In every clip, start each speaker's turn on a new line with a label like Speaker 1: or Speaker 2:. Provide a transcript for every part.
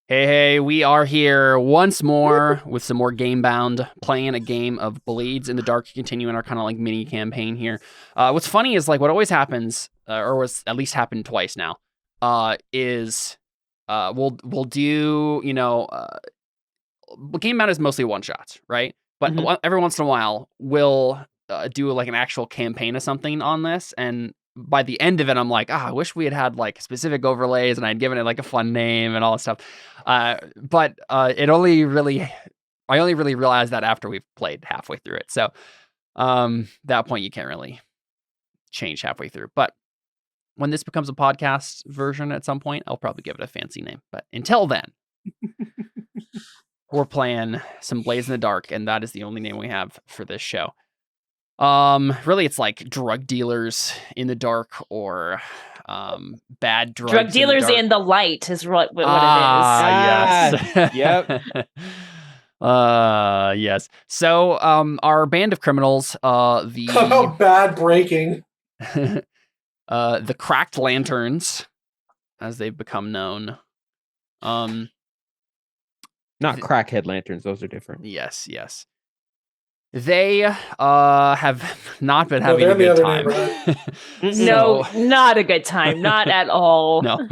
Speaker 1: Hey, we are here once more with some more Gamebound, playing a game of Blades in the Dark, continuing our kind of like mini campaign here. What's funny is like what always happens, or what's at least happened twice now, is we'll do Gamebound is mostly one shots, right? But every once in a while we'll do like an actual campaign of something on this, and by the end of it, I'm like, I wish we had like specific overlays and I'd given it like a fun name and all that stuff. But I only really realized that after we've played halfway through it. So that point you can't really change halfway through. But when this becomes a podcast version at some point, I'll probably give it a fancy name. But until then, we're playing some Blades in the Dark, and that is the only name we have for this show. Really, it's like drug dealers in the dark, or bad drugs.
Speaker 2: Drug dealers in the light is what it is.
Speaker 1: Yes.
Speaker 3: Yep.
Speaker 1: Yes. So, our band of criminals,
Speaker 4: bad breaking.
Speaker 1: The Cracked Lanterns, as they've become known.
Speaker 3: Not crackhead lanterns; those are different.
Speaker 1: Yes. They have not been having a good time.
Speaker 2: No, not a good time. Not at all.
Speaker 1: No.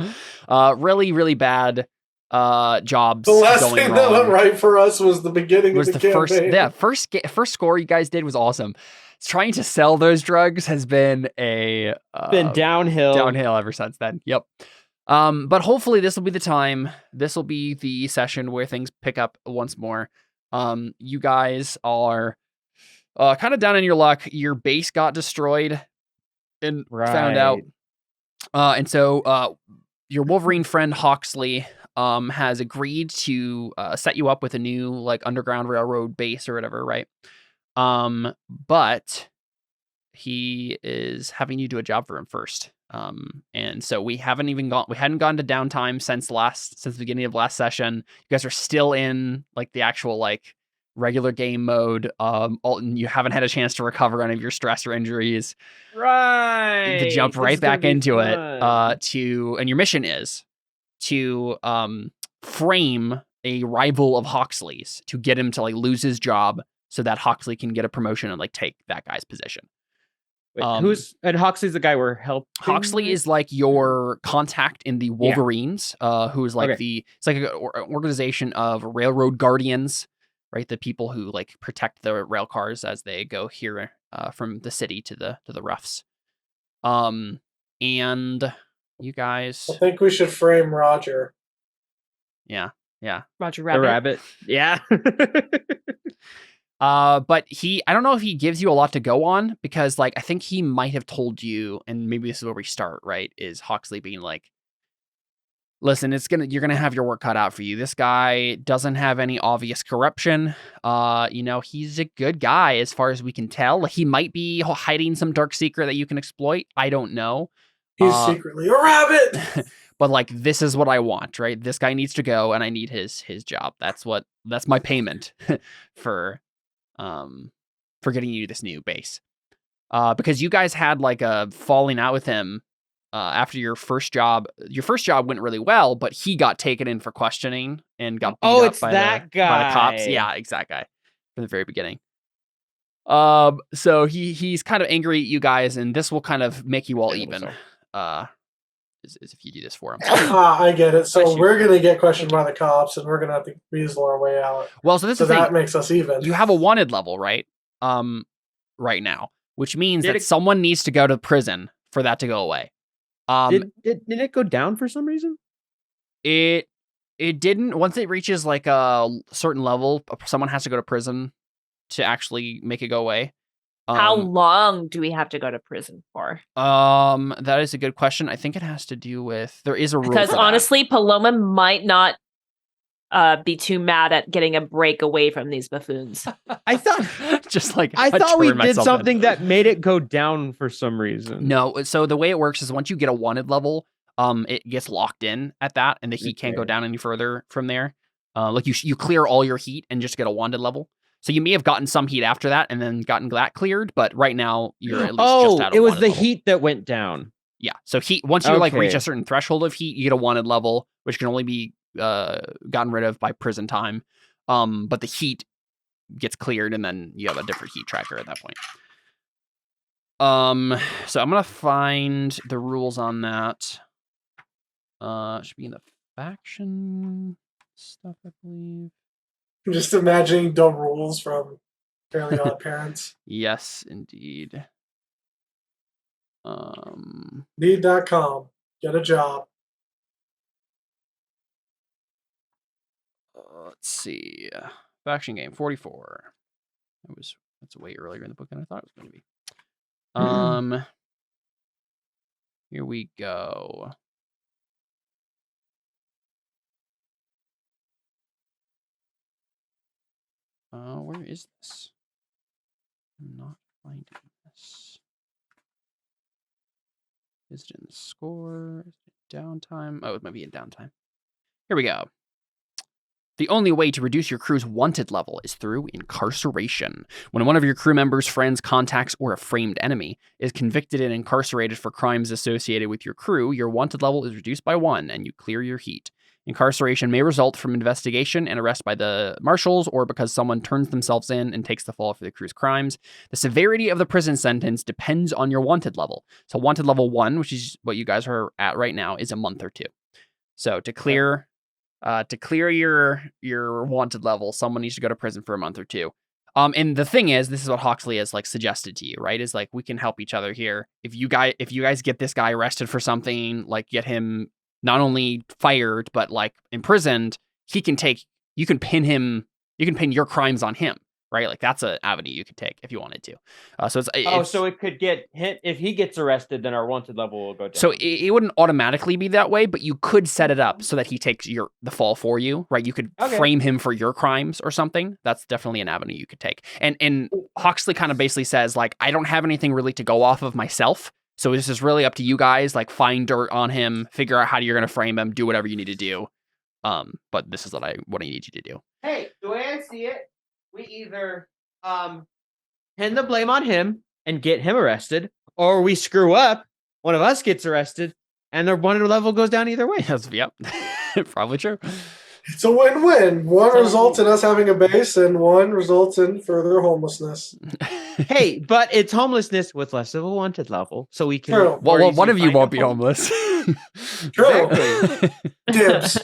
Speaker 1: Really, really bad jobs.
Speaker 4: The last
Speaker 1: going
Speaker 4: thing
Speaker 1: wrong.
Speaker 4: that went right for us was the beginning of the campaign.
Speaker 1: First score you guys did was awesome. Trying to sell those drugs has been
Speaker 3: been downhill
Speaker 1: ever since then. Yep. But hopefully this will be the time. This will be the session where things pick up once more. You guys are kind of down in your luck. Your base got destroyed and found out. And so your Wolverine friend Hawksley has agreed to set you up with a new like Underground Railroad base or whatever, right? But he is having you do a job for him first. And so we hadn't gone to downtime since the beginning of last session. You guys are still in like the actual like regular game mode. You haven't had a chance to recover any of your stress or injuries.
Speaker 3: Right.
Speaker 1: To jump right back into it. And your mission is to frame a rival of Hawksley's to get him to like lose his job so that Hawksley can get a promotion and like take that guy's position.
Speaker 3: Wait, Hawksley's the guy we're helping?
Speaker 1: Hawksley is like your contact in the Wolverines, who is like it's like an organization of railroad guardians, right? The people who like protect the rail cars as they go here from the city to the roughs. And you guys,
Speaker 4: I think we should frame Roger.
Speaker 1: Yeah.
Speaker 2: Roger
Speaker 3: The rabbit. Yeah.
Speaker 1: But I don't know if he gives you a lot to go on, because like I think he might have told you, and maybe this is where we start, right? Is Hawksley being like, listen, you're gonna have your work cut out for you. This guy doesn't have any obvious corruption. He's a good guy as far as we can tell. He might be hiding some dark secret that you can exploit. I don't know.
Speaker 4: He's secretly a rabbit.
Speaker 1: But like, this is what I want, right? This guy needs to go, and I need his job. That's my payment for getting you this new base. Because you guys had like a falling out with him after your first job. Your first job went really well, but he got taken in for questioning and got beat up by the cops. Yeah, exact guy from the very beginning. So he's kind of angry at you guys, and this will kind of make you all even. Is if you do this for him.
Speaker 4: I get it. So we're going to get questioned by the cops, and we're going to have to weasel our way out.
Speaker 1: Well, so
Speaker 4: that makes us even.
Speaker 1: You have a wanted level, right? Right now, which means that someone needs to go to prison for that to go away.
Speaker 3: Did it go down for some reason?
Speaker 1: It didn't. Once it reaches like a certain level, someone has to go to prison to actually make it go away.
Speaker 2: How long do we have to go to prison for?
Speaker 1: That is a good question. I think it has to do with, there is a rule.
Speaker 2: Because honestly, Paloma might not be too mad at getting a break away from these buffoons.
Speaker 3: I thought we did something that made it go down for some reason.
Speaker 1: No, so the way it works is once you get a wanted level, it gets locked in at that, and the heat can't go down any further from there. Like you clear all your heat and just get a wanted level. So you may have gotten some heat after that and then gotten that cleared, but right now you're at least just out of
Speaker 3: it was the
Speaker 1: level.
Speaker 3: Heat that went down.
Speaker 1: Yeah. So heat, once you like reach a certain threshold of heat, you get a wanted level, which can only be gotten rid of by prison time. But the heat gets cleared, and then you have a different heat tracker at that point. So I'm gonna find the rules on that. It should be in the faction stuff, I believe.
Speaker 4: I'm just imagining dumb rules from Fairly Odd Parents.
Speaker 1: Yes, indeed.
Speaker 4: Need.com. Get a job.
Speaker 1: Let's see. Faction game 44. That's way earlier in the book than I thought it was going to be. Here we go. Where is this? I'm not finding this. Is it in the score? Is it downtime? Oh, it might be in downtime. Here we go. The only way to reduce your crew's wanted level is through incarceration. When one of your crew members, friends, contacts, or a framed enemy is convicted and incarcerated for crimes associated with your crew, your wanted level is reduced by 1 and you clear your heat. Incarceration may result from investigation and arrest by the marshals or because someone turns themselves in and takes the fall for the crew's crimes. The severity of the prison sentence depends on your wanted level. So wanted level 1, which is what you guys are at right now, is a month or 2. So to clear your wanted level, someone needs to go to prison for a month or 2. And the thing is, this is what Hawksley has like suggested to you, right? Is like we can help each other here. If you guys get this guy arrested for something, like get him not only fired but like imprisoned, you can pin your crimes on him, right? Like that's an avenue you could take if you wanted to.
Speaker 3: So it could get hit if he gets arrested, then our wanted level will go down.
Speaker 1: So it wouldn't automatically be that way, but you could set it up so that he takes the fall for you, right? You could frame him for your crimes or something. That's definitely an avenue you could take. And Hawksley kind of basically says like, I don't have anything really to go off of myself. So this is really up to you guys, like find dirt on him, figure out how you're going to frame him, do whatever you need to do. But this is what I need you to do.
Speaker 3: Hey, the way I see it, we either pin the blame on him and get him arrested, or we screw up, one of us gets arrested, and their wanted level goes down either way.
Speaker 1: Yep, probably true.
Speaker 4: It's a win-win. One results in us having a base, and one results in further homelessness.
Speaker 3: Hey, but it's homelessness with less of a wanted level, so we can.
Speaker 4: True.
Speaker 1: Well, one of you won't be homeless.
Speaker 4: True. Dibs.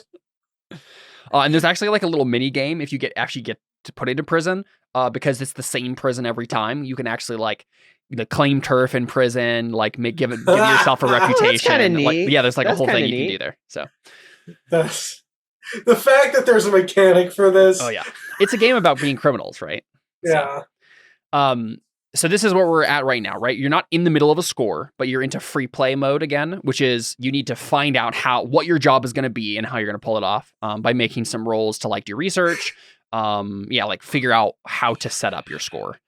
Speaker 1: And there's actually like a little mini game if you actually get to put into prison, because it's the same prison every time. You can actually like claim turf in prison, like give yourself a reputation.
Speaker 3: That's kind of neat.
Speaker 1: There's like a whole thing you can do there. So
Speaker 4: that's the fact that there's a mechanic for this.
Speaker 1: Oh yeah, it's a game about being criminals, right?
Speaker 4: Yeah.
Speaker 1: So this is where we're at right now, right? You're not in the middle of a score, but you're into free play mode again, which is you need to find out what your job is going to be and how you're going to pull it off by making some rolls to like do research. Like figure out how to set up your score.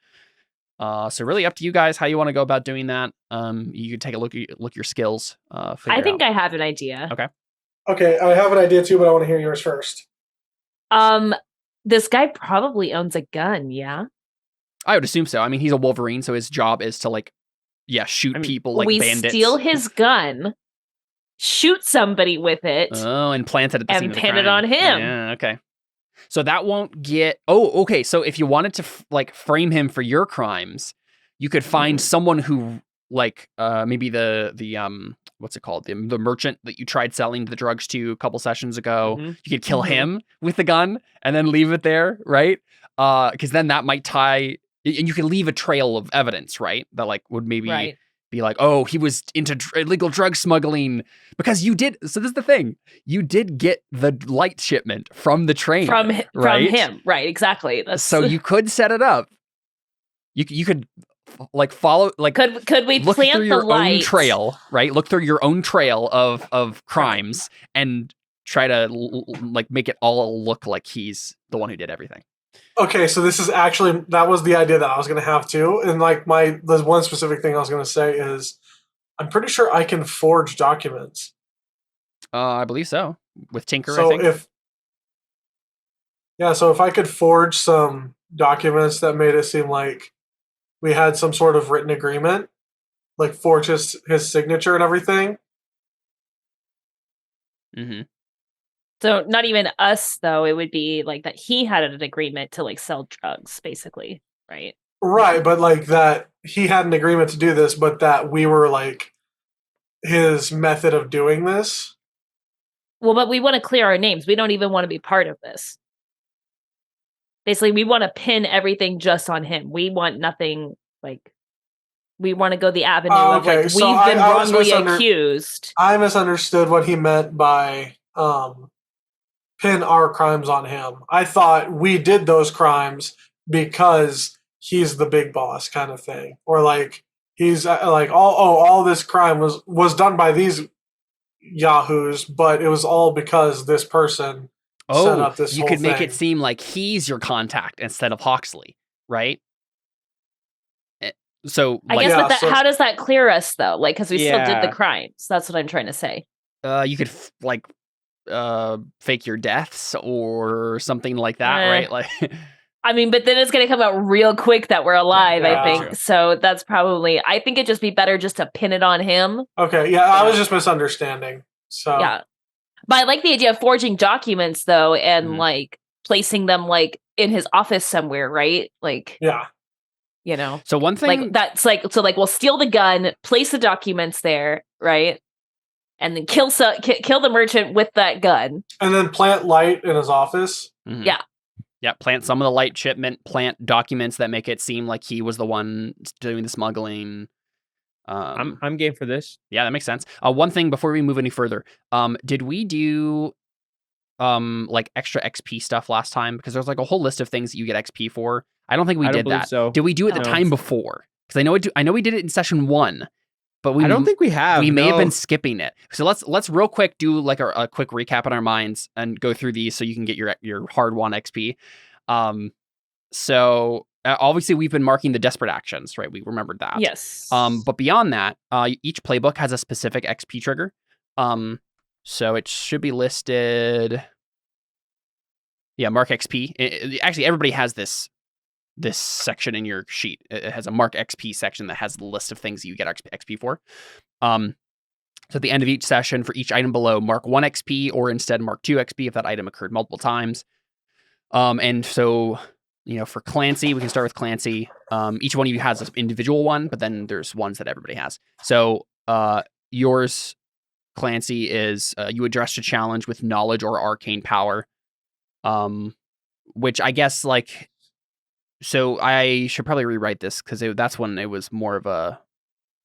Speaker 1: So really up to you guys how you want to go about doing that. You can take a look at your skills.
Speaker 2: I think I have an idea.
Speaker 4: Okay, I have an idea too, but I want to hear yours first.
Speaker 2: This guy probably owns a gun, yeah?
Speaker 1: I would assume so. I mean, he's a Wolverine, so his job is to shoot people like bandits.
Speaker 2: We steal his gun, shoot somebody with it.
Speaker 1: Oh, and plant it at the scene of the crime.
Speaker 2: And pin it on him.
Speaker 1: Yeah, okay. So that won't get... Oh, okay. So if you wanted to frame him for your crimes, you could find someone who maybe the what's it called? The merchant that you tried selling the drugs to a couple sessions ago. You could kill him with the gun and then leave it there, right? Because then that might tie... And you can leave a trail of evidence, right? That would maybe be like, oh, he was into illegal drug smuggling because you did. So this is the thing. You did get the light shipment from the train.
Speaker 2: From him. Right, exactly.
Speaker 1: So you could set it up. You could follow,
Speaker 2: could we
Speaker 1: look
Speaker 2: plant
Speaker 1: through your
Speaker 2: the light?
Speaker 1: own trail, right? Look through your own trail of crimes and try to make it all look like he's the one who did everything.
Speaker 4: Okay, so this is actually, that was the idea that I was going to have too. And the one specific thing I was going to say is, I'm pretty sure I can forge documents.
Speaker 1: I believe so. With Tinker,
Speaker 4: so
Speaker 1: I think.
Speaker 4: So if I could forge some documents that made it seem like we had some sort of written agreement, like forge his signature and everything.
Speaker 2: So not even us, though. It would be like that he had an agreement to like sell drugs, basically, right?
Speaker 4: Right, but like that he had an agreement to do this, but that we were like his method of doing this.
Speaker 2: Well, but we want to clear our names. We don't even want to be part of this. Basically, we want to pin everything just on him. We want nothing like. We want to go the avenue of
Speaker 4: okay,
Speaker 2: like
Speaker 4: so
Speaker 2: we've been
Speaker 4: I was
Speaker 2: wrongly accused.
Speaker 4: I misunderstood what he meant by pin our crimes on him. I thought we did those crimes because he's the big boss kind of thing, or like he's like all this crime was done by these yahoos, but it was all because this person set up this
Speaker 1: you
Speaker 4: whole
Speaker 1: could make
Speaker 4: thing.
Speaker 1: it seem like he's your contact instead of Hawksley, right? So,
Speaker 2: I
Speaker 1: like,
Speaker 2: guess,
Speaker 4: Yeah,
Speaker 2: but that,
Speaker 4: so-
Speaker 2: how does that clear us though? Like, because we still did
Speaker 3: Yeah.
Speaker 2: the crimes. That's what I'm trying to say.
Speaker 1: you could fake your deaths or something like that,
Speaker 2: Eh.
Speaker 1: right? Like,
Speaker 2: I mean, but then it's going to come out real quick that we're alive,
Speaker 4: Yeah,
Speaker 2: I think.
Speaker 1: true.
Speaker 2: So that's probably, I think it'd just be better just to pin it on him.
Speaker 4: Okay, yeah, I was just misunderstanding. So
Speaker 2: Yeah. But I like the idea of forging documents though, and
Speaker 1: Mhm.
Speaker 2: like placing them like in his office somewhere, right? Like,
Speaker 4: yeah,
Speaker 2: you know,
Speaker 1: so one thing,
Speaker 2: like that's like, so like we'll steal the gun, place the documents there, right? And then kill the merchant with that gun.
Speaker 4: and then plant light in his office.
Speaker 1: Mhm.
Speaker 2: Yeah.
Speaker 1: Yeah, plant some of the light shipment, plant documents that make it seem like he was the one doing the smuggling.
Speaker 3: I'm game for this.
Speaker 1: Yeah, that makes sense. One thing before we move any further, did we do like extra XP stuff last time? Because there's like a whole list of things that you get XP for. I don't think we
Speaker 3: I don't
Speaker 1: did
Speaker 3: believe
Speaker 1: that.
Speaker 3: so.
Speaker 1: Did we do it the
Speaker 2: No.
Speaker 1: time before? Because I know we did it in session 1, but
Speaker 3: I don't think we have.
Speaker 1: we may have
Speaker 3: no.
Speaker 1: been skipping it. So let's real quick do like a quick recap in our minds and go through these so you can get your hard won XP. So obviously we've been marking the desperate actions, right? We remembered that.
Speaker 2: Yes.
Speaker 1: But beyond that, each playbook has a specific XP trigger. So it should be listed. Yeah, mark XP. Actually, everybody has this section in your sheet. It has a mark XP section that has the list of things that you get XP for. So at the end of each session, for each item below, mark 1 XP or instead mark 2 XP if that item occurred multiple times. And so, for Clancy, we can start with Clancy. Each one of you has an individual one, but then there's ones that everybody has. So yours, Clancy, is you address a challenge with knowledge or arcane power. Which I guess, like, so I should probably rewrite this because that's when it was more of a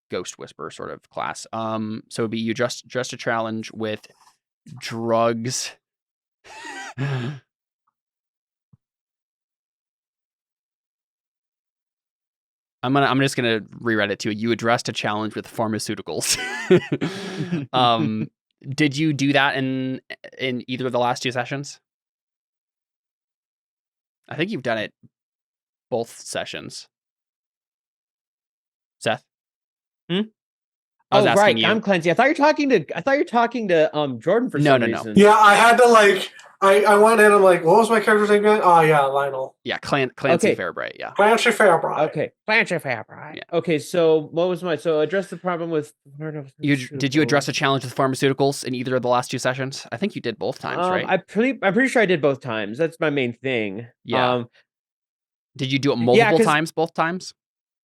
Speaker 1: Ghost Whisper sort of class. So it'd be you address a challenge with drugs. I'm just gonna rewrite it to you addressed a challenge with pharmaceuticals. Did you do that in either of the last 2 sessions? I think you've done it both sessions. Seth?
Speaker 3: Hmm?
Speaker 1: I was
Speaker 3: Oh,
Speaker 1: asking
Speaker 3: right.
Speaker 1: you.
Speaker 3: I'm Clancy. I thought you're talking to Jordan for some
Speaker 1: No.
Speaker 3: reason.
Speaker 4: Yeah, I had to like. I went in. I'm like, what was my character's name again? Oh yeah, Lionel.
Speaker 1: Yeah, Clancy
Speaker 3: Okay.
Speaker 1: Fairbright. Yeah.
Speaker 4: Clancy Fairbright.
Speaker 3: Okay. Blanche Fairbright.
Speaker 1: Yeah.
Speaker 3: Okay, so what was so address the problem with
Speaker 1: Did you address a challenge with pharmaceuticals in either of the last 2 sessions? I think you did both times, right?
Speaker 3: I'm pretty sure I did both times. That's my main thing.
Speaker 1: Yeah. Did you do it multiple times, both times?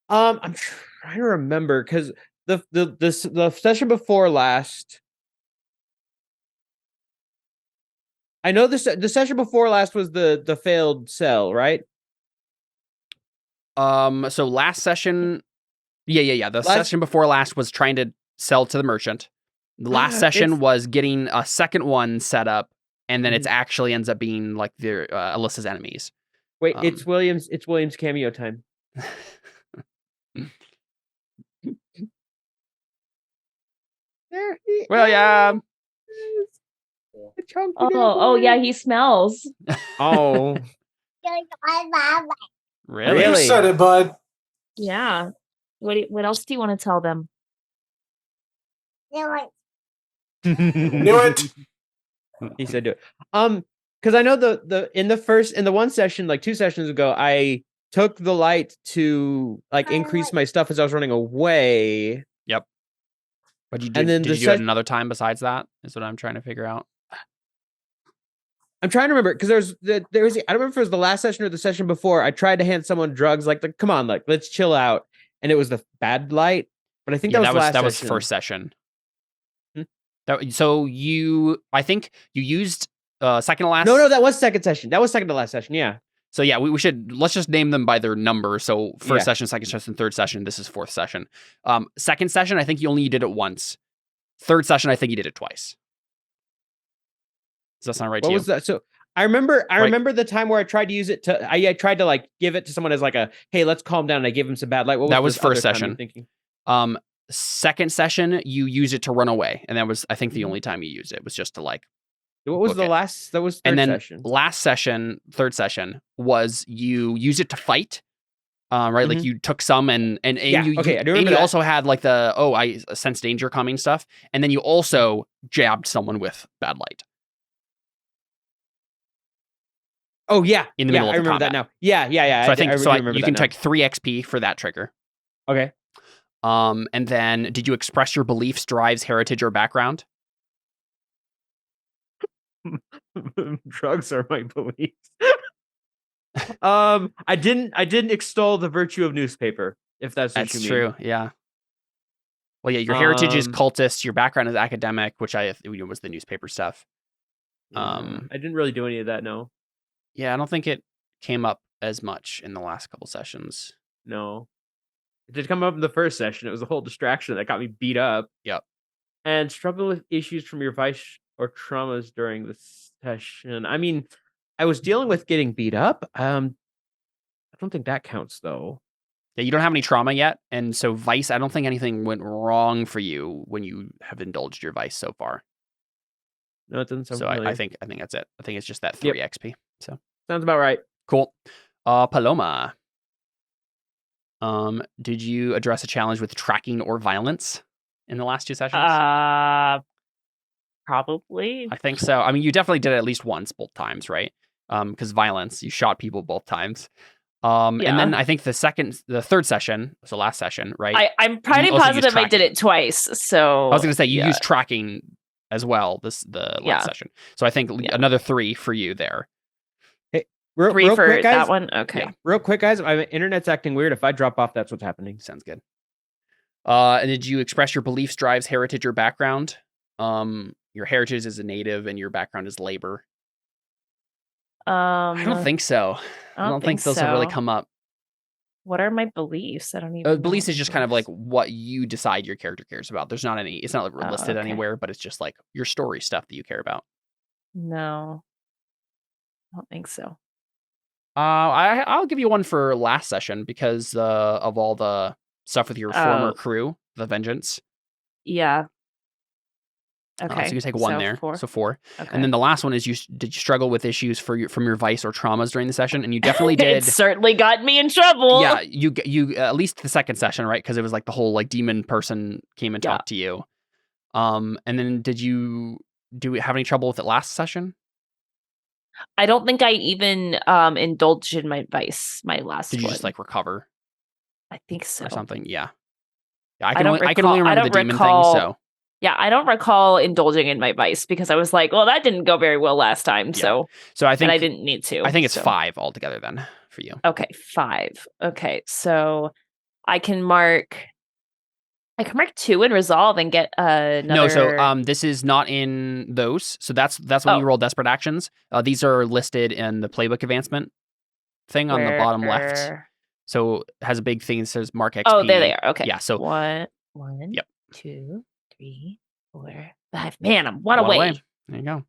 Speaker 3: I'm trying to remember because the session before last. I know the session before last was the failed sell, right?
Speaker 1: So last session, yeah. The session before last was trying to sell to the merchant. The last session was getting a second one set up, and then it actually ends up being like the Alyssa's enemies.
Speaker 3: Wait, it's William's cameo time. There he
Speaker 1: William.
Speaker 3: is. The chunky
Speaker 2: Oh, yeah, he smells.
Speaker 3: Oh,
Speaker 1: Really?
Speaker 4: You said it, bud.
Speaker 2: Yeah. What else do you want to tell them?
Speaker 4: Knew it.
Speaker 3: He said do it. Because I know in the one session, like 2 sessions ago, I took the light to like increase my stuff as I was running away.
Speaker 1: Yep. But you did,
Speaker 3: And then
Speaker 1: did you do it another time besides that? Is what I'm trying to figure out.
Speaker 3: I'm trying to remember because there was I don't remember if it was the last session or the session before. I tried to hand someone drugs, like come on, like let's chill out, and it was the bad light. But I think
Speaker 1: Yeah,
Speaker 3: that was
Speaker 1: that was
Speaker 3: session.
Speaker 1: first session.
Speaker 3: Hmm?
Speaker 1: So I think you used second to last.
Speaker 3: No, that was second session. That was second to last session. Yeah.
Speaker 1: So yeah, let's just name them by their number. So first
Speaker 3: Yeah.
Speaker 1: session, second session, third session. This is fourth session. Second session, I think you only did it once. Third session, I think you did it twice. Does that sound right to
Speaker 3: What
Speaker 1: you?
Speaker 3: was that? So I remember the time where I tried to use it to. I tried to like give it to someone as like a, hey, let's calm down. And I gave him some bad light. What was
Speaker 1: That was
Speaker 3: this other
Speaker 1: first
Speaker 3: time
Speaker 1: session.
Speaker 3: you're thinking?
Speaker 1: Second session, you use it to run away, and that was, I think, the only time you used it. It was just to like.
Speaker 3: What was
Speaker 1: book
Speaker 3: the
Speaker 1: it.
Speaker 3: last? That was third
Speaker 1: And then
Speaker 3: session.
Speaker 1: last session, third session, was you use it to fight. Right, like you took some and
Speaker 3: Yeah,
Speaker 1: you
Speaker 3: okay, I do
Speaker 1: and
Speaker 3: remember
Speaker 1: you
Speaker 3: that.
Speaker 1: also had like the I sense danger coming stuff, and then you also jabbed someone with bad light.
Speaker 3: Oh yeah,
Speaker 1: In the middle of
Speaker 3: I
Speaker 1: the
Speaker 3: remember that
Speaker 1: combat.
Speaker 3: now. Yeah.
Speaker 1: So I think
Speaker 3: do remember
Speaker 1: you
Speaker 3: that
Speaker 1: can
Speaker 3: now.
Speaker 1: take 3 XP for that trigger.
Speaker 3: Okay.
Speaker 1: And then did you express your beliefs, drives, heritage, or background?
Speaker 3: Drugs are my beliefs. I didn't extol the virtue of newspaper, if that's what you
Speaker 1: That's
Speaker 3: mean.
Speaker 1: true. Yeah. Well, yeah, your heritage is
Speaker 3: Um,
Speaker 1: cultist, your background is academic, which was the newspaper stuff.
Speaker 3: I didn't really do any of that. No.
Speaker 1: Yeah, I don't think it came up as much in the last couple sessions.
Speaker 3: No. It did come up in the first session. It was a whole distraction that got me beat up.
Speaker 1: Yep.
Speaker 3: And struggle with issues from your vice or traumas during the session. I mean, I was dealing with getting beat up. I don't think that counts though.
Speaker 1: Yeah, you don't have any trauma yet, and so vice, I don't think anything went wrong for you when you have indulged your vice so far.
Speaker 3: No, it doesn't sound
Speaker 1: So
Speaker 3: familiar.
Speaker 1: I think that's it. I think it's just that 3 XP. So
Speaker 3: Sounds about right.
Speaker 1: cool. Paloma. Did you address a challenge with tracking or violence in the last 2 sessions?
Speaker 2: Probably.
Speaker 1: I think so. I mean, you definitely did it at least once, both times, right? Because violence, you shot people both times. And then I think the third session, so last session, right?
Speaker 2: I'm pretty
Speaker 1: also used
Speaker 2: positive I did
Speaker 1: tracking.
Speaker 2: it twice. So
Speaker 1: I was going to say you used tracking as well the last session. So I think another 3 for you there.
Speaker 3: Hey, real
Speaker 2: 3 for
Speaker 3: quick, guys.
Speaker 2: that one. Okay.
Speaker 1: Yeah.
Speaker 3: Real quick, guys. My internet's acting weird. If I drop off, that's what's happening.
Speaker 1: Sounds good. And did you express your beliefs, drives, heritage, or background? Your heritage is a native and your background is labor. I don't think so. I don't think those have really come up.
Speaker 2: What are my beliefs? I don't even know.
Speaker 1: Beliefs is just kind of like what you decide your character cares about. There's not any, it's not like listed anywhere, but it's just like your story stuff that you care about.
Speaker 2: No, I don't think so.
Speaker 1: I'll give you one for last session because of all the stuff with your former crew, the Vengeance.
Speaker 2: Yeah. Okay.
Speaker 1: So you take 1 there.
Speaker 2: 4.
Speaker 1: So 4.
Speaker 2: Okay.
Speaker 1: And then the last one is did you struggle with issues from your vice or traumas during the session? And you definitely did.
Speaker 2: It certainly got me in trouble.
Speaker 1: Yeah, you at least the second session, right? Because it was like the whole like demon person came and talked to you. And then did you have any trouble with it last session?
Speaker 2: I don't think I even indulged in my vice. My last.
Speaker 1: Did you
Speaker 2: one.
Speaker 1: just like recover?
Speaker 2: I think so.
Speaker 1: Or something? Yeah. Yeah,
Speaker 2: I
Speaker 1: can only remember the demon thing. So
Speaker 2: yeah, I don't recall indulging in my vice because I was like, well, that didn't go very well last time.
Speaker 1: Yeah.
Speaker 2: So
Speaker 1: I think
Speaker 2: I didn't need to.
Speaker 1: I think it's 5 altogether then for you.
Speaker 2: Okay, 5. Okay, so I can mark 2 in resolve and get another.
Speaker 1: No, so this is not in those. So that's when you roll desperate actions. These are listed in the playbook advancement thing on the bottom left. So it has a big thing that says mark XP.
Speaker 2: Oh, there they are. Okay.
Speaker 1: Yeah. So
Speaker 2: 1,
Speaker 1: Yep.
Speaker 2: 2, 3, 4, 5. Man, I'm one away.
Speaker 1: There you go.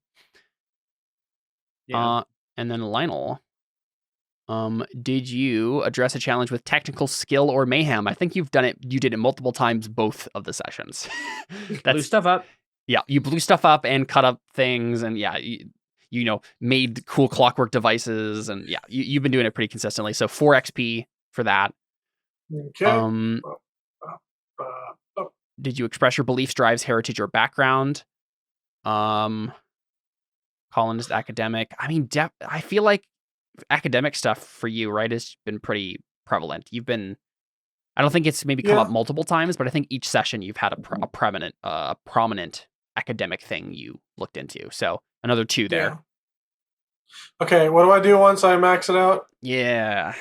Speaker 3: Yeah.
Speaker 1: And then Lionel, did you address a challenge with technical skill or mayhem? I think you've done it. You did it multiple times, both of the sessions.
Speaker 3: Blew stuff up.
Speaker 1: Yeah, you blew stuff up and cut up things, and yeah, you know, made cool clockwork devices, and yeah, you've been doing it pretty consistently. So 4 XP for that.
Speaker 4: Okay.
Speaker 1: Did you express your beliefs, drives, heritage, or background? Colonist, academic. I mean, I feel like academic stuff for you, right, has been pretty prevalent. You've been, I don't think it's maybe come up multiple times, but I think each session you've had a prominent academic thing you looked into. So another 2 there.
Speaker 4: Okay, what do I do once I max it out?
Speaker 1: Yeah.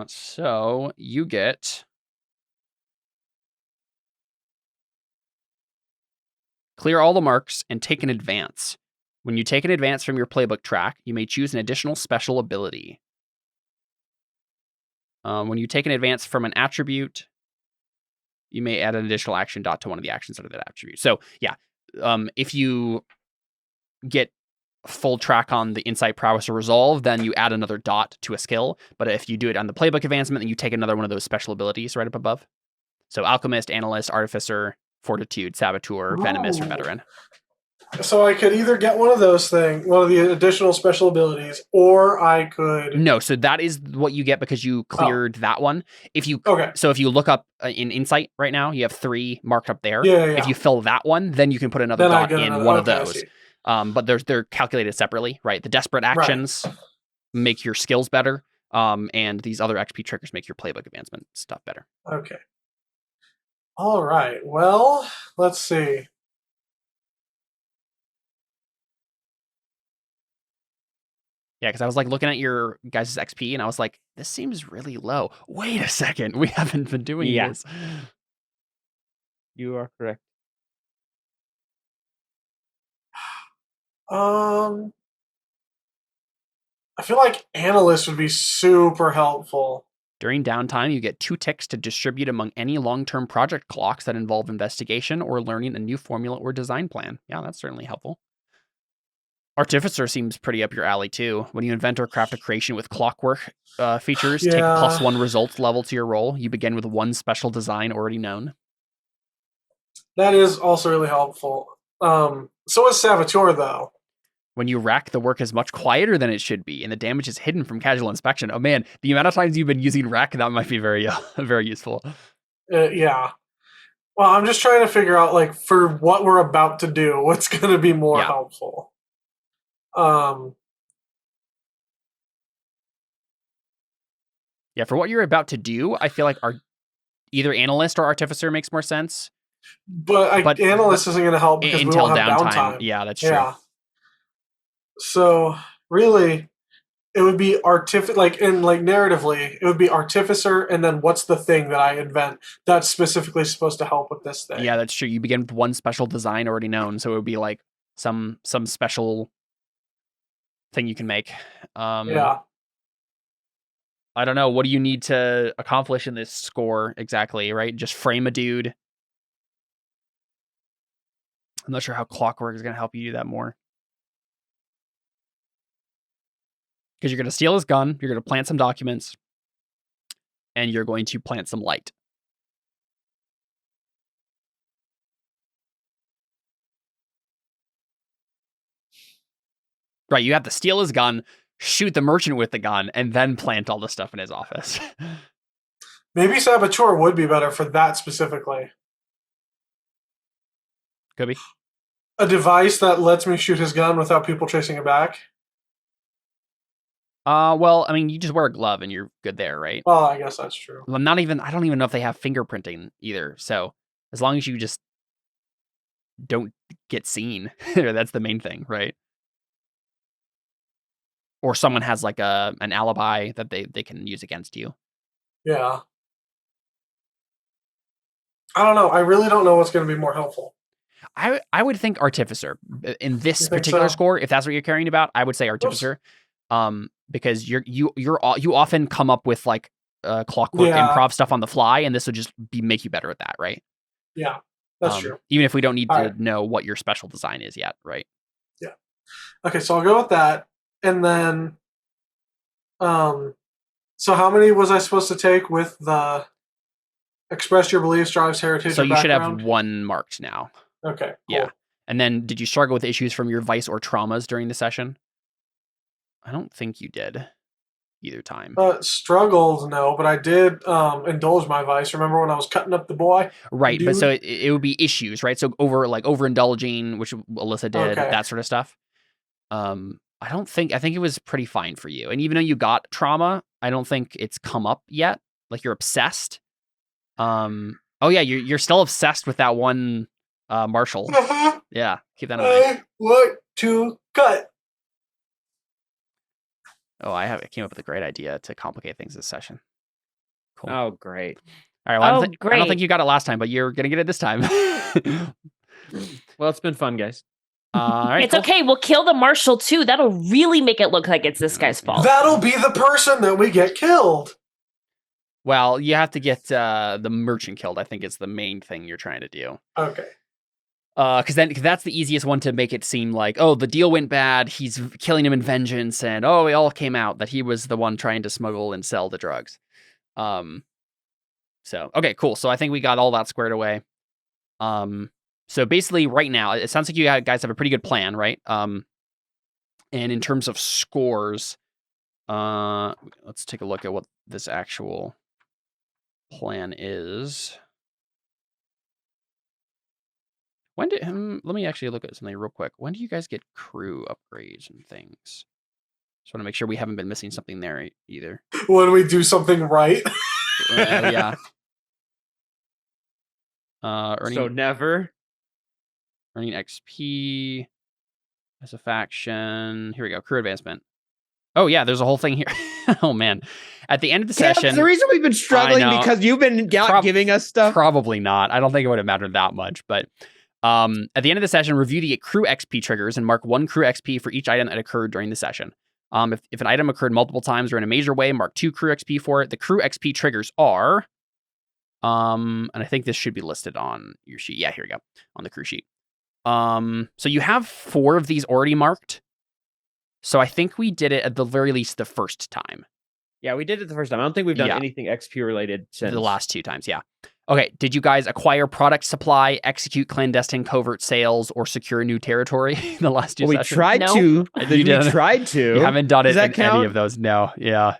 Speaker 1: So you get clear all the marks and take an advance. When you take an advance from your playbook track, you may choose an additional special ability. When you take an advance from an attribute, you may add an additional action dot to one of the actions under that attribute. So yeah, if you get full track on the insight, prowess, or resolve, then you add another dot to a skill. But if you do it on the playbook advancement, then you take another one of those special abilities right up above. So alchemist, analyst, artificer, fortitude, saboteur, venomous, or
Speaker 4: Ooh.
Speaker 1: veteran.
Speaker 4: So I could either get one of those one of the additional special abilities, or I could.
Speaker 1: No, so that is what you get because you cleared that one. If you look up in insight right now, you have 3 marked up there.
Speaker 4: Yeah.
Speaker 1: If you fill that one, then you can put another dot in one of those. But they're calculated separately, right? The desperate actions make your skills better, and these other XP triggers make your playbook advancement stuff better.
Speaker 4: Okay. All right. Well, let's see.
Speaker 1: Yeah, because I was like looking at your guys' XP and I was like, this seems really low. Wait a second, we haven't been doing this.
Speaker 3: You are correct.
Speaker 4: I feel like analyst would be super helpful.
Speaker 1: During downtime, you get 2 ticks to distribute among any long-term project clocks that involve investigation or learning a new formula or design plan. Yeah, that's certainly helpful. Artificer seems pretty up your alley too. When you invent or craft a creation with clockwork features, take a +1 results level to your roll. You begin with 1 special design already known.
Speaker 4: That is also really helpful. So is saboteur though.
Speaker 1: When you rack, the work is much quieter than it should be, and the damage is hidden from casual inspection. Oh man, the amount of times you've been using rack, that might be very, very useful.
Speaker 4: Yeah. Well, I'm just trying to figure out, like, for what we're about to do, what's going to be more helpful.
Speaker 1: Yeah, for what you're about to do, I feel like either analyst or artificer makes more sense.
Speaker 4: But analyst isn't going to help because we won't have downtime.
Speaker 1: Yeah, that's true.
Speaker 4: So really, it would be narratively, it would be artificer, and then what's the thing that I invent that's specifically supposed to help with this thing?
Speaker 1: Yeah, that's true. You begin with 1 special design already known, so it would be like some special thing you can make.
Speaker 4: Yeah.
Speaker 1: I don't know. What do you need to accomplish in this score exactly, right? Just frame a dude. I'm not sure how clockwork is going to help you do that more. Because you're going to steal his gun, you're going to plant some documents, and you're going to plant some light. Right, you have to steal his gun, shoot the merchant with the gun, and then plant all the stuff in his office.
Speaker 4: Maybe saboteur would be better for that specifically.
Speaker 1: Could be.
Speaker 4: A device that lets me shoot his gun without people chasing it back.
Speaker 1: Well, I mean, you just wear a glove and you're good there, right?
Speaker 4: Well, I guess that's true.
Speaker 1: I don't even know if they have fingerprinting either. So as long as you just don't get seen, that's the main thing, right? Or someone has like an alibi that they can use against you.
Speaker 4: Yeah. I don't know. I really don't know what's going to be more helpful.
Speaker 1: I would think artificer in this particular score. If that's what you're caring about, I would say artificer. Because you often come up with like clockwork improv stuff on the fly, and this would just make you better at that, right?
Speaker 4: Yeah, that's true.
Speaker 1: Even if we don't need to know what your special design is yet, right?
Speaker 4: Yeah. Okay, so I'll go with that, and then, so how many was I supposed to take with the express your beliefs, drives heritage?
Speaker 1: So you should have 1 marked now.
Speaker 4: Okay. Cool.
Speaker 1: Yeah. And then, did you struggle with issues from your vice or traumas during the session? I don't think you did either time.
Speaker 4: Struggled, no, but I did indulge my vice. Remember when I was cutting up the boy?
Speaker 1: Right, but so it would be issues, right? So overindulging, which Alyssa did, that sort of stuff. I think it was pretty fine for you. And even though you got trauma, I don't think it's come up yet. Like, you're obsessed. Oh yeah, you're still obsessed with that one Marshall. Yeah, keep that in mind.
Speaker 4: I want to cut.
Speaker 1: I came up with a great idea to complicate things this session. Cool.
Speaker 3: Oh, great.
Speaker 1: All right. Well, I don't
Speaker 2: great.
Speaker 1: think you got it last time, but you're gonna get it this time.
Speaker 3: Well, it's been fun, guys.
Speaker 1: All right.
Speaker 2: It's
Speaker 1: cool.
Speaker 2: okay. We'll kill the marshal too. That'll really make it look like it's this guy's fault.
Speaker 4: That'll be the person that we get killed.
Speaker 1: Well, you have to get the merchant killed. I think is the main thing you're trying to do.
Speaker 4: Okay.
Speaker 1: Because that's the easiest one to make it seem like, oh, the deal went bad. He's killing him in vengeance, and oh, it all came out that he was the one trying to smuggle and sell the drugs. So okay, cool. So I think we got all that squared away. So basically, right now, it sounds like you guys have a pretty good plan, right? And in terms of scores, let's take a look at what this actual plan is. When did let me actually look at something real quick. When do you guys get crew upgrades and things? Just want to make sure we haven't been missing something there either.
Speaker 4: When we do something right.
Speaker 1: Yeah.
Speaker 3: So never.
Speaker 1: Earning XP as a faction. Here we go. Crew advancement. Oh yeah, there's a whole thing here. Oh man. At the end of the session.
Speaker 3: The reason we've been struggling because you've been giving us stuff.
Speaker 1: Probably not. I don't think it would have mattered that much, but at the end of the session, review the crew XP triggers and mark 1 crew XP for each item that occurred during the session. If an item occurred multiple times or in a major way, mark 2 crew XP for it. The crew XP triggers are, and I think this should be listed on your sheet. Yeah, here we go, on the crew sheet. So you have 4 of these already marked. So I think we did it at the very least the first time.
Speaker 3: Yeah, we did it the first time. I don't think we've done anything XP related since.
Speaker 1: The last 2 times, yeah. Okay, did you guys acquire product supply, execute clandestine covert sales, or secure new territory the last 2 sessions?
Speaker 3: We tried to. We tried to.
Speaker 1: You haven't done it
Speaker 3: Does that
Speaker 1: in
Speaker 3: count?
Speaker 1: any of those. No, yeah.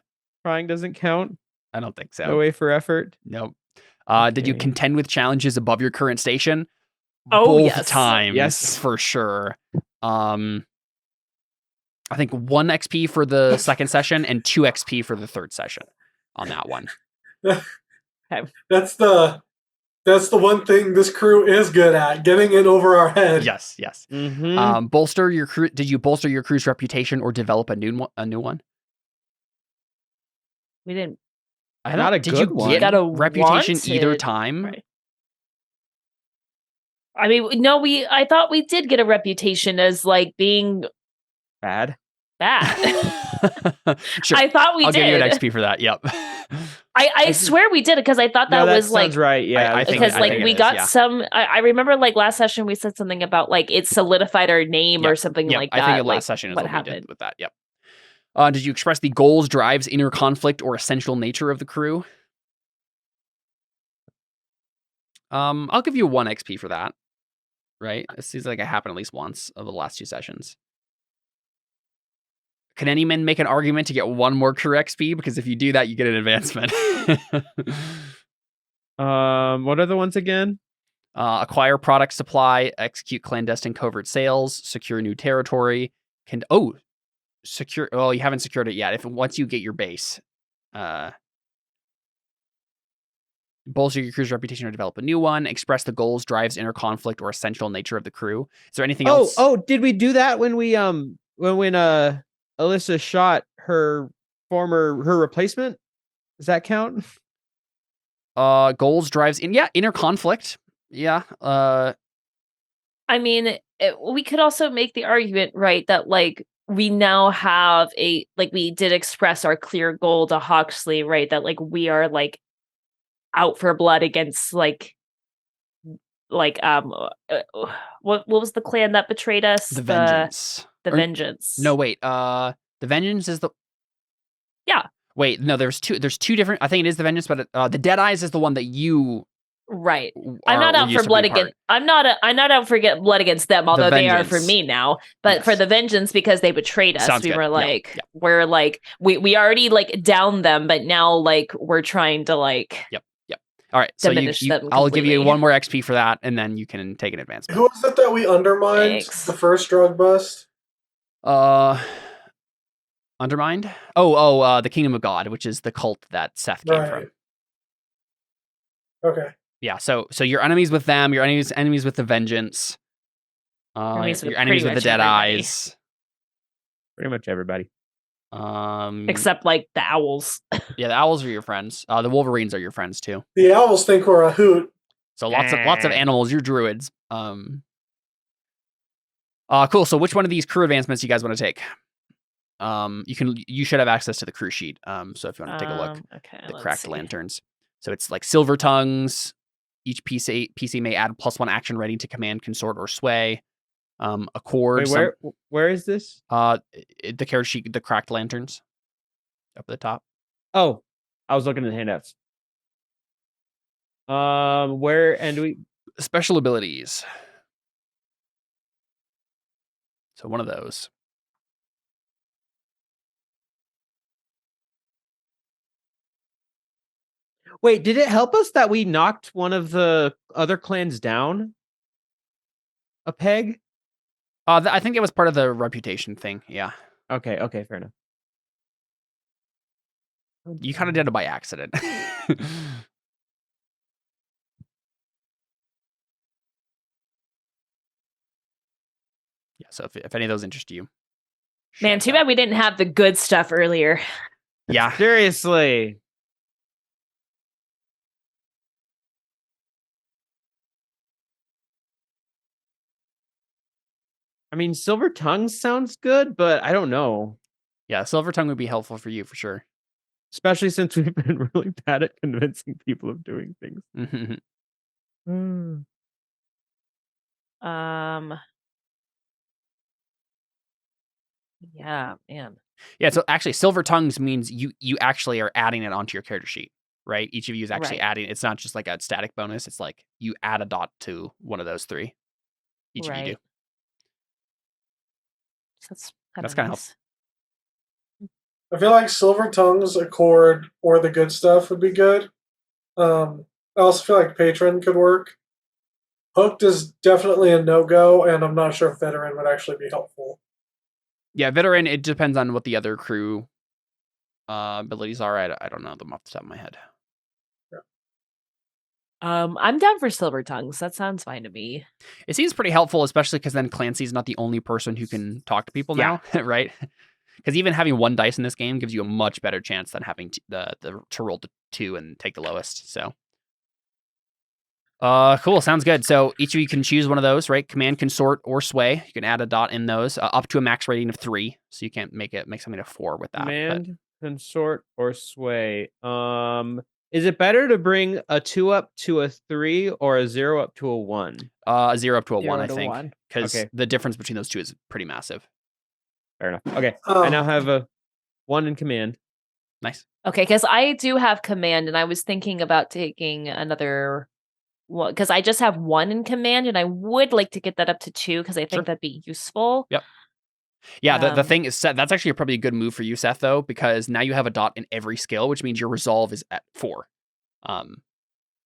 Speaker 3: Trying doesn't count?
Speaker 1: I don't think so.
Speaker 3: No way for effort?
Speaker 1: Nope. Did you contend with challenges above your current station?
Speaker 2: Oh,
Speaker 1: Both
Speaker 2: yes.
Speaker 1: times,
Speaker 3: Yes.
Speaker 1: for sure. I think 1 XP for the second session and 2 XP for the third session on that one.
Speaker 4: That's the one thing this crew is good at, getting it over our head.
Speaker 1: Yes, yes.
Speaker 3: Mm-hmm.
Speaker 1: Bolster your crew. Did you bolster your crew's reputation or develop a new one?
Speaker 2: We didn't.
Speaker 1: Did you get
Speaker 2: Got a
Speaker 1: reputation either
Speaker 2: wanted,
Speaker 1: time?
Speaker 2: right. I mean, no, I thought we did get a reputation as like being
Speaker 3: bad.
Speaker 1: Sure.
Speaker 2: I thought we
Speaker 1: I'll
Speaker 2: did.
Speaker 1: give you an XP for that. Yep.
Speaker 2: I swear we did it because I thought that was like
Speaker 3: sounds right. Yeah,
Speaker 1: I think
Speaker 2: because like we got
Speaker 1: yeah.
Speaker 2: some. I remember like last session we said something about like it solidified our name or something like that.
Speaker 1: I think
Speaker 2: like,
Speaker 1: last session is what
Speaker 2: happened
Speaker 1: we did with that. Yep. Did you express the goals, drives, inner conflict, or essential nature of the crew? I'll give you 1 XP for that. Right? It seems like it happened at least once of the last 2 sessions. Can any man make an argument to get 1 more crew XP? Because if you do that, you get an advancement.
Speaker 3: What are the ones again?
Speaker 1: Acquire product supply, execute clandestine covert sales, secure new territory. Secure. Well, you haven't secured it yet. Once you get your base, bolster your crew's reputation or develop a new one. Express the goals, drives, inner conflict, or essential nature of the crew. Is there anything else?
Speaker 3: Oh, did we do that when we when Alyssa shot her replacement? Does that count?
Speaker 1: Goals, drives, inner conflict. Yeah.
Speaker 2: I mean, we could also make the argument, right, that like we now have we did express our clear goal to Hawksley, right, that like we are like out for blood against what was the clan that betrayed us?
Speaker 1: The Vengeance.
Speaker 2: The Vengeance.
Speaker 1: No, wait. The Vengeance is the.
Speaker 2: Yeah.
Speaker 1: Wait, no. There's two different. I think it is the Vengeance, but the Dead Eyes is the one that you.
Speaker 2: Right. I'm not out for blood against. I'm not out for blood against them, although they are for me now. But for the Vengeance, because they betrayed us,
Speaker 1: Sounds
Speaker 2: we
Speaker 1: good.
Speaker 2: were like, we're like, we already like downed them, but now like we're trying to like.
Speaker 1: Yep. All right. So I'll give you 1 more XP for that, and then you can take an advancement.
Speaker 4: Who was it that we undermined the first drug bust?
Speaker 1: Undermined? The Kingdom of God, which is the cult that Seth came from.
Speaker 4: Okay.
Speaker 1: Yeah, so you're enemies with them, you're enemies with the Vengeance. You're enemies with the Dead Eyes.
Speaker 3: Pretty much everybody.
Speaker 2: Except like the owls.
Speaker 1: Yeah, the owls are your friends. The Wolverines are your friends too.
Speaker 4: The owls think we're a hoot.
Speaker 1: So lots of animals. You're druids. Cool. So which one of these crew advancements you guys want to take? You should have access to the crew sheet. So if you want to take a look,
Speaker 2: okay,
Speaker 1: the cracked lanterns. So it's like silver tongues. Each PC may add +1 action ready to command, consort, or sway. Accord.
Speaker 3: Wait, where is this?
Speaker 1: The character sheet, the cracked lanterns, up at the top.
Speaker 3: Oh, I was looking at the handouts. Where and we
Speaker 1: Special abilities. So one of those.
Speaker 3: Wait, did it help us that we knocked one of the other clans down a peg?
Speaker 1: I think it was part of the reputation thing. Yeah.
Speaker 3: Okay, fair enough.
Speaker 1: You kind of did it by accident. Yeah, so if any of those interest you.
Speaker 2: Man, too bad we didn't have the good stuff earlier.
Speaker 1: Yeah.
Speaker 3: Seriously. I mean, silver tongue sounds good, but I don't know.
Speaker 1: Yeah, silver tongue would be helpful for you for sure.
Speaker 3: Especially since we've been really bad at convincing people of doing things.
Speaker 2: Yeah, man.
Speaker 1: Yeah, so actually silver tongues means you actually are adding it onto your character sheet, right? Each of you is actually adding, it's not just like a static bonus, it's like you add a dot to one of those three. Each of you do.
Speaker 2: That's
Speaker 1: kind of
Speaker 2: nice.
Speaker 4: I feel like silver tongues, accord, or the good stuff would be good. I also feel like patron could work. Hooked is definitely a no-go, and I'm not sure if veteran would actually be helpful.
Speaker 1: Yeah, veteran, it depends on what the other crew abilities are. I don't know them off the top of my head.
Speaker 2: I'm down for silver tongues. That sounds fine to me.
Speaker 1: It seems pretty helpful, especially because then Clancy's not the only person who can talk to people now, right? Because even having 1 dice in this game gives you a much better chance than having to roll the 2 and take the lowest. So, cool, sounds good. So each of you can choose one of those, right? Command, consort, or sway. You can add a dot in those, up to a max rating of 3. So you can't make something a 4 with that.
Speaker 3: Command, consort, or sway. Is it better to bring a 2 up to a 3 or a 0 up to a 1?
Speaker 1: A 0 up to a 1, I
Speaker 2: to
Speaker 1: think,
Speaker 2: 1.
Speaker 1: because the difference between those two is pretty massive.
Speaker 3: Fair enough. Okay, I now have a 1 in command.
Speaker 1: Nice.
Speaker 2: Okay, because I do have command, and I was thinking about taking another one because I just have 1 in command, and I would like to get that up to 2 because I think that'd be useful.
Speaker 1: Yep. Yeah, the thing is, that's actually probably a good move for you, Seth, though, because now you have a dot in every skill, which means your resolve is at 4.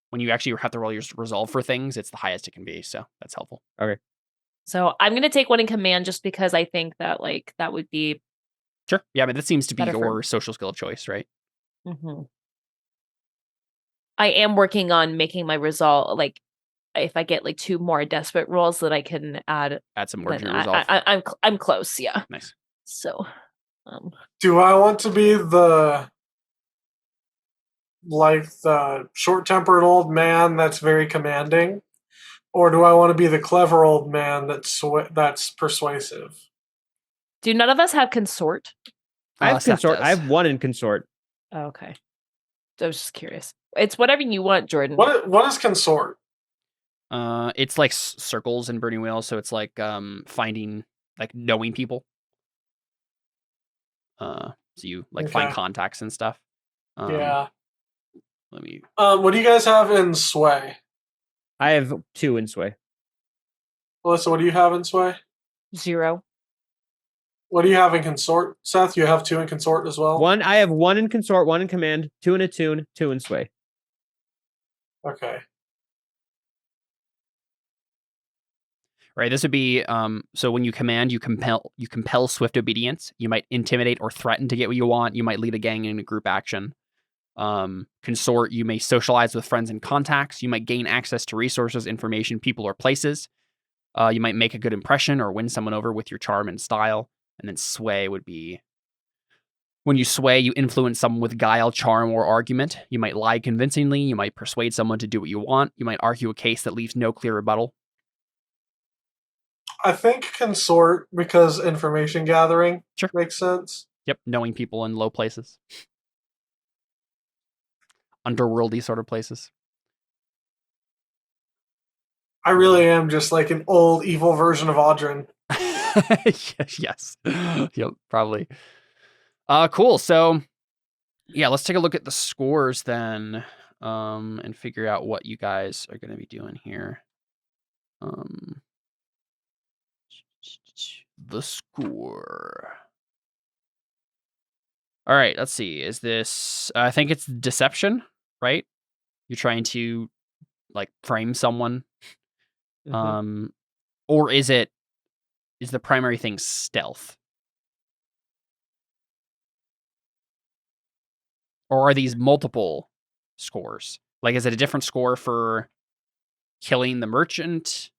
Speaker 1: When you actually have to roll your resolve for things, it's the highest it can be, so that's helpful.
Speaker 3: Okay.
Speaker 2: So I'm going to take 1 in command just because I think that that would be...
Speaker 1: Sure. Yeah, but that seems to be
Speaker 2: your
Speaker 1: your social skill of choice, right?
Speaker 2: Mm-hmm. I am working on making my resolve, if I get 2 more desperate rolls that I can add
Speaker 1: some more to your resolve.
Speaker 2: I'm close, yeah.
Speaker 1: Nice.
Speaker 2: So,
Speaker 4: do I want to be the short-tempered old man that's very commanding, or do I want to be the clever old man that's persuasive?
Speaker 2: Do none of us have consort?
Speaker 3: I have consort. I have 1 in consort.
Speaker 2: Oh, okay. I was just curious. It's whatever you want, Jordan.
Speaker 4: What is consort?
Speaker 1: It's like circles in Burning Wheel, so it's like finding, knowing people. So you find contacts and stuff.
Speaker 4: Yeah.
Speaker 1: Let me.
Speaker 4: What do you guys have in sway?
Speaker 3: I have 2 in sway.
Speaker 4: Melissa, what do you have in sway?
Speaker 2: 0.
Speaker 4: What do you have in consort, Seth? You have 2 in consort as well?
Speaker 3: I have 1 in consort, 1 in command, 2 in attune, 2 in sway.
Speaker 4: Okay.
Speaker 1: Right, this would be so when you command, you compel swift obedience. You might intimidate or threaten to get what you want. You might lead a gang in a group action. Consort, you may socialize with friends and contacts. You might gain access to resources, information, people, or places. You might make a good impression or win someone over with your charm and style. And then sway would be When you sway, you influence someone with guile, charm, or argument. You might lie convincingly. You might persuade someone to do what you want. You might argue a case that leaves no clear rebuttal.
Speaker 4: I think consort because information gathering
Speaker 1: Sure.
Speaker 4: makes sense.
Speaker 1: Yep, knowing people in low places. Underworldy sort of places.
Speaker 4: I really am just like an old evil version of Audrin.
Speaker 1: Yes. Yep, probably. Cool. So, yeah, let's take a look at the scores then, and figure out what you guys are going to be doing here. The score. All right, let's see. Is this? I think it's deception, right? You're trying to like frame someone, or is it? Is the primary thing stealth? Or are these multiple scores? Like, is it a different score for killing the merchant?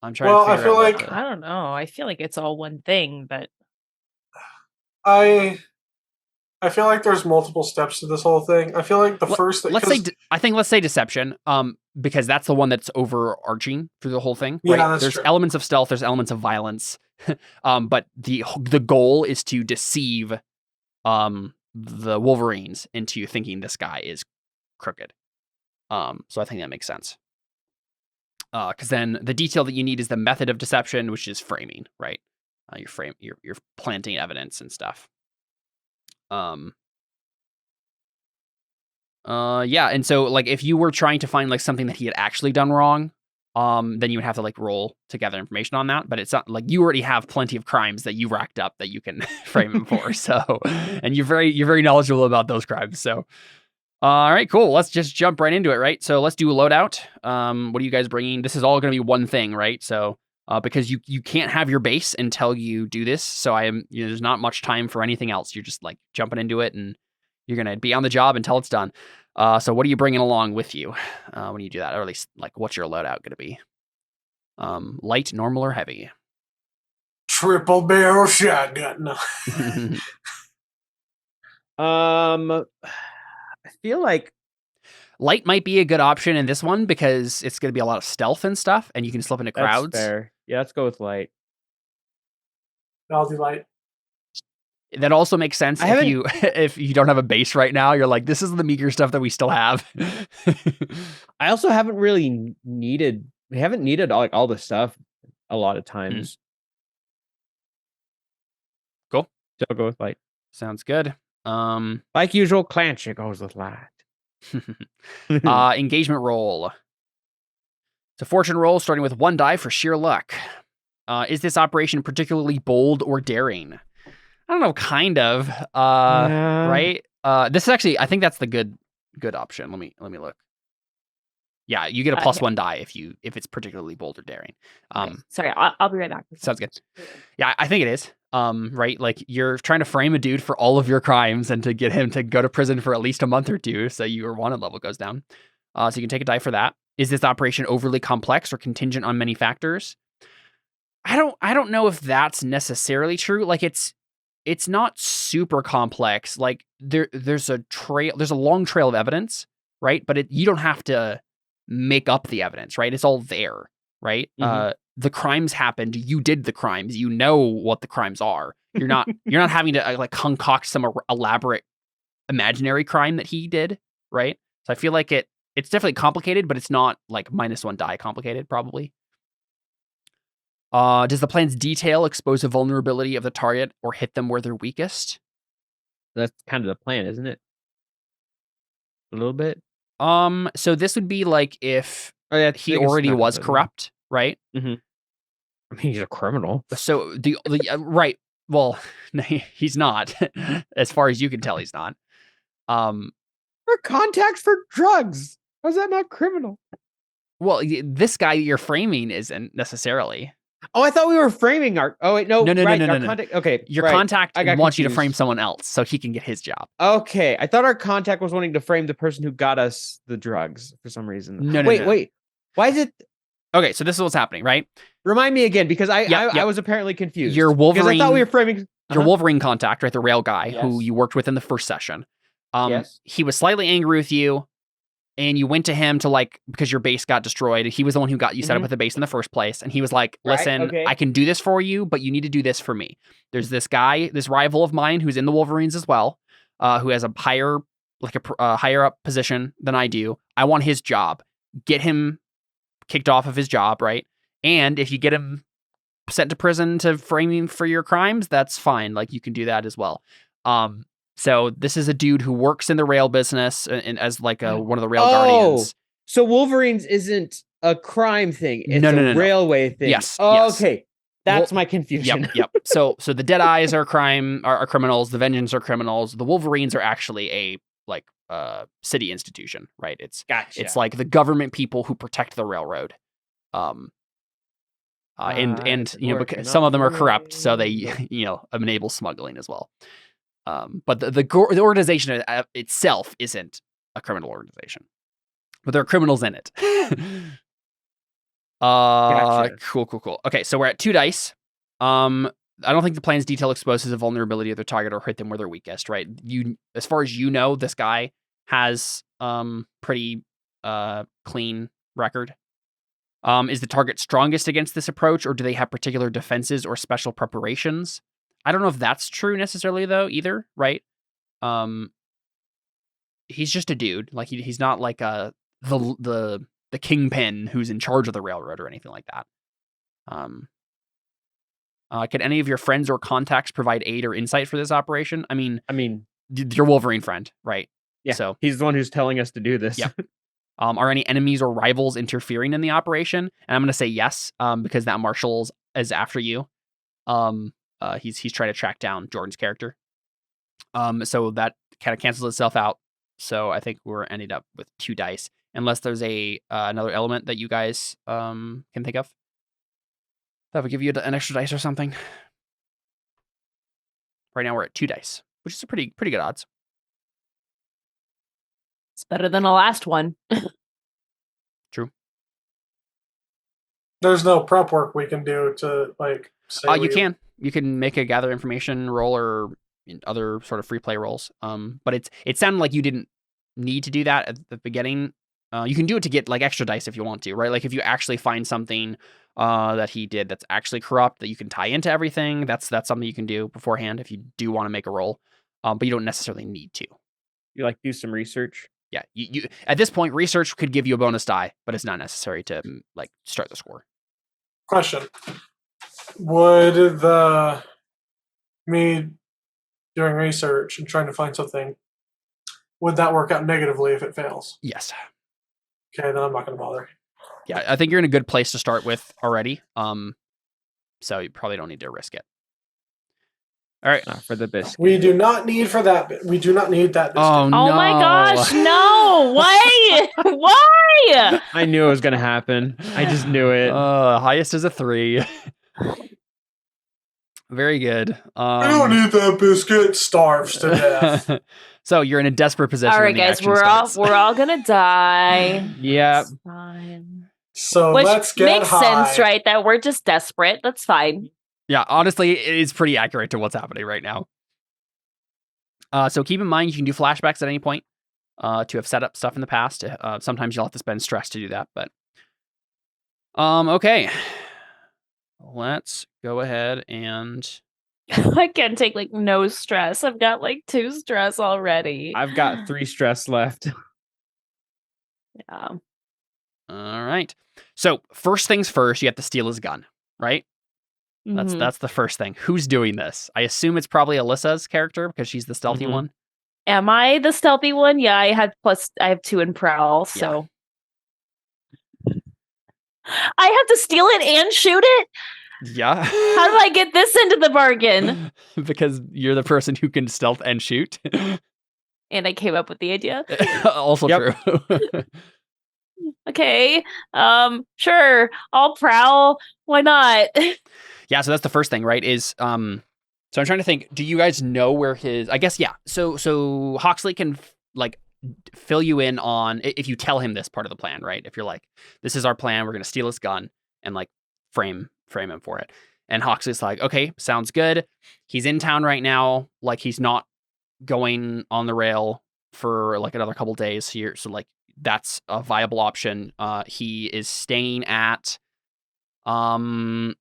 Speaker 1: I'm trying
Speaker 4: Well,
Speaker 1: to
Speaker 4: I
Speaker 1: figure
Speaker 4: feel
Speaker 1: out what
Speaker 4: like-
Speaker 1: the-
Speaker 2: I don't know. I feel like it's all one thing, but
Speaker 4: I feel like there's multiple steps to this whole thing. I feel like the first thing.
Speaker 1: let's say deception, because that's the one that's overarching through the whole thing.
Speaker 4: Yeah,
Speaker 1: Right?
Speaker 4: that's
Speaker 1: There's
Speaker 4: true.
Speaker 1: elements of stealth, there's elements of violence, but the goal is to deceive the Wolverines into thinking this guy is crooked. So I think that makes sense. Because then the detail that you need is the method of deception, which is framing, right? You're planting evidence and stuff. Yeah, and so like if you were trying to find like something that he had actually done wrong, then you would have to like roll to gather information on that. But it's not like you already have plenty of crimes that you racked up that you can frame him for. So, and you're very knowledgeable about those crimes. So, all right, cool. Let's just jump right into it, right? So let's do a loadout. What are you guys bringing? This is all going to be one thing, right? So, because you can't have your base until you do this. So there's not much time for anything else. You're just like jumping into it and you're going to be on the job until it's done. So what are you bringing along with you when you do that? Or at least like what's your loadout going to be? Light, normal, or heavy?
Speaker 4: Triple barrel shotgun. No.
Speaker 3: I feel like
Speaker 1: Light might be a good option in this one because it's going to be a lot of stealth and stuff, and you can slip into
Speaker 3: that's
Speaker 1: crowds.
Speaker 3: fair. Yeah, let's go with light.
Speaker 4: I'll do light.
Speaker 1: That also makes sense
Speaker 3: I
Speaker 1: if you don't have a base right now. You're like, this is the meager stuff that we still have.
Speaker 3: I also haven't really needed. We haven't needed all the stuff a lot of times.
Speaker 1: Cool.
Speaker 3: So I'll go with light.
Speaker 1: Sounds good.
Speaker 3: Like usual, Clancy goes with light.
Speaker 1: Engagement roll. It's a fortune roll starting with 1 die for sheer luck. Is this operation particularly bold or daring? I don't know, kind of. Right? This is actually, I think that's the good option. Let me look. Yeah, you get a plus 1 die if it's particularly bold or daring.
Speaker 2: sorry, I'll be right back.
Speaker 1: Sounds good. Yeah, I think it is. Right? Like you're trying to frame a dude for all of your crimes and to get him to go to prison for at least a month or two, so your wanted level goes down. So you can take a die for that. Is this operation overly complex or contingent on many factors? I don't know if that's necessarily true. Like it's not super complex. Like there's a long trail of evidence, right? But you don't have to make up the evidence, right? It's all there, right?
Speaker 3: Mhm.
Speaker 1: The crimes happened. You did the crimes. You know what the crimes are. You're not having to like concoct some elaborate imaginary crime that he did, right? So I feel like it's definitely complicated, but it's not like -1 die complicated, probably. Does the plan's detail expose a vulnerability of the target or hit them where they're weakest?
Speaker 3: That's kind of the plan, isn't it? A little bit.
Speaker 1: So this would be like if
Speaker 3: Oh yeah,
Speaker 1: he already was corrupt, right?
Speaker 3: I mean, he's a criminal.
Speaker 1: So the right. Well, no, he's not. As far as you can tell, he's not.
Speaker 3: For contacts for drugs. How's that not criminal?
Speaker 1: Well, this guy you're framing isn't necessarily.
Speaker 3: Oh, I thought we were framing our. Oh wait, no,
Speaker 1: No.
Speaker 3: right, our contact. Okay,
Speaker 1: Your
Speaker 3: right.
Speaker 1: contact
Speaker 3: I got
Speaker 1: wants you to
Speaker 3: confused.
Speaker 1: frame someone else so he can get his job.
Speaker 3: Okay, I thought our contact was wanting to frame the person who got us the drugs for some reason.
Speaker 1: No.
Speaker 3: Wait. Why is it?
Speaker 1: Okay, so this is what's happening, right?
Speaker 3: Remind me again, because I
Speaker 1: Yeah.
Speaker 3: was apparently confused.
Speaker 1: Your
Speaker 3: Because I thought we
Speaker 1: Wolverine-
Speaker 3: were framing.
Speaker 1: your Wolverine contact, right? The rail guy who
Speaker 3: Yes.
Speaker 1: you worked with in the first session.
Speaker 3: Yes.
Speaker 1: He was slightly angry with you, and you went to him to because your base got destroyed. He was the one who got you set up at the base in the first place, and he was like,
Speaker 3: Right,
Speaker 1: "Listen,
Speaker 3: okay.
Speaker 1: I can do this for you, but you need to do this for me. There's this guy, this rival of mine, who's in the Wolverines as well, who has a higher up position than I do. I want his job. Get him kicked off of his job, right? And if you get him sent to prison to frame him for your crimes, that's fine. Like you can do that as well." So this is a dude who works in the rail business and as one of the rail guardians.
Speaker 3: So Wolverines isn't a crime thing. It's
Speaker 1: No.
Speaker 3: railway thing.
Speaker 1: Yes.
Speaker 3: Okay. That's my confusion.
Speaker 1: Yep. So the Dead Eyes are criminals. The Vengeance are criminals. The Wolverines are actually a city institution, right? It's
Speaker 3: Gotcha.
Speaker 1: It's like the government people who protect the railroad. And because some of them are corrupt, so they enable smuggling as well. But the organization itself isn't a criminal organization, but there are criminals in it.
Speaker 3: Gotcha.
Speaker 1: Cool. Okay, so we're at 2 dice. I don't think the plans detail explosives of vulnerability of their target or hit them where they're weakest, right? As far as you know, this guy has pretty clean record. Is the target strongest against this approach, or do they have particular defenses or special preparations? I don't know if that's true necessarily, though, either, right? He's just a dude. Like he's not like the kingpin who's in charge of the railroad or anything like that. Can any of your friends or contacts provide aid or insight for this operation? I mean, your Wolverine friend, right?
Speaker 3: Yeah.
Speaker 1: So
Speaker 3: he's the one who's telling us to do this.
Speaker 1: Yep. Are any enemies or rivals interfering in the operation? And I'm going to say yes, because that marshal is after you. He's trying to track down Jordan's character. So that kind of cancels itself out. So I think we're ending up with 2 dice, unless there's another element that you guys can think of that would give you an extra dice or something. Right now we're at 2 dice, which is a pretty good odds.
Speaker 2: It's better than the last one.
Speaker 1: True.
Speaker 4: There's no prep work we can do to say
Speaker 1: You can make a gather information roll or other sort of free play rolls. But it sounded like you didn't need to do that at the beginning. You can do it to get extra dice if you want to, right? Like if you actually find something that he did that's actually corrupt that you can tie into everything, that's something you can do beforehand if you do want to make a roll. But you don't necessarily need to.
Speaker 3: You do some research.
Speaker 1: Yeah, you at this point, research could give you a bonus die, but it's not necessary to start the score.
Speaker 4: Question: would me doing research and trying to find something, would that work out negatively if it fails?
Speaker 1: Yes.
Speaker 4: Okay, then I'm not going to bother.
Speaker 1: Yeah, I think you're in a good place to start with already. So you probably don't need to risk it. All right,
Speaker 3: for the biscuit.
Speaker 4: We do not need for that. We do not need that biscuit.
Speaker 1: Oh no!
Speaker 2: Oh my gosh! No! Why? Why?
Speaker 3: I knew it was gonna happen. I just knew it.
Speaker 1: Highest is a 3. Very good.
Speaker 4: I don't need that biscuit. Starves to death.
Speaker 1: So you're in a desperate position.
Speaker 2: All right, guys, we're all gonna die.
Speaker 3: Yep.
Speaker 2: It's fine.
Speaker 4: So
Speaker 2: Which
Speaker 4: let's get
Speaker 2: makes
Speaker 4: high.
Speaker 2: sense, right? That we're just desperate. That's fine.
Speaker 1: Yeah, honestly, it is pretty accurate to what's happening right now. So keep in mind, you can do flashbacks at any point to have set up stuff in the past. Sometimes you'll have to spend stress to do that, but okay. Let's go ahead and
Speaker 2: I can take no stress. I've got 2 stress already.
Speaker 3: I've got 3 stress left.
Speaker 2: Yeah.
Speaker 1: All right. So first things first, you have to steal his gun, right? That's the first thing. Who's doing this? I assume it's probably Alyssa's character because she's the stealthy one.
Speaker 2: Am I the stealthy one? Yeah, I have 2 in prowl, so I have to steal it and shoot it?
Speaker 1: Yeah.
Speaker 2: How did I get this into the bargain?
Speaker 1: Because you're the person who can stealth and shoot.
Speaker 2: And I came up with the idea.
Speaker 1: Also true.
Speaker 2: Okay. Sure. I'll prowl. Why not?
Speaker 1: Yeah, so that's the first thing, right? Is so I'm trying to think, do you guys know where his I guess yeah. So Hoxley can fill you in on if you tell him this part of the plan, right? If you're like, this is our plan, we're gonna steal his gun and frame him for it. And Hoxley's like, okay, sounds good. He's in town right now. Like, he's not going on the rail for like another couple days here. So like, that's a viable option. He is staying at, let's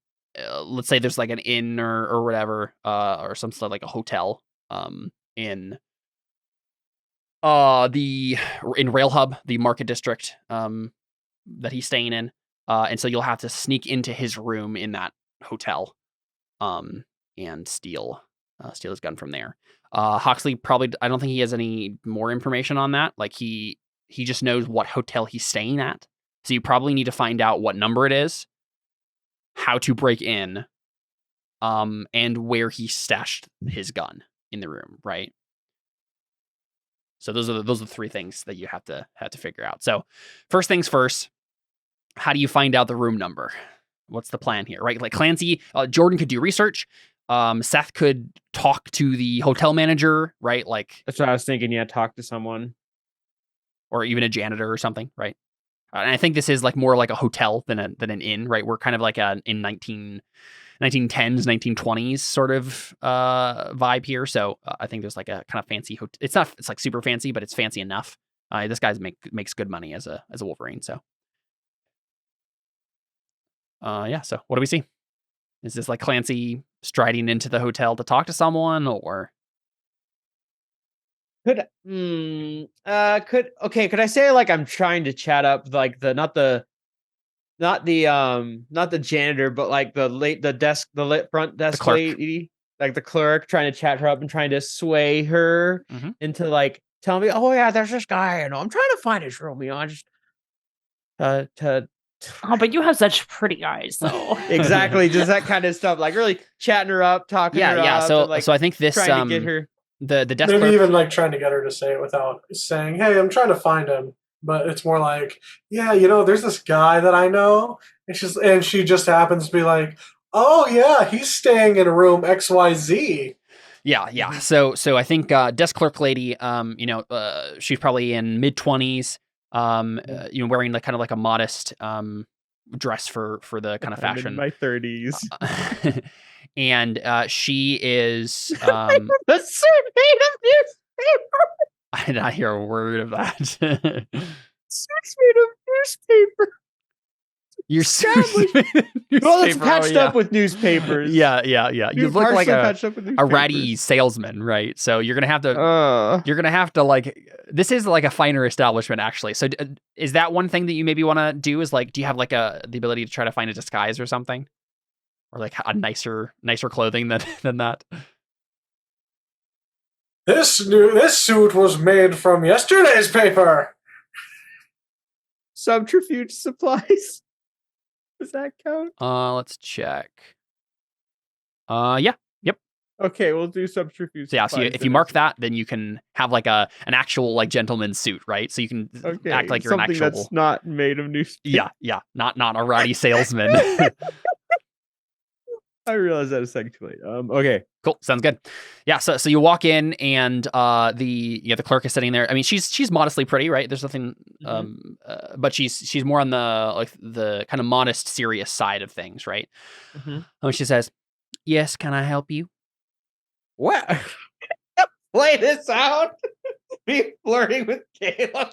Speaker 1: say there's like an inn or whatever, or some sort of like a hotel, in Rail Hub, the market district, that he's staying in. And so you'll have to sneak into his room in that hotel, and steal his gun from there. Hoxley probably, I don't think he has any more information on that. Like he just knows what hotel he's staying at. So you probably need to find out what number it is, how to break in, and where he stashed his gun in the room, right? So those are the three things that you have to figure out. So first things first, how do you find out the room number? What's the plan here, right? Like Clancy, Jordan could do research. Seth could talk to the hotel manager, right? Like
Speaker 3: That's what I was thinking. Yeah, talk to someone.
Speaker 1: Or even a janitor or something, right? And I think this is like more like a hotel than an inn, right? We're kind of like in 1910s, 1920s sort of vibe here. So I think there's like a kind of fancy it's like super fancy, but it's fancy enough. This guy makes good money as a Wolverine. So yeah. So what do we see? Is this like Clancy striding into the hotel to talk to someone, or
Speaker 3: could I say like I'm trying to chat up like not the janitor, but like the front desk
Speaker 1: clerk.
Speaker 3: lady, like the clerk, trying to chat her up and trying to sway her into like telling me, oh yeah, there's this guy, I'm trying to find his room, I just
Speaker 2: Oh, but you have such pretty eyes, though.
Speaker 3: exactly, just that kind of stuff, like really chatting her up, talking her up.
Speaker 1: So
Speaker 3: and, like,
Speaker 1: I think this
Speaker 3: trying to get her
Speaker 1: the desk
Speaker 4: maybe
Speaker 1: clerk,
Speaker 4: even like trying to get her to say it without saying, "Hey, I'm trying to find him." But it's more like, "Yeah, there's this guy that I know," and she just happens to be like, "Oh yeah, he's staying in room XYZ."
Speaker 1: Yeah. So I think desk clerk lady, she's probably in mid-20s, wearing like kind of like a modest dress for the kind of fashion.
Speaker 3: I'm in my 30s.
Speaker 1: And she is
Speaker 3: the suit made of newspaper.
Speaker 1: I did not hear a word of that.
Speaker 3: Suits made of newspaper.
Speaker 1: Your
Speaker 3: Well, it's patched up with newspapers.
Speaker 1: Yeah. You look like a ratty salesman, right? So you're gonna have to like, this is like a finer establishment, actually. So is that one thing that you maybe want to do? Is like, do you have like the ability to try to find a disguise or something, or like a nicer clothing than that?
Speaker 4: This suit was made from yesterday's paper.
Speaker 3: Subterfuge supplies. Does that count?
Speaker 1: Let's check. Yeah. Yep.
Speaker 3: Okay, we'll do subterfuge.
Speaker 1: So yeah, so if you mark that, then you can have like an actual like gentleman's suit, right? So you can act like you're an actual.
Speaker 3: That's not made of newspaper.
Speaker 1: Yeah, not a ratty salesman.
Speaker 3: I realized that essentially. Okay,
Speaker 1: cool, sounds good. Yeah, so you walk in and the clerk is sitting there. I mean, she's modestly pretty, right? There's nothing, but she's more on the kind of modest, serious side of things, right? She says, "Yes, can I help you?"
Speaker 3: What? Play this out. Be flirting with Caleb.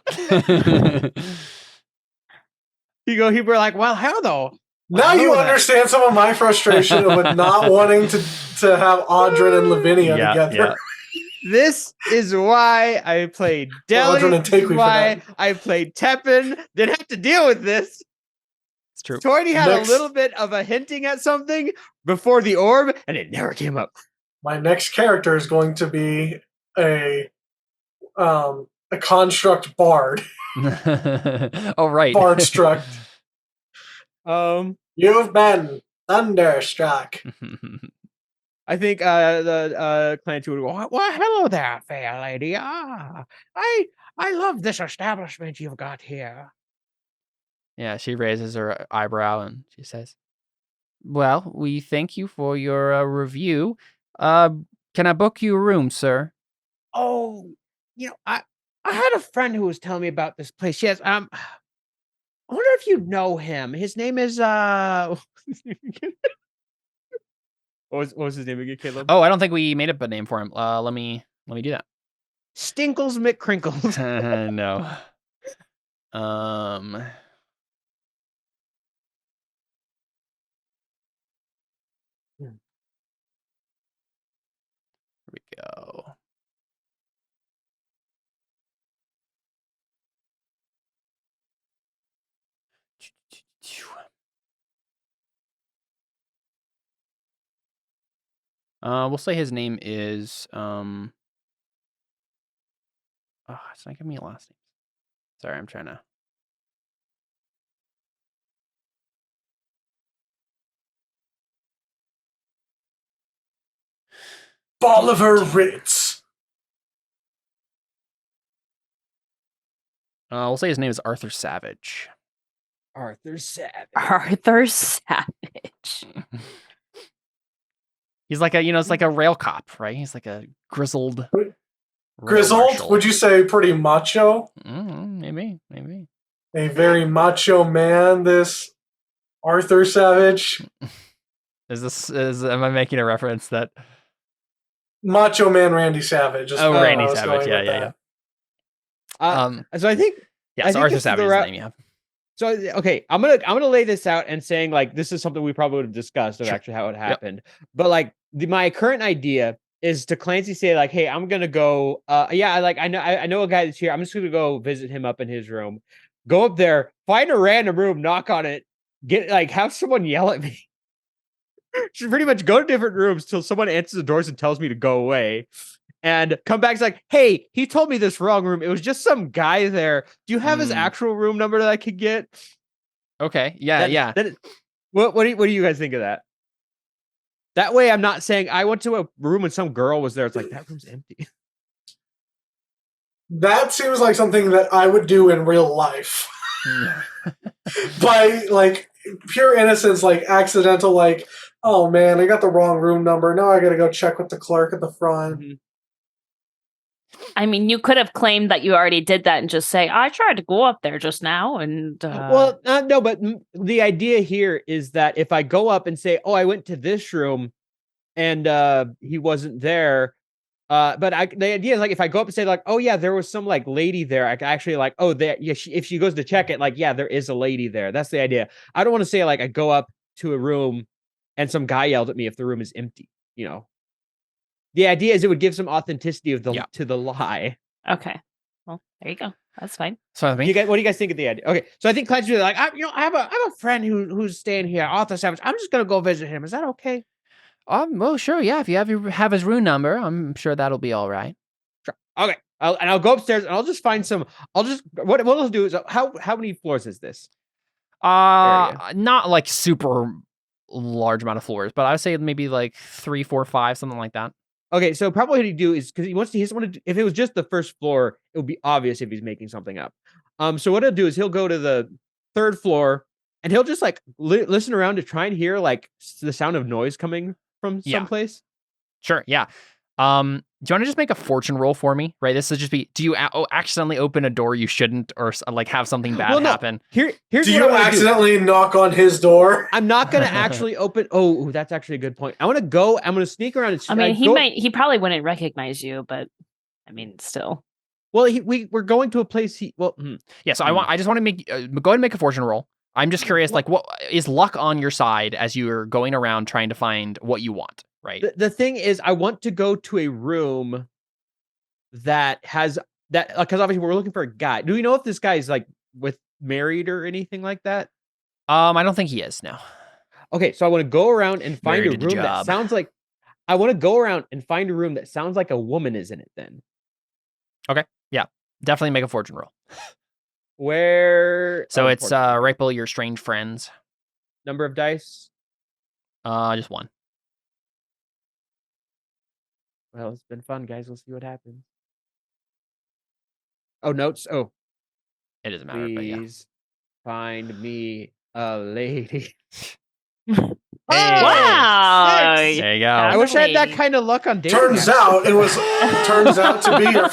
Speaker 3: He'd be like, "Well, hell though."
Speaker 4: Now you understand some of my frustration with not wanting to have Audryn and Lavinia together.
Speaker 1: Yeah.
Speaker 3: This is why I played Deli. This is why I played Teppen. Didn't have to deal with this.
Speaker 1: It's true.
Speaker 3: Toyney had a little bit of a hinting at something before the orb, and it never came up.
Speaker 4: My next character is going to be a construct bard.
Speaker 1: Oh, right.
Speaker 4: Bardstruct. You've been thunderstruck.
Speaker 3: I think the Clancy would go, well, hello there, fair lady. I love this establishment you've got here.
Speaker 1: Yeah, she raises her eyebrow and she says, "Well, we thank you for your review. Can I book you a room, sir?"
Speaker 3: Oh, I had a friend who was telling me about this place. Yes, I wonder if you know him. His name is What was his name again, Caleb?
Speaker 1: Oh, I don't think we made up a name for him. Let me do that.
Speaker 3: Stinkles McCrinkles.
Speaker 1: No. Here we go. We'll say his name is oh, it's not giving me a last name. Sorry, I'm trying to.
Speaker 4: Bolivar Ritz.
Speaker 1: We'll say his name is Arthur Savage.
Speaker 3: Arthur Savage.
Speaker 2: Arthur Savage.
Speaker 1: He's like it's like a rail cop, right? He's like a grizzled.
Speaker 4: Grizzled? Would you say pretty macho?
Speaker 1: Maybe.
Speaker 4: A very macho man, this Arthur Savage.
Speaker 1: Am I making a reference that
Speaker 4: Macho Man Randy Savage?
Speaker 1: Randy Savage, yeah.
Speaker 3: So I think
Speaker 1: so Arthur Savage is the name, yeah.
Speaker 3: So okay, I'm gonna lay this out and saying like this is something we probably would have discussed of actually how it happened. Yep. But like my current idea is to Clancy say like, hey, I'm gonna go. I know a guy that's here. I'm just gonna go visit him up in his room. Go up there, find a random room, knock on it, have someone yell at me. Should pretty much go to different rooms till someone answers the doors and tells me to go away. And come back, it's like, hey, he told me this wrong room. It was just some guy there. Do you have his actual room number that I could get?
Speaker 1: Okay. Yeah.
Speaker 3: What do you guys think of that? That way I'm not saying I went to a room and some girl was there. It's like, that room's empty.
Speaker 4: That seems like something that I would do in real life. By like pure innocence, like accidental, like, oh man, I got the wrong room number. Now I gotta go check with the clerk at the front.
Speaker 3: Mm-hmm.
Speaker 2: I mean, you could have claimed that you already did that and just say, I tried to go up there just now. And
Speaker 3: no, but the idea here is that if I go up and say, oh, I went to this room and he wasn't there. But the idea is like, if I go up and say like, oh yeah, there was some like lady there. I can actually like, oh, if she goes to check it, like, yeah, there is a lady there. That's the idea. I don't want to say like I go up to a room and some guy yelled at me if the room is empty, The idea is it would give some authenticity to the lie.
Speaker 2: Okay. Well, there you go. That's fine.
Speaker 1: So
Speaker 3: what do you guys think of the idea? Okay, so I think Clancy's like, I have a friend who's staying here, Arthur Savage. I'm just gonna go visit him. Is that okay?
Speaker 1: Well, sure, yeah. If you have his room number, I'm sure that'll be all right.
Speaker 3: Sure. Okay, I'll go upstairs and I'll just find some. What I'll do is how many floors is this?
Speaker 1: Not like super large amount of floors, but I would say maybe like 3, 4, 5, something like that.
Speaker 3: Okay, so probably what he'd do is because he doesn't want to. If it was just the first floor, it would be obvious if he's making something up. So what he'll do is he'll go to the 3rd floor and he'll just like listen around to try and hear like the sound of noise coming from someplace.
Speaker 1: Sure, yeah. Do you want to just make a fortune roll for me? Right, this would just be: do you accidentally open a door you shouldn't, or like have something bad happen?
Speaker 3: Here's
Speaker 4: do you accidentally knock on his door?
Speaker 3: I'm not gonna actually open. Oh, that's actually a good point. I'm gonna sneak around. And
Speaker 2: he probably wouldn't recognize you, but I mean, still.
Speaker 3: Well, we're going to a place.
Speaker 1: Yeah. So I just want to make go ahead and make a fortune roll. I'm just curious, like, what is luck on your side as you're going around trying to find what you want? Right.
Speaker 3: The thing is, I want to go to a room that has that because obviously we're looking for a guy. Do we know if this guy is like married or anything like that?
Speaker 1: I don't think he is. No.
Speaker 3: Okay, so I want to go around and find a room that sounds like. I want to go around and find a room that sounds like a woman is in it. Then.
Speaker 1: Okay. Yeah. Definitely make a fortune roll.
Speaker 3: Where?
Speaker 1: So it's right below your strange friends.
Speaker 3: Number of dice?
Speaker 1: Just 1.
Speaker 3: Well, it's been fun, guys. We'll see what happens. Oh, notes. Oh,
Speaker 1: it doesn't matter.
Speaker 3: Please find me a lady.
Speaker 2: Wow!
Speaker 3: 6.
Speaker 1: There you go.
Speaker 3: I wish I had that kind of luck on dating.
Speaker 4: Turns out to be your.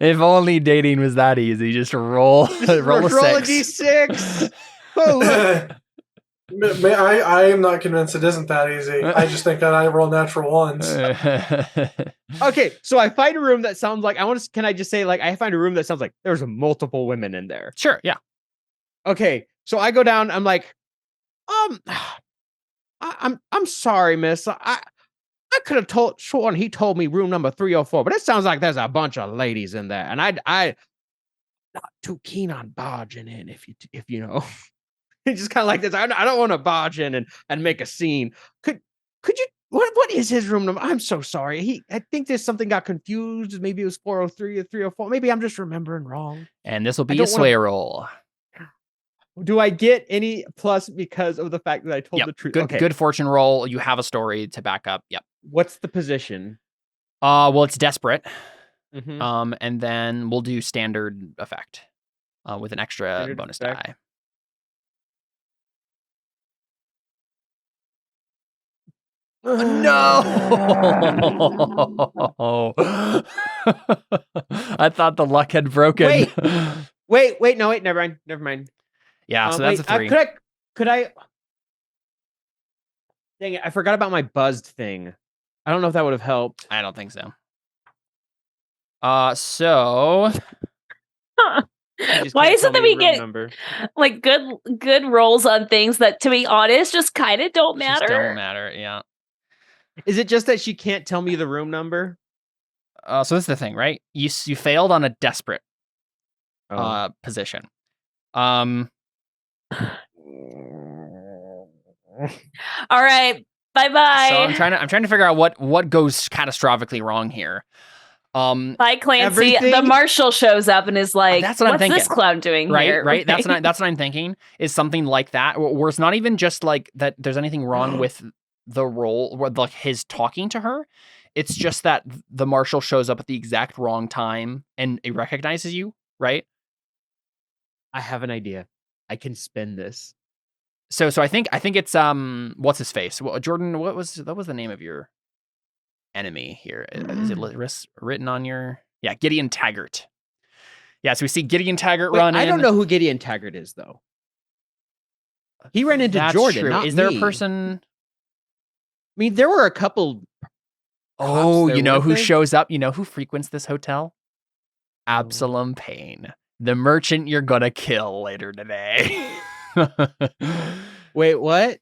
Speaker 1: If only dating was that easy. Just roll a
Speaker 3: Roll a
Speaker 1: six.
Speaker 3: d6. Oh, look.
Speaker 4: I am not convinced it isn't that easy. I just think that I roll natural ones.
Speaker 3: Okay, so I find a room that sounds like can I just say like I find a room that sounds like there's multiple women in there.
Speaker 1: Sure, yeah.
Speaker 3: Okay, so I go down. I'm like, I'm sorry, miss. I could have sworn he told me room number 304, but it sounds like there's a bunch of ladies in there, and I not too keen on barging in if you know. It's just kind of like this. I don't want to barge in and make a scene. Could you? What is his room number? I'm so sorry. I think there's something got confused. Maybe it was 403 or 304. Maybe I'm just remembering wrong.
Speaker 1: And this will be a sway roll.
Speaker 3: Do I get any plus because of the fact that I told the truth?
Speaker 1: Good fortune roll. You have a story to back up. Yep.
Speaker 3: What's the position?
Speaker 1: Well, it's desperate.
Speaker 3: Mm-hmm.
Speaker 1: And then we'll do standard effect with an extra
Speaker 3: Standard
Speaker 1: bonus
Speaker 3: effect.
Speaker 1: die. No! I thought the luck had broken.
Speaker 3: Wait, no, never mind.
Speaker 1: Yeah, so that's a 3.
Speaker 3: Could I? Dang it, I forgot about my buzzed thing. I don't know if that would have helped.
Speaker 1: I don't think so. So...
Speaker 2: Why is it that we get like good rolls on things that, to be honest, just kind of don't matter?
Speaker 1: Just don't matter, yeah.
Speaker 3: Is it just that she can't tell me the room number?
Speaker 1: So this is the thing, right? You failed on a desperate position.
Speaker 2: All right, bye-bye.
Speaker 1: So I'm trying to figure out what goes catastrophically wrong here.
Speaker 2: Bye, Clancy. The marshal shows up and is like,
Speaker 1: "That's what I'm thinking.
Speaker 2: What's this clown doing here?"
Speaker 1: Right. That's what I'm thinking. Is something like that, where it's not even just like that. There's anything wrong with the role, like his talking to her. It's just that the marshal shows up at the exact wrong time and it recognizes you, right?
Speaker 3: I have an idea. I can spin this.
Speaker 1: So I think it's what's his face? Well, Jordan, what was the name of your enemy here? Is it written on your? Yeah, Gideon Taggart. Yeah, so we see Gideon Taggart run in.
Speaker 3: I don't know who Gideon Taggart is though. He ran into Jordan.
Speaker 1: True.
Speaker 3: Not
Speaker 1: is there
Speaker 3: me.
Speaker 1: a person?
Speaker 3: I mean, there were a couple.
Speaker 1: Oh, you know who shows up? You know who frequents this hotel? Absalom Payne, the merchant you're gonna kill later today.
Speaker 3: Wait, what?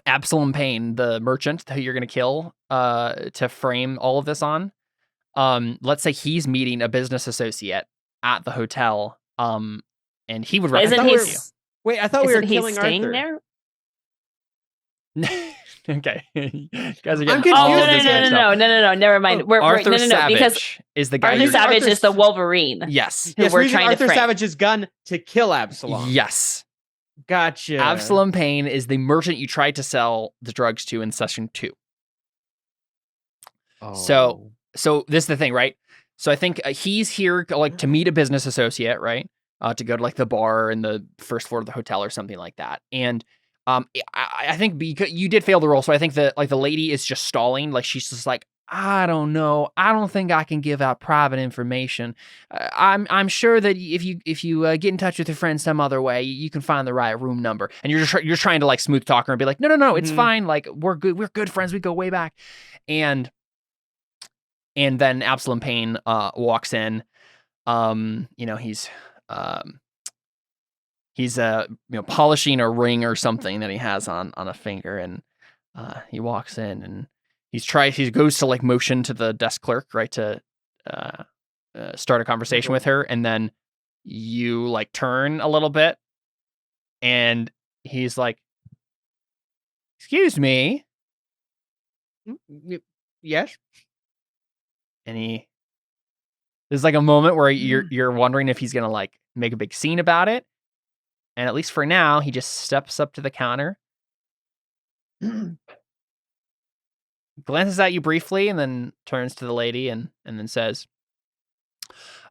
Speaker 1: Absalom Payne, the merchant who you're gonna kill to frame all of this on. Let's say he's meeting a business associate at the hotel. And he would recognize you.
Speaker 3: Wait, I thought we were killing
Speaker 2: staying
Speaker 3: Arthur.
Speaker 1: There? Okay, you guys are
Speaker 3: I'm
Speaker 1: getting all of this
Speaker 2: no, never mind.
Speaker 1: Arthur Savage
Speaker 2: because
Speaker 1: is the guy.
Speaker 2: Arthur Savage is the Wolverine.
Speaker 1: Yes,
Speaker 2: who we're trying to
Speaker 3: Arthur
Speaker 2: frame.
Speaker 3: Savage's gun to kill Absalom.
Speaker 1: Yes,
Speaker 3: gotcha.
Speaker 1: Absalom Payne is the merchant you tried to sell the drugs to in session 2.
Speaker 3: Oh.
Speaker 1: So this is the thing, right? So I think he's here like to meet a business associate, right? To go to like the bar in the first floor of the hotel or something like that. And I think because you did fail the roll, so I think that like the lady is just stalling. Like she's just like, I don't know. I don't think I can give out private information. I'm sure that if you get in touch with your friend some other way, you can find the right room number. And you're trying to like smooth talk her and be like, no, it's fine. Like we're good friends. We go way back. And then Absalom Payne walks in. He's polishing a ring or something that he has on a finger, and he walks in and he goes to like motion to the desk clerk, right, to start a conversation with her, and then you like turn a little bit and he's like, "Excuse me."
Speaker 3: Yes.
Speaker 1: And there's like a moment where you're wondering if he's gonna like make a big scene about it. And at least for now, he just steps up to the counter, glances at you briefly, and then turns to the lady and then says,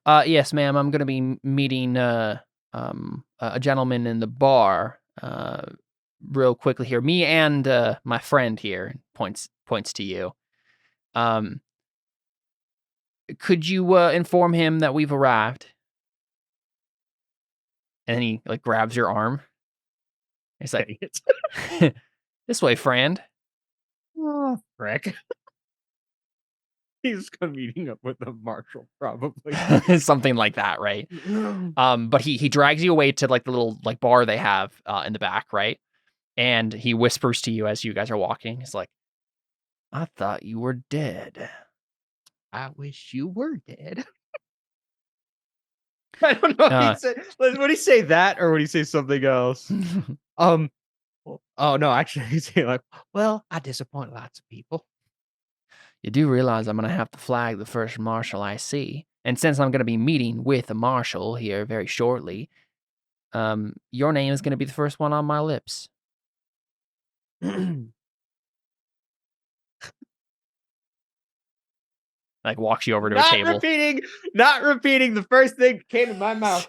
Speaker 1: "Yes, ma'am, I'm going to be meeting a gentleman in the bar real quickly here. Me and my friend here," points to you. could you inform him that we've arrived? And then he like grabs your arm. He's like, this way, friend.
Speaker 3: Oh, frick. He's gonna be meeting up with the marshal, probably.
Speaker 1: Something like that, right? But he drags you away to like the little like bar they have in the back, right? And he whispers to you as you guys are walking. He's like, I thought you were dead.
Speaker 3: I wish you were dead. I don't know. Would he say that or would he say something else? Oh no, actually he'd say like, well, I disappoint lots of people.
Speaker 1: You do realize I'm going to have to flag the first marshal I see. And since I'm going to be meeting with a marshal here very shortly, your name is going to be the first one on my lips. Like walks you over to a table.
Speaker 3: Not repeating the first thing that came to my mouth.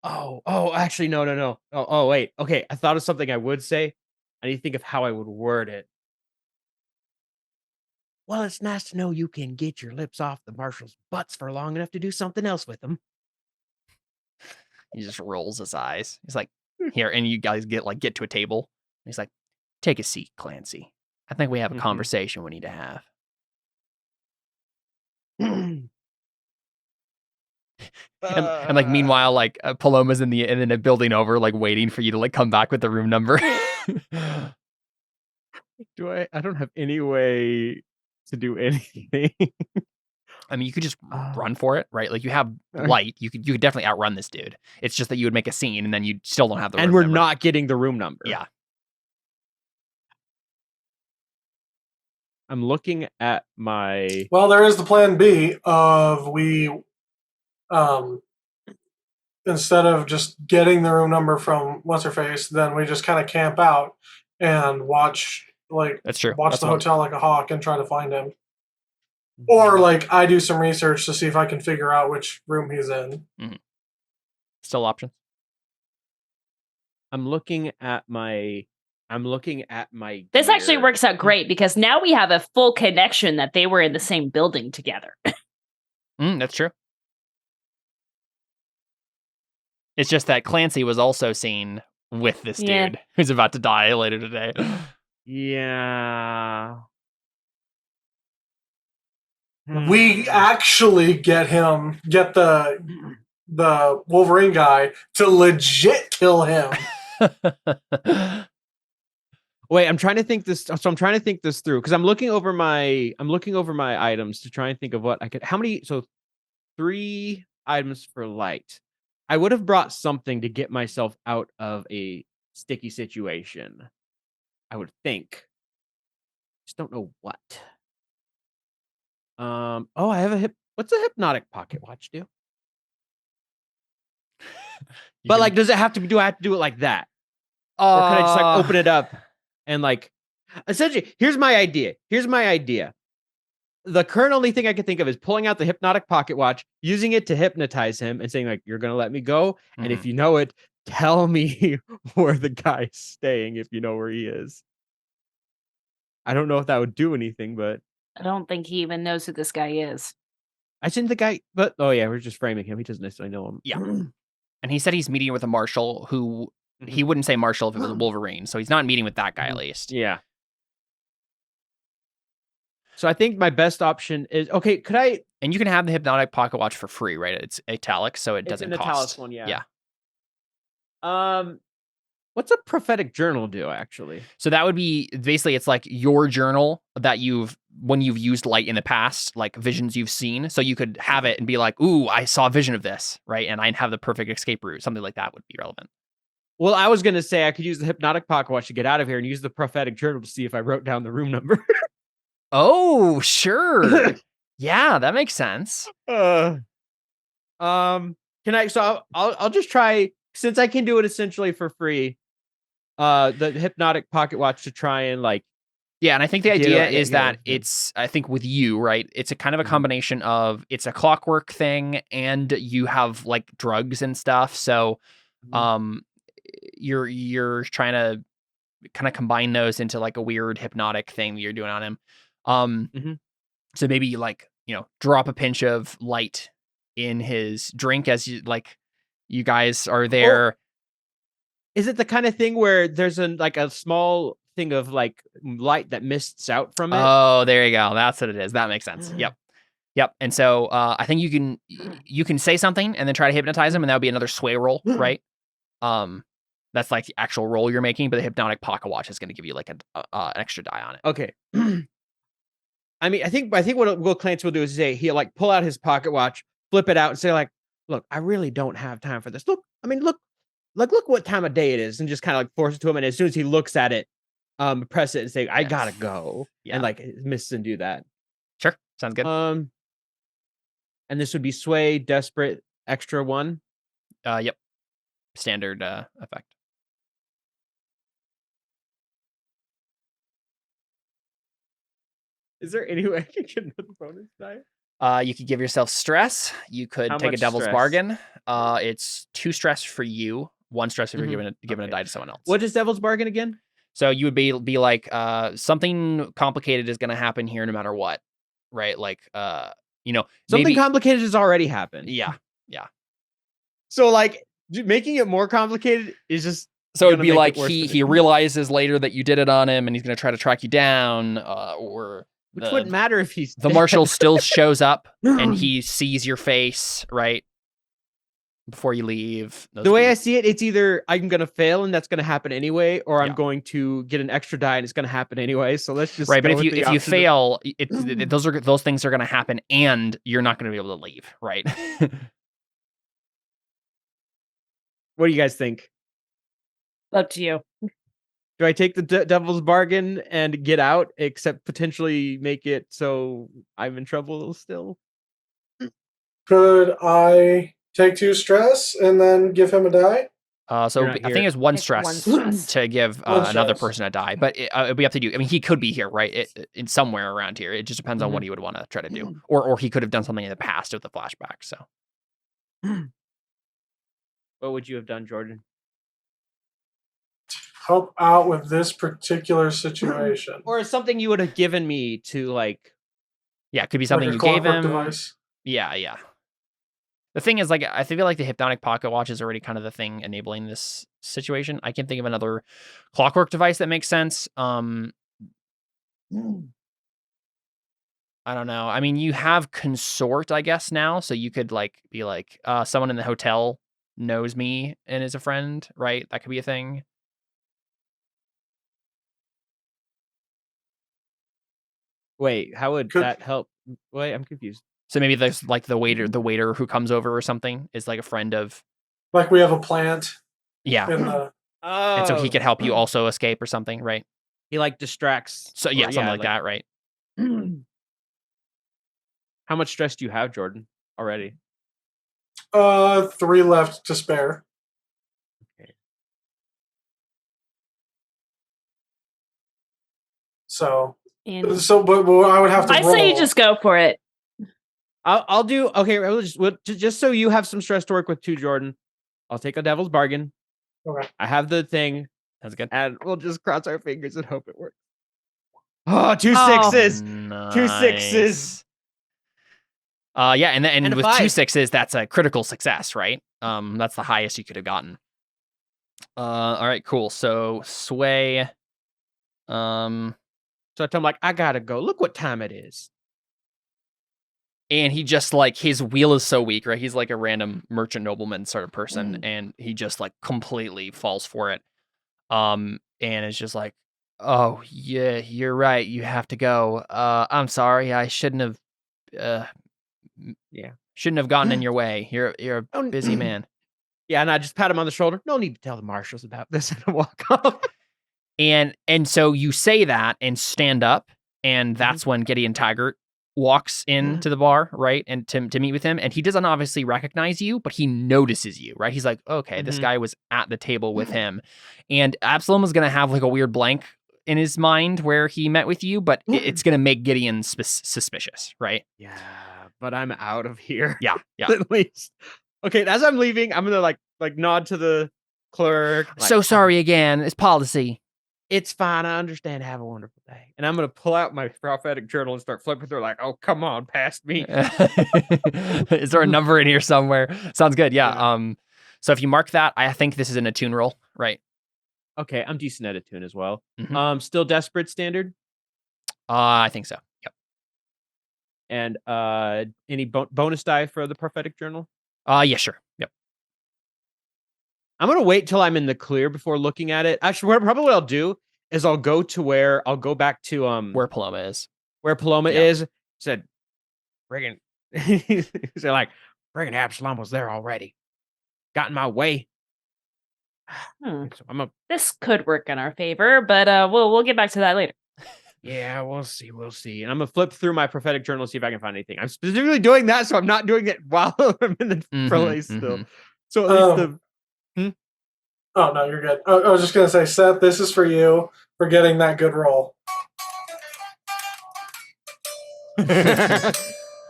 Speaker 3: Actually, no. Oh, wait. Okay, I thought of something I would say. I need to think of how I would word it. Well, it's nice to know you can get your lips off the marshal's butts for long enough to do something else with them.
Speaker 1: He just rolls his eyes. He's like, here, and you guys get to a table. He's like, take a seat, Clancy. I think we have a conversation we need to have. And like meanwhile, like Paloma's in a building over, like waiting for you to like come back with the room number.
Speaker 3: I don't have any way to do anything.
Speaker 1: I mean, you could just run for it, right? Like you have light. You could definitely outrun this dude. It's just that you would make a scene and then you still don't have the room
Speaker 3: and we're
Speaker 1: number.
Speaker 3: not getting the room number.
Speaker 1: Yeah.
Speaker 3: I'm looking at my.
Speaker 4: Well, there is the plan B of instead of just getting the room number from what's her face, then we just kind of camp out and watch
Speaker 1: that's true.
Speaker 4: Watch the hotel like a hawk and try to find him. Or like I do some research to see if I can figure out which room he's in.
Speaker 1: Mm-hmm. Still options.
Speaker 3: I'm looking at my.
Speaker 2: This actually works out great because now we have a full connection that they were in the same building together.
Speaker 1: That's true. It's just that Clancy was also seen with this dude who's about to die later today.
Speaker 3: Yeah.
Speaker 4: We actually get the Wolverine guy to legit kill him.
Speaker 3: Wait, I'm trying to think this. So I'm trying to think this through because I'm looking over my items to try and think of what I could. How many? So 3 items for light. I would have brought something to get myself out of a sticky situation. I would think. Just don't know what. I have a what's a hypnotic pocket watch do? But like, does it have to be? Do I have to do it like that, or can I just like open it up and like? Essentially, here's my idea. The current only thing I can think of is pulling out the hypnotic pocket watch, using it to hypnotize him, and saying like, "You're gonna let me go, and if you know it, tell me where the guy's staying. If you know where he is." I don't know if that would do anything, but
Speaker 2: I don't think he even knows who this guy is.
Speaker 3: I think the guy, but we're just framing him. He doesn't necessarily know him.
Speaker 1: Yeah. And he said he's meeting with a marshal who he wouldn't say marshal if it was a Wolverine. So he's not meeting with that guy at least.
Speaker 3: Yeah. So I think my best option is okay. Could I?
Speaker 1: And you can have the hypnotic pocket watch for free, right? It's italic, so it doesn't cost.
Speaker 3: One,
Speaker 1: yeah.
Speaker 3: What's a prophetic journal do actually?
Speaker 1: So that would be basically it's like your journal that when you've used light in the past, like visions you've seen. So you could have it and be like, "Ooh, I saw a vision of this," right? And I'd have the perfect escape route. Something like that would be relevant.
Speaker 3: Well, I was gonna say I could use the hypnotic pocket watch to get out of here and use the prophetic journal to see if I wrote down the room number.
Speaker 1: Oh, sure. Yeah, that makes sense.
Speaker 3: Can I? So I'll just try since I can do it essentially for free. The hypnotic pocket watch to try and like.
Speaker 1: Yeah, and I think the idea is that it's I think with you, right? It's a kind of a combination of it's a clockwork thing and you have like drugs and stuff. So, you're trying to kind of combine those into like a weird hypnotic thing that you're doing on him. So maybe you like, drop a pinch of light in his drink as you guys are there.
Speaker 3: Is it the kind of thing where there's a small thing of like light that mists out from it?
Speaker 1: Oh, there you go. That's what it is. That makes sense. Yep. And so I think you can say something and then try to hypnotize him, and that would be another sway roll, right? That's like the actual roll you're making, but the hypnotic pocket watch is going to give you like an extra die on it.
Speaker 3: Okay. I mean, I think what Will Clance will do is say he'll like pull out his pocket watch, flip it out, and say like, "Look, I really don't have time for this. Look what time of day it is," and just kind of like force it to him. And as soon as he looks at it, press it and say, "I gotta go," and like miss and do that.
Speaker 1: Sure, sounds good.
Speaker 3: And this would be sway, desperate, extra 1.
Speaker 1: Yep, standard effect.
Speaker 3: Is there any way I can get another bonus die?
Speaker 1: You could give yourself stress. You could
Speaker 3: How
Speaker 1: take a
Speaker 3: much
Speaker 1: devil's
Speaker 3: stress?
Speaker 1: bargain. It's 2 stress for you, 1 stress if you're giving a die to someone else.
Speaker 3: What is devil's bargain again?
Speaker 1: So you would be like, something complicated is going to happen here no matter what, right? Like,
Speaker 3: Something
Speaker 1: maybe,
Speaker 3: complicated has already happened.
Speaker 1: Yeah.
Speaker 3: So like making it more complicated is just.
Speaker 1: So it'd be like he realizes later that you did it on him, and he's going to try to track you down, or
Speaker 3: which wouldn't matter if he's
Speaker 1: the marshal still shows up and he sees your face right before you leave.
Speaker 3: The way I see it, it's either I'm going to fail and that's going to happen anyway, or I'm going to get an extra die and it's going to happen anyway. So let's just
Speaker 1: right. But if you fail, those things are going to happen, and you're not going to be able to leave. Right.
Speaker 3: What do you guys think?
Speaker 2: Up to you.
Speaker 3: Do I take the devil's bargain and get out, except potentially make it so I'm in trouble still?
Speaker 4: Could I take 2 stress and then give him a die?
Speaker 1: So I think it's 1 stress to give another person a die, but it'd be up to you. I mean, he could be here, right? In somewhere around here. It just depends on what he would want to try to do, or he could have done something in the past with the flashback. So,
Speaker 3: what would you have done, Jordan?
Speaker 4: Help out with this particular situation,
Speaker 3: or something you would have given me to like.
Speaker 1: Yeah, it could be something you gave him.
Speaker 4: Device.
Speaker 1: Yeah. The thing is, like, I feel like the hypnotic pocket watch is already kind of the thing enabling this situation. I can think of another clockwork device that makes sense. I don't know. I mean, you have consort, I guess, now, so you could like be like, someone in the hotel knows me and is a friend, right? That could be a thing.
Speaker 3: Wait, how would that help? Wait, I'm confused.
Speaker 1: So maybe there's like the waiter who comes over or something is like a friend of.
Speaker 4: Like we have a plant.
Speaker 1: Yeah. And so he could help you also escape or something, right?
Speaker 3: He like distracts.
Speaker 1: So yeah, something like that, right?
Speaker 3: How much stress do you have, Jordan, already?
Speaker 4: 3 left to spare.
Speaker 3: Okay.
Speaker 4: But I would have to.
Speaker 2: I say you just go for it.
Speaker 3: I'll do. Okay, just so you have some stress to work with too, Jordan. I'll take a devil's bargain.
Speaker 4: Okay.
Speaker 3: I have the thing.
Speaker 1: That's good.
Speaker 3: And we'll just cross our fingers and hope it works. Oh, 2 6s.
Speaker 1: Nice.
Speaker 3: 2 6s.
Speaker 1: Yeah, and with 2 6s, that's a critical success, right? That's the highest you could have gotten. All right, cool. So sway.
Speaker 3: So I tell him like, I gotta go. Look what time it is.
Speaker 1: And he just like, his wheel is so weak, right? He's like a random merchant nobleman sort of person, and he just like completely falls for it. And it's just like, oh yeah, you're right. You have to go. I'm sorry. I shouldn't have. Shouldn't have gotten in your way. You're a busy man.
Speaker 3: Yeah, and I just pat him on the shoulder. No need to tell the marshals about this, and walk off.
Speaker 1: And so you say that and stand up, and that's when Gideon Taggart walks into the bar, right? And to meet with him, and he doesn't obviously recognize you, but he notices you, right? He's like, okay, this guy was at the table with him. And Absalom is going to have like a weird blank in his mind where he met with you, but it's going to make Gideon suspicious, right?
Speaker 3: Yeah, but I'm out of here.
Speaker 1: Yeah.
Speaker 3: At least. Okay, as I'm leaving, I'm going to like nod to the clerk. Like,
Speaker 1: so sorry again. It's policy.
Speaker 3: It's fine. I understand. Have a wonderful day. And I'm going to pull out my prophetic journal and start flipping through like, oh, come on, past me.
Speaker 1: Is there a number in here somewhere? Sounds good. Yeah.
Speaker 3: Yeah.
Speaker 1: So if you mark that, I think this is an attune roll, right?
Speaker 3: Okay, I'm decent at attune as well.
Speaker 1: Mhm.
Speaker 3: Still desperate standard?
Speaker 1: I think so. Yep.
Speaker 3: And any bonus die for the prophetic journal?
Speaker 1: Yeah, sure. Yep.
Speaker 3: I'm gonna wait till I'm in the clear before looking at it. Actually, probably what I'll do is I'll go back to
Speaker 1: Where Paloma is.
Speaker 3: where Paloma
Speaker 1: Yeah.
Speaker 3: is. Said, friggin', they're like, friggin' Absalom was there already. Got in my way.
Speaker 2: Hmm.
Speaker 3: So
Speaker 2: This could work in our favor, but we'll get back to that later.
Speaker 3: yeah, we'll see. And I'm gonna flip through my prophetic journal, see if I can find anything. I'm specifically doing that, so I'm not doing it while I'm in the prolay still. So at least the
Speaker 4: Oh no, you're good. I was just gonna say, Seth, this is for you for getting that good roll.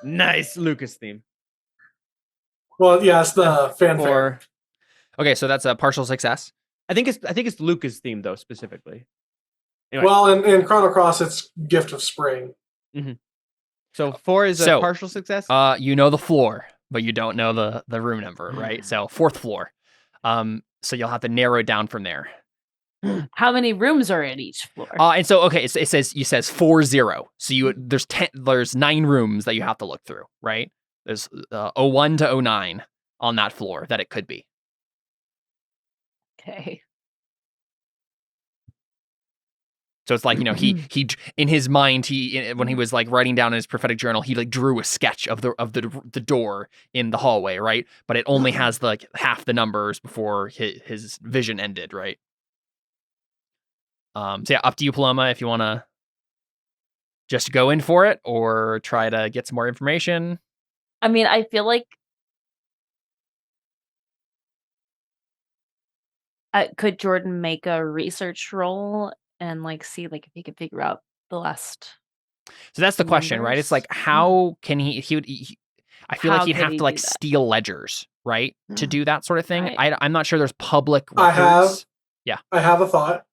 Speaker 3: nice Lucas theme.
Speaker 4: Well, yeah, it's the fanfare.
Speaker 1: Okay, so that's a partial success.
Speaker 3: I think it's Lucas theme though, specifically. Anyway.
Speaker 4: Well, in Chrono Cross, it's Gift of Spring.
Speaker 3: So 4 is a partial success.
Speaker 1: You know the floor, but you don't know the room number, right? So 4th floor. So you'll have to narrow it down from there.
Speaker 2: How many rooms are in each floor?
Speaker 1: And so okay, it says 40. So there's 9 rooms that you have to look through, right? There's 01 to 09 on that floor that it could be.
Speaker 2: Okay.
Speaker 1: So it's like, you know, he in his mind, when he was like writing down in his prophetic journal, he like drew a sketch of the door in the hallway, right? But it only has like half the numbers before his vision ended, right? So yeah, up to you, Paloma, if you want to just go in for it or try to get some more information.
Speaker 2: I mean, I feel like could Jordan make a research roll and like see like if he could figure out the last.
Speaker 1: So that's the question, right? It's like, how can I feel like he'd have to like steal ledgers, right? To do that sort of thing. Right. I'm not sure there's public records.
Speaker 4: I have a thought.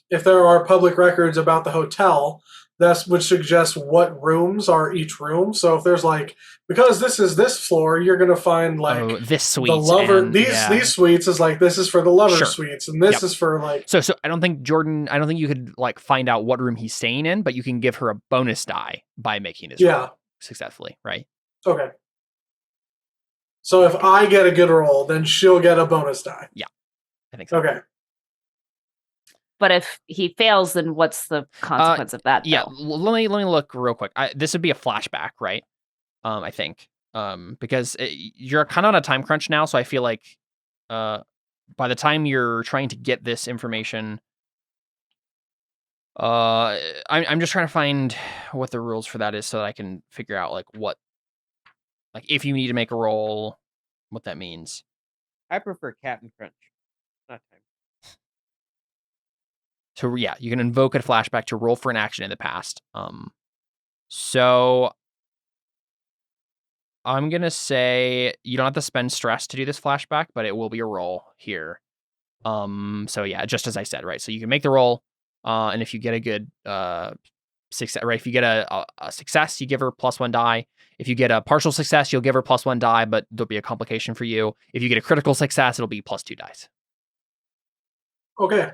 Speaker 4: If there are public records about the hotel, that would suggest what rooms are each room. So if there's like, because this is this floor, you're going to find like
Speaker 1: this suite.
Speaker 4: The lover, these suites is like, this is for the lover suites. And this is for like.
Speaker 1: So I don't think you could like find out what room he's staying in, but you can give her a bonus die by making his roll successfully, right?
Speaker 4: Okay. So if I get a good roll, then she'll get a bonus die.
Speaker 1: Yeah. I think so.
Speaker 4: Okay.
Speaker 2: But if he fails, then what's the consequence of that?
Speaker 1: Yeah, let me look real quick. This would be a flashback, right? I think because you're kind of on a time crunch now, so I feel like by the time you're trying to get this information, I'm just trying to find what the rules for that is so that I can figure out like if you need to make a roll, what that means.
Speaker 3: I prefer Captain Crunch, not time.
Speaker 1: So yeah, you can invoke a flashback to roll for an action in the past. So I'm gonna say you don't have to spend stress to do this flashback, but it will be a roll here. So yeah, just as I said, right? So you can make the roll, and if you get a good success, right? If you get a success, you give her +1 die. If you get a partial success, you'll give her +1 die, but there'll be a complication for you. If you get a critical success, it'll be +2 dice.
Speaker 4: Okay.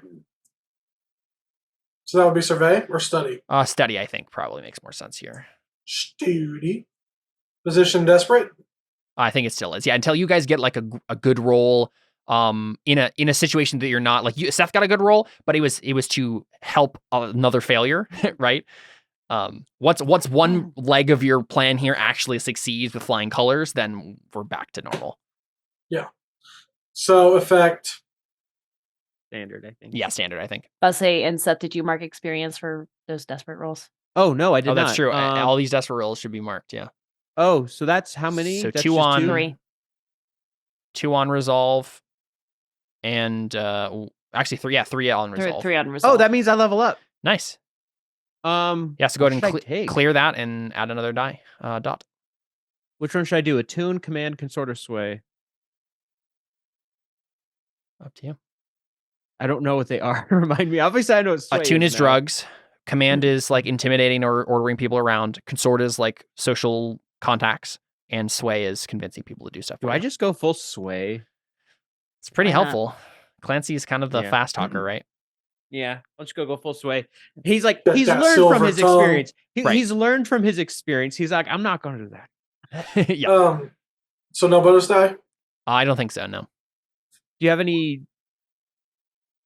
Speaker 4: So that would be survey or study?
Speaker 1: Study, I think, probably makes more sense here.
Speaker 4: Study. Position desperate?
Speaker 1: I think it still is. Yeah, until you guys get like a good roll in a situation that you're not like Seth got a good roll, but it was to help another failure, right? Once one leg of your plan here actually succeeds with flying colors, then we're back to normal.
Speaker 4: Yeah. So effect
Speaker 3: standard, I think.
Speaker 1: Yeah, standard, I think.
Speaker 2: I'll say, and Seth, did you mark experience for those desperate rolls?
Speaker 3: Oh no, I did not.
Speaker 1: Oh, that's true. All these desperate rolls should be marked. Yeah.
Speaker 3: Oh, so that's how many?
Speaker 1: So
Speaker 3: that's
Speaker 1: 2 on
Speaker 2: 3.
Speaker 1: 2 on resolve, and actually 3. Yeah, 3 on resolve.
Speaker 2: 3 on resolve.
Speaker 3: Oh, that means I level up.
Speaker 1: Nice. Yeah, so go ahead and clear that and add another die dot.
Speaker 3: Which one should I do? Attune, command, consort, or sway?
Speaker 1: Up to you.
Speaker 3: I don't know what they are. Remind me. Obviously, I know what sway
Speaker 1: Attune is
Speaker 3: now.
Speaker 1: drugs. Command is like intimidating or ordering people around. Consort is like social contacts. And sway is convincing people to do stuff.
Speaker 3: Do
Speaker 1: for
Speaker 3: I
Speaker 1: you.
Speaker 3: just go full sway?
Speaker 1: It's pretty
Speaker 2: Why not?
Speaker 1: helpful. Clancy is kind of the
Speaker 3: Yeah.
Speaker 1: fast talker, right?
Speaker 3: Yeah, let's go full sway. He's like,
Speaker 4: Got
Speaker 3: he's
Speaker 4: that
Speaker 3: learned from
Speaker 4: silver
Speaker 3: his
Speaker 4: tongue.
Speaker 3: experience.
Speaker 1: Right.
Speaker 3: He's learned from his experience. He's like, I'm not going to do that.
Speaker 1: Yeah.
Speaker 4: So no bonus die?
Speaker 1: I don't think so, no.
Speaker 3: Do you have any?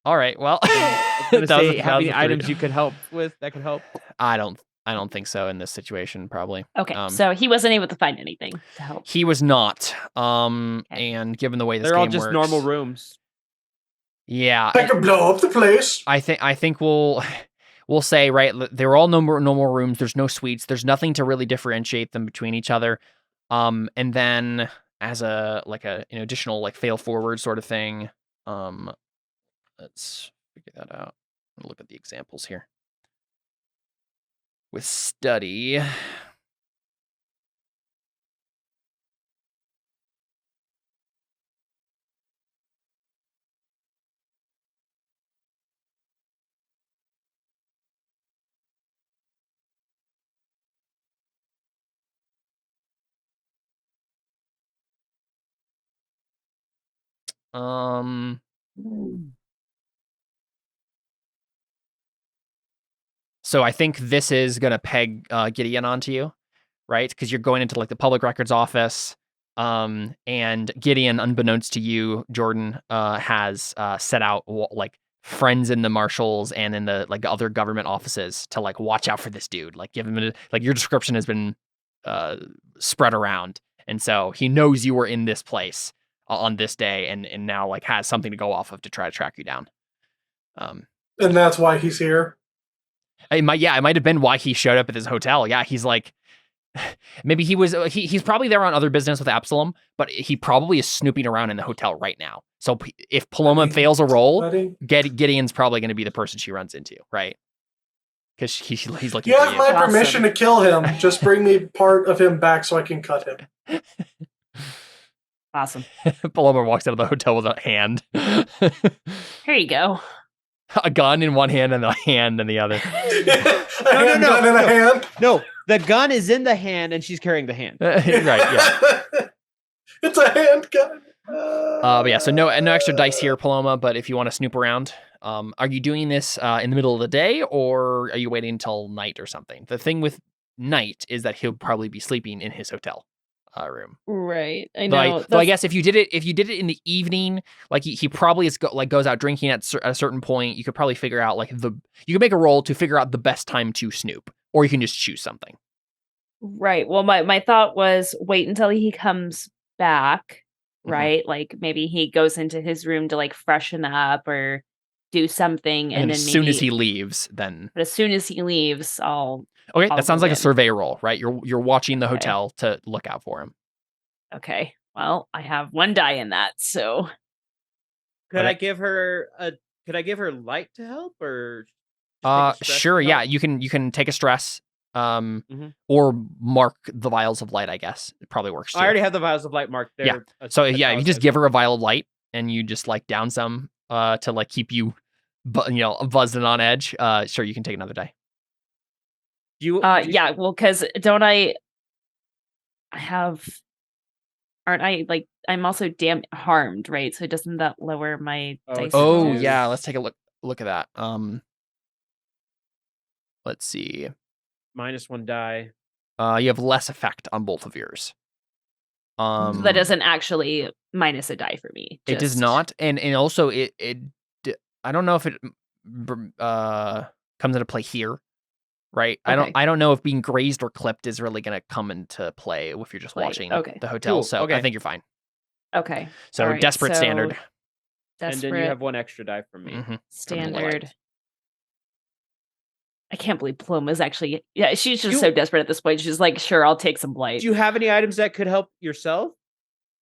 Speaker 1: All right, well.
Speaker 3: Have any items you could help with that could help?
Speaker 1: I don't think so in this situation, probably.
Speaker 2: Okay, so he wasn't able to find anything to help.
Speaker 1: He was not. And given the way this
Speaker 3: They're
Speaker 1: game
Speaker 3: all just
Speaker 1: works,
Speaker 3: normal rooms.
Speaker 1: Yeah.
Speaker 4: I could blow up the place.
Speaker 1: I think we'll say, right, they're all normal rooms. There's no suites. There's nothing to really differentiate them between each other. And then as an additional like fail forward sort of thing, let's figure that out. Look at the examples here. With study. So I think this is gonna peg Gideon onto you, right? Because you're going into like the public records office, and Gideon, unbeknownst to you, Jordan, has set out like friends in the marshals and in the like other government offices to like watch out for this dude. Like give him like your description has been spread around, and so he knows you were in this place on this day, and now like has something to go off of to try to track you down.
Speaker 4: And that's why he's here.
Speaker 1: It might have been why he showed up at this hotel. Yeah, he's like, maybe he was he's probably there on other business with Absalom, but he probably is snooping around in the hotel right now. So if Paloma fails a roll, Gideon's probably going to be the person she runs into, right? Because he's looking.
Speaker 4: You
Speaker 1: for
Speaker 4: have my permission to kill him. Just bring me part of him back so I can cut him.
Speaker 2: Awesome.
Speaker 1: Paloma walks out of the hotel with a hand.
Speaker 2: Here you go.
Speaker 1: A gun in one hand and a hand in the other.
Speaker 4: Gun in a hand.
Speaker 3: No, the gun is in the hand and she's carrying the hand.
Speaker 1: Right, yeah.
Speaker 4: It's a handgun.
Speaker 1: But yeah, so no extra dice here, Paloma, but if you want to snoop around, are you doing this in the middle of the day or are you waiting until night or something? The thing with night is that he'll probably be sleeping in his hotel room.
Speaker 2: Right. I know.
Speaker 1: So I guess if you did it in the evening, like he probably goes out drinking at a certain point, you could probably figure out you could make a roll to figure out the best time to snoop, or you can just choose something.
Speaker 2: Right. Well, my thought was wait until he comes back, right?
Speaker 1: Mm-hmm.
Speaker 2: Like maybe he goes into his room to like freshen up or do something, and then
Speaker 1: as soon as he leaves, then.
Speaker 2: But as soon as he leaves, I'll
Speaker 1: that sounds like
Speaker 2: in.
Speaker 1: a survey roll, right? You're watching the hotel to look out for him.
Speaker 2: Okay. Well, I have one die in that, so.
Speaker 3: Could I give her light to help or?
Speaker 1: Sure. Yeah, you can take a stress. Or mark the vials of light. I guess it probably works too.
Speaker 3: I already have the vials of light marked there.
Speaker 1: Yeah. So yeah, you just give her a vial of light and you just like down some to like keep you, buzzing on edge. Sure, you can take another die.
Speaker 2: Yeah. Well, because don't I have? Aren't I like? I'm also harmed, right? So doesn't that lower my dice?
Speaker 1: Oh yeah. Let's take a look at that. Let's see.
Speaker 3: -1 die.
Speaker 1: You have less effect on both of yours.
Speaker 2: So that doesn't actually minus a die for me.
Speaker 1: It does not, and also it I don't know if it comes into play here, right? Okay. I don't know if being grazed or clipped is really going to come into play if you're just watching the hotel. Cool. So I think you're fine.
Speaker 2: Okay.
Speaker 1: So right. Desperate standard.
Speaker 3: And then you have 1 extra die from me.
Speaker 1: Mm-hmm.
Speaker 2: Standard. I can't believe Paloma's actually. Yeah, she's just so desperate at this point. She's like, "Sure, I'll take some light."
Speaker 3: Do you have any items that could help yourself?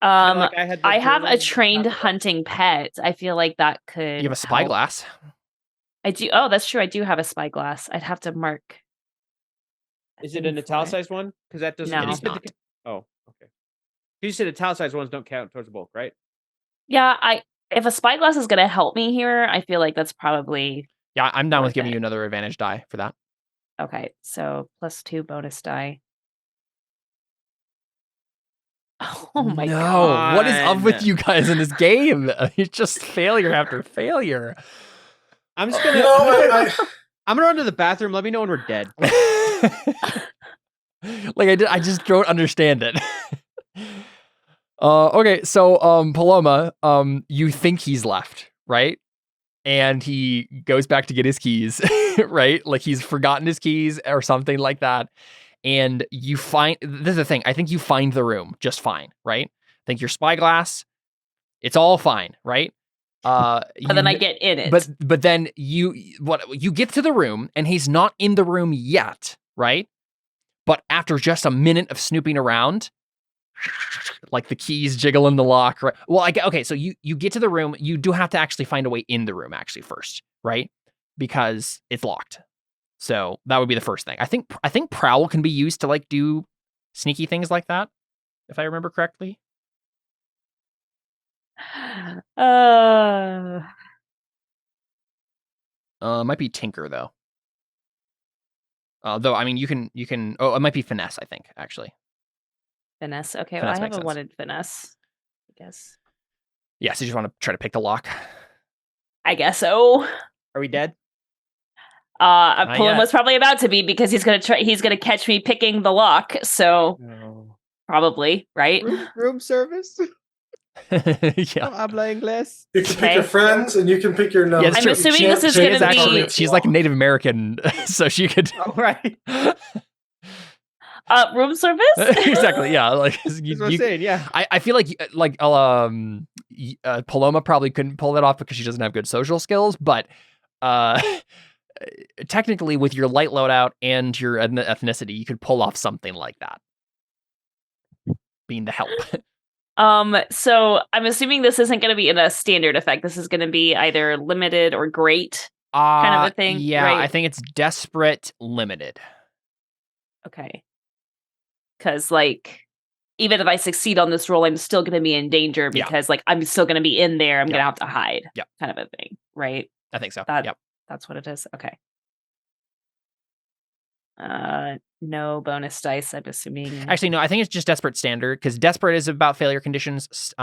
Speaker 2: I have a trained hunting pet. I feel like that could.
Speaker 1: You have a spyglass.
Speaker 2: I do. Oh, that's true. I do have a spyglass. I'd have to mark.
Speaker 3: Is it an italicized one? Because that doesn't.
Speaker 2: No.
Speaker 1: It is not.
Speaker 3: Oh, okay. You said italicized ones don't count towards the bulk, right?
Speaker 2: Yeah, If a spyglass is going to help me here, I feel like that's probably...
Speaker 1: Yeah, I'm down with
Speaker 2: Worth
Speaker 1: giving
Speaker 2: it.
Speaker 1: you another advantage die for that.
Speaker 2: Okay, so +2 bonus die. Oh my
Speaker 1: No,
Speaker 2: god.
Speaker 1: what is up with you guys in this game? It's just failure after failure.
Speaker 3: I'm just gonna. I'm gonna run to the bathroom. Let me know when we're dead.
Speaker 1: Like I just don't understand it. Okay, so Paloma, you think he's left, right? And he goes back to get his keys, right? Like he's forgotten his keys or something like that. And you find, this is the thing, I think you find the room just fine, right? I think your spyglass, it's all fine, right?
Speaker 2: But then I get in it.
Speaker 1: But then you get to the room and he's not in the room yet, right? But after just a minute of snooping around, like the keys jiggle in the lock, right? Well, okay, so you get to the room, you do have to actually find a way in the room actually first, right? Because it's locked. So that would be the first thing. I think prowl can be used to like do sneaky things like that, if I remember correctly. Might be tinker though. Though I mean you can oh, it might be finesse, I think, actually.
Speaker 2: Finesse. Okay,
Speaker 1: Finesse
Speaker 2: well, I
Speaker 1: makes
Speaker 2: haven't
Speaker 1: sense.
Speaker 2: wanted finesse. I guess.
Speaker 1: Yeah, so you just want to try to pick the lock.
Speaker 2: I guess so.
Speaker 3: Are we dead?
Speaker 1: Not
Speaker 2: Pullen
Speaker 1: yet.
Speaker 2: was probably about to be because he's gonna catch me picking the lock. So
Speaker 3: No.
Speaker 2: probably, right?
Speaker 3: Room service.
Speaker 1: Yeah.
Speaker 3: Habla inglés.
Speaker 4: You can pick
Speaker 2: Okay.
Speaker 4: your friends and you can pick your numbers.
Speaker 1: Yeah, that's
Speaker 2: I'm
Speaker 1: true.
Speaker 2: assuming this is
Speaker 1: She
Speaker 2: gonna
Speaker 1: is actually
Speaker 2: be
Speaker 1: she's like a Native American, so she could
Speaker 3: Oh, right.
Speaker 2: room service.
Speaker 1: exactly. Yeah, like
Speaker 3: That's what I'm saying. Yeah.
Speaker 1: I feel like Paloma probably couldn't pull it off because she doesn't have good social skills, but technically with your light loadout and your ethnicity, you could pull off something like that. Being the help.
Speaker 2: So I'm assuming this isn't going to be in a standard effect. This is going to be either limited or great kind of a thing.
Speaker 1: Yeah,
Speaker 2: right?
Speaker 1: I think it's desperate limited.
Speaker 2: Okay. Because like, even if I succeed on this roll, I'm still going to be in danger
Speaker 1: Yeah.
Speaker 2: because like I'm still going to be in there. I'm
Speaker 1: Yeah.
Speaker 2: going to have to hide.
Speaker 1: Yeah.
Speaker 2: Kind of a thing, right?
Speaker 1: I think so.
Speaker 2: That-
Speaker 1: Yep.
Speaker 2: That's what it is. Okay. No bonus dice, I'm assuming.
Speaker 1: Actually, no, I think it's just desperate standard because desperate is about failure conditions.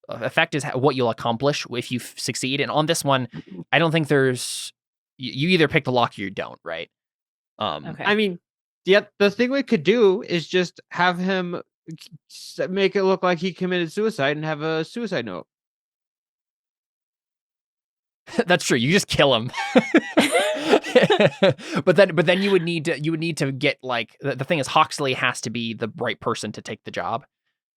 Speaker 1: Effect is what you'll accomplish if you succeed. And on this one, I don't think there's you either pick the lock or you don't, right?
Speaker 2: Okay.
Speaker 3: I mean, the thing we could do is just have him make it look like he committed suicide and have a suicide note.
Speaker 1: That's true. You just kill him. but then you would need to get like the thing is Hoxley has to be the right person to take the job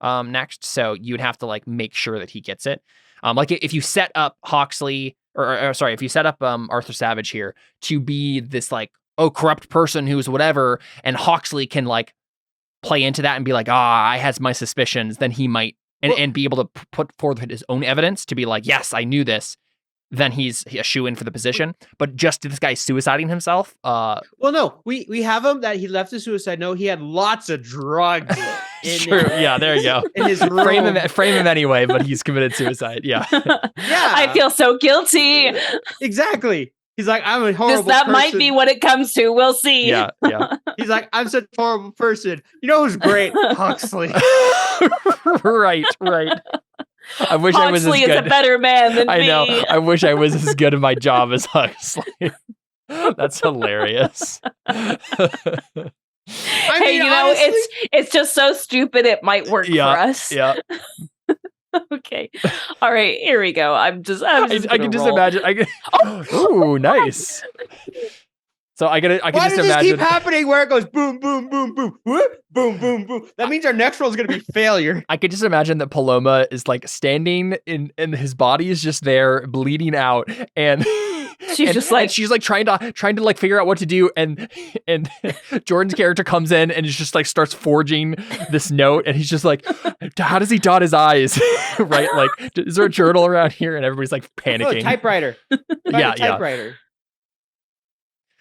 Speaker 1: next. So you'd have to like make sure that he gets it. Like if you set up Hoxley or sorry, if you set up Arthur Savage here to be this like corrupt person who's whatever, and Hoxley can like play into that and be like, I has my suspicions, then he might and be able to put forth his own evidence to be like, yes, I knew this. Then he's a shoo-in for the position. But just this guy suiciding himself.
Speaker 3: Well, no, we have him that he left a suicide note. He had lots of drugs.
Speaker 1: True. Yeah, there you go.
Speaker 3: In his room.
Speaker 1: Frame him anyway, but he's committed suicide. Yeah.
Speaker 3: Yeah.
Speaker 2: I feel so guilty.
Speaker 3: Exactly. He's like, I'm a horrible
Speaker 2: That
Speaker 3: person.
Speaker 2: might be what it comes to. We'll see.
Speaker 1: Yeah. Yeah.
Speaker 3: He's like, I'm such a horrible person. You know who's great? Huxley.
Speaker 1: Right. I wish I was as
Speaker 2: Huxley
Speaker 1: good.
Speaker 2: is a better man than
Speaker 1: I
Speaker 2: me.
Speaker 1: know. I wish I was as good at my job as Huxley. That's hilarious.
Speaker 3: I
Speaker 2: Hey,
Speaker 3: mean,
Speaker 2: you know,
Speaker 3: honestly-
Speaker 2: it's just so stupid it might work for us.
Speaker 1: Yeah.
Speaker 2: Okay. All right, here we go. I
Speaker 1: I can just imagine. Ooh, nice. So I can
Speaker 3: Why
Speaker 1: just
Speaker 3: does this
Speaker 1: imagine.
Speaker 3: keep happening where it goes boom, boom, boom, boom, whoop, boom, boom, boom? That means our next roll is going to be failure.
Speaker 1: I could just imagine that Paloma is like standing and his body is just there bleeding out and
Speaker 2: She's just like
Speaker 1: she's like trying to like figure out what to do and Jordan's character comes in and just like starts forging this note and he's just like, how does he dot his I's? Right? Like, is there a journal around here? And everybody's like panicking.
Speaker 3: Oh, typewriter.
Speaker 1: Yeah.
Speaker 3: Typewriter.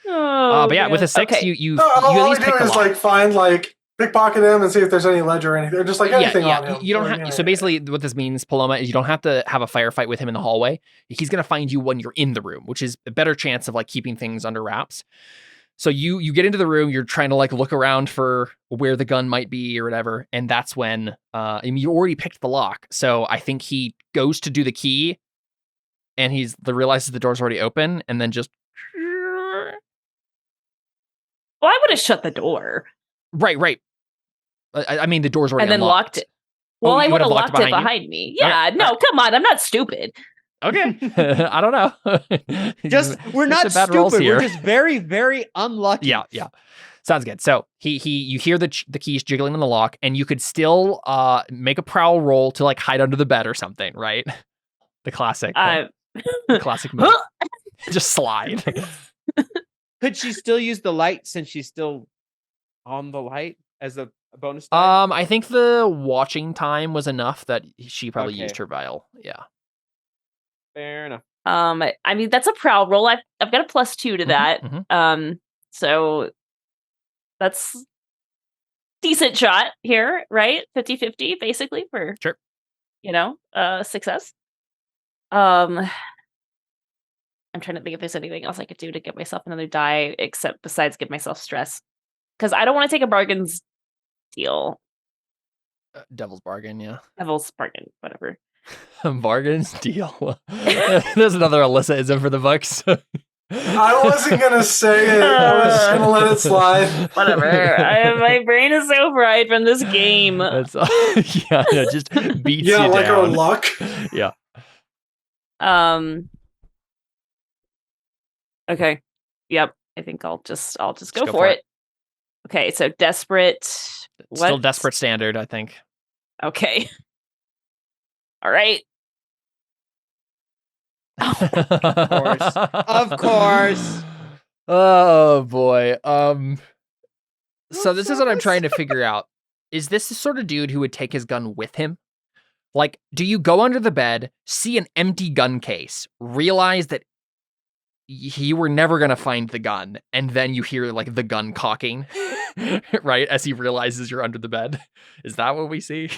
Speaker 2: Oh,
Speaker 1: But yeah, with a 6,
Speaker 2: okay.
Speaker 1: you
Speaker 4: All
Speaker 1: at
Speaker 4: we
Speaker 1: least
Speaker 4: do
Speaker 1: pick the
Speaker 4: is
Speaker 1: lock.
Speaker 4: like find like pickpocket him and see if there's any ledger or anything, or just like anything on him.
Speaker 1: You don't have. So basically, what this means, Paloma, is you don't have to have a firefight with him in the hallway. He's gonna find you when you're in the room, which is a better chance of like keeping things under wraps. So you get into the room, you're trying to like look around for where the gun might be or whatever, and that's when I mean, you already picked the lock. So I think he goes to do the key, and realizes the door's already open, and then just.
Speaker 2: Well, I would have shut the door.
Speaker 1: Right. I mean, the door's already
Speaker 2: and then
Speaker 1: unlocked.
Speaker 2: locked it. Well, I would have locked it
Speaker 1: behind
Speaker 2: behind me. Yeah, no, come on, I'm not stupid.
Speaker 1: Okay, I don't know.
Speaker 3: We're not stupid. We're just very, very unlucky.
Speaker 1: Yeah. Sounds good. So you hear the keys jiggling in the lock, and you could still make a prowl roll to like hide under the bed or something, right? The classic, classic move. Just slide.
Speaker 3: Could she still use the light since she's still on the light as a bonus die?
Speaker 1: I think the watching time was enough that she probably used her vial. Yeah.
Speaker 3: Fair enough.
Speaker 2: I mean, that's a prowl roll. I've got a +2 to that. So that's decent shot here, right? 50-50 basically for
Speaker 1: sure.
Speaker 2: Success. I'm trying to think if there's anything else I could do to get myself another die, except besides give myself stress, because I don't want to take a bargain's deal.
Speaker 1: Devil's bargain, yeah.
Speaker 2: Devil's bargain, whatever.
Speaker 1: Bargain's deal. There's another Alyssa-ism for the Bucks.
Speaker 4: I wasn't gonna say it. I was just gonna let it slide.
Speaker 2: Whatever. My brain is so fried from this game.
Speaker 1: That's, just beats you
Speaker 4: like
Speaker 1: down.
Speaker 4: our luck.
Speaker 1: Yeah.
Speaker 2: Okay. Yep. I think I'll just go for it. Okay. So desperate.
Speaker 1: Still desperate standard, I think.
Speaker 2: Okay. All right.
Speaker 3: Of course.
Speaker 1: Oh boy. So this is what I'm trying to figure out. Is this the sort of dude who would take his gun with him? Like, do you go under the bed, see an empty gun case, realize that you were never going to find the gun, and then you hear like the gun cocking, right? As he realizes you're under the bed. Is that what we see?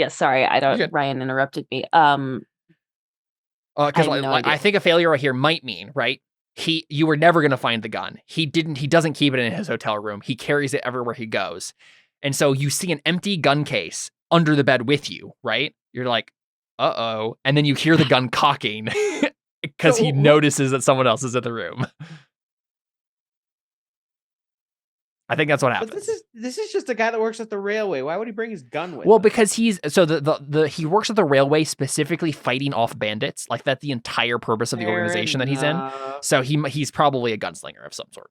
Speaker 2: Sorry, I don't. Ryan interrupted me.
Speaker 1: Because I think a failure right here might mean, right? You were never going to find the gun. He doesn't keep it in his hotel room. He carries it everywhere he goes. And so you see an empty gun case under the bed with you, right? You're like, uh-oh. And then you hear the gun cocking because he notices that someone else is in the room. I think that's what happens.
Speaker 3: But this is just a guy that works at the railway. Why would he bring his gun with him?
Speaker 1: Well, because he works at the railway specifically fighting off bandits. Like that's the entire purpose of the organization that he's in. So he's probably a gunslinger of some sort.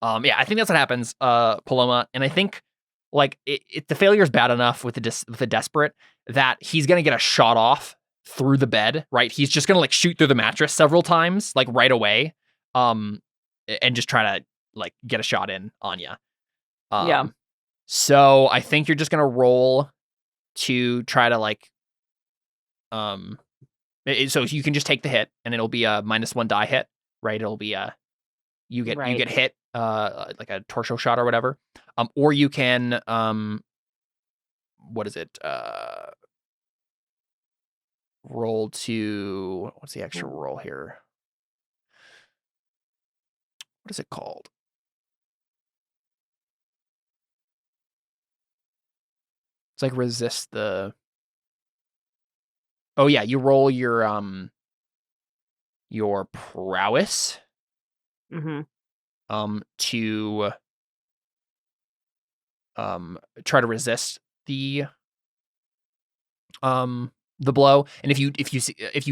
Speaker 1: I think that's what happens, Paloma. And I think like the failure is bad enough with the desperate that he's gonna get a shot off through the bed, right? He's just gonna like shoot through the mattress several times, like right away, and just try to like get a shot in on you. So I think you're just gonna roll to try to like, so you can just take the hit, and it'll be a -1 die hit, right? It'll be you get hit, like a torso shot or whatever. Or you can, what is it? Roll to, what's the extra roll here? What is it called? It's like resist the. Oh yeah, you roll your prowess. To try to resist the blow, and if you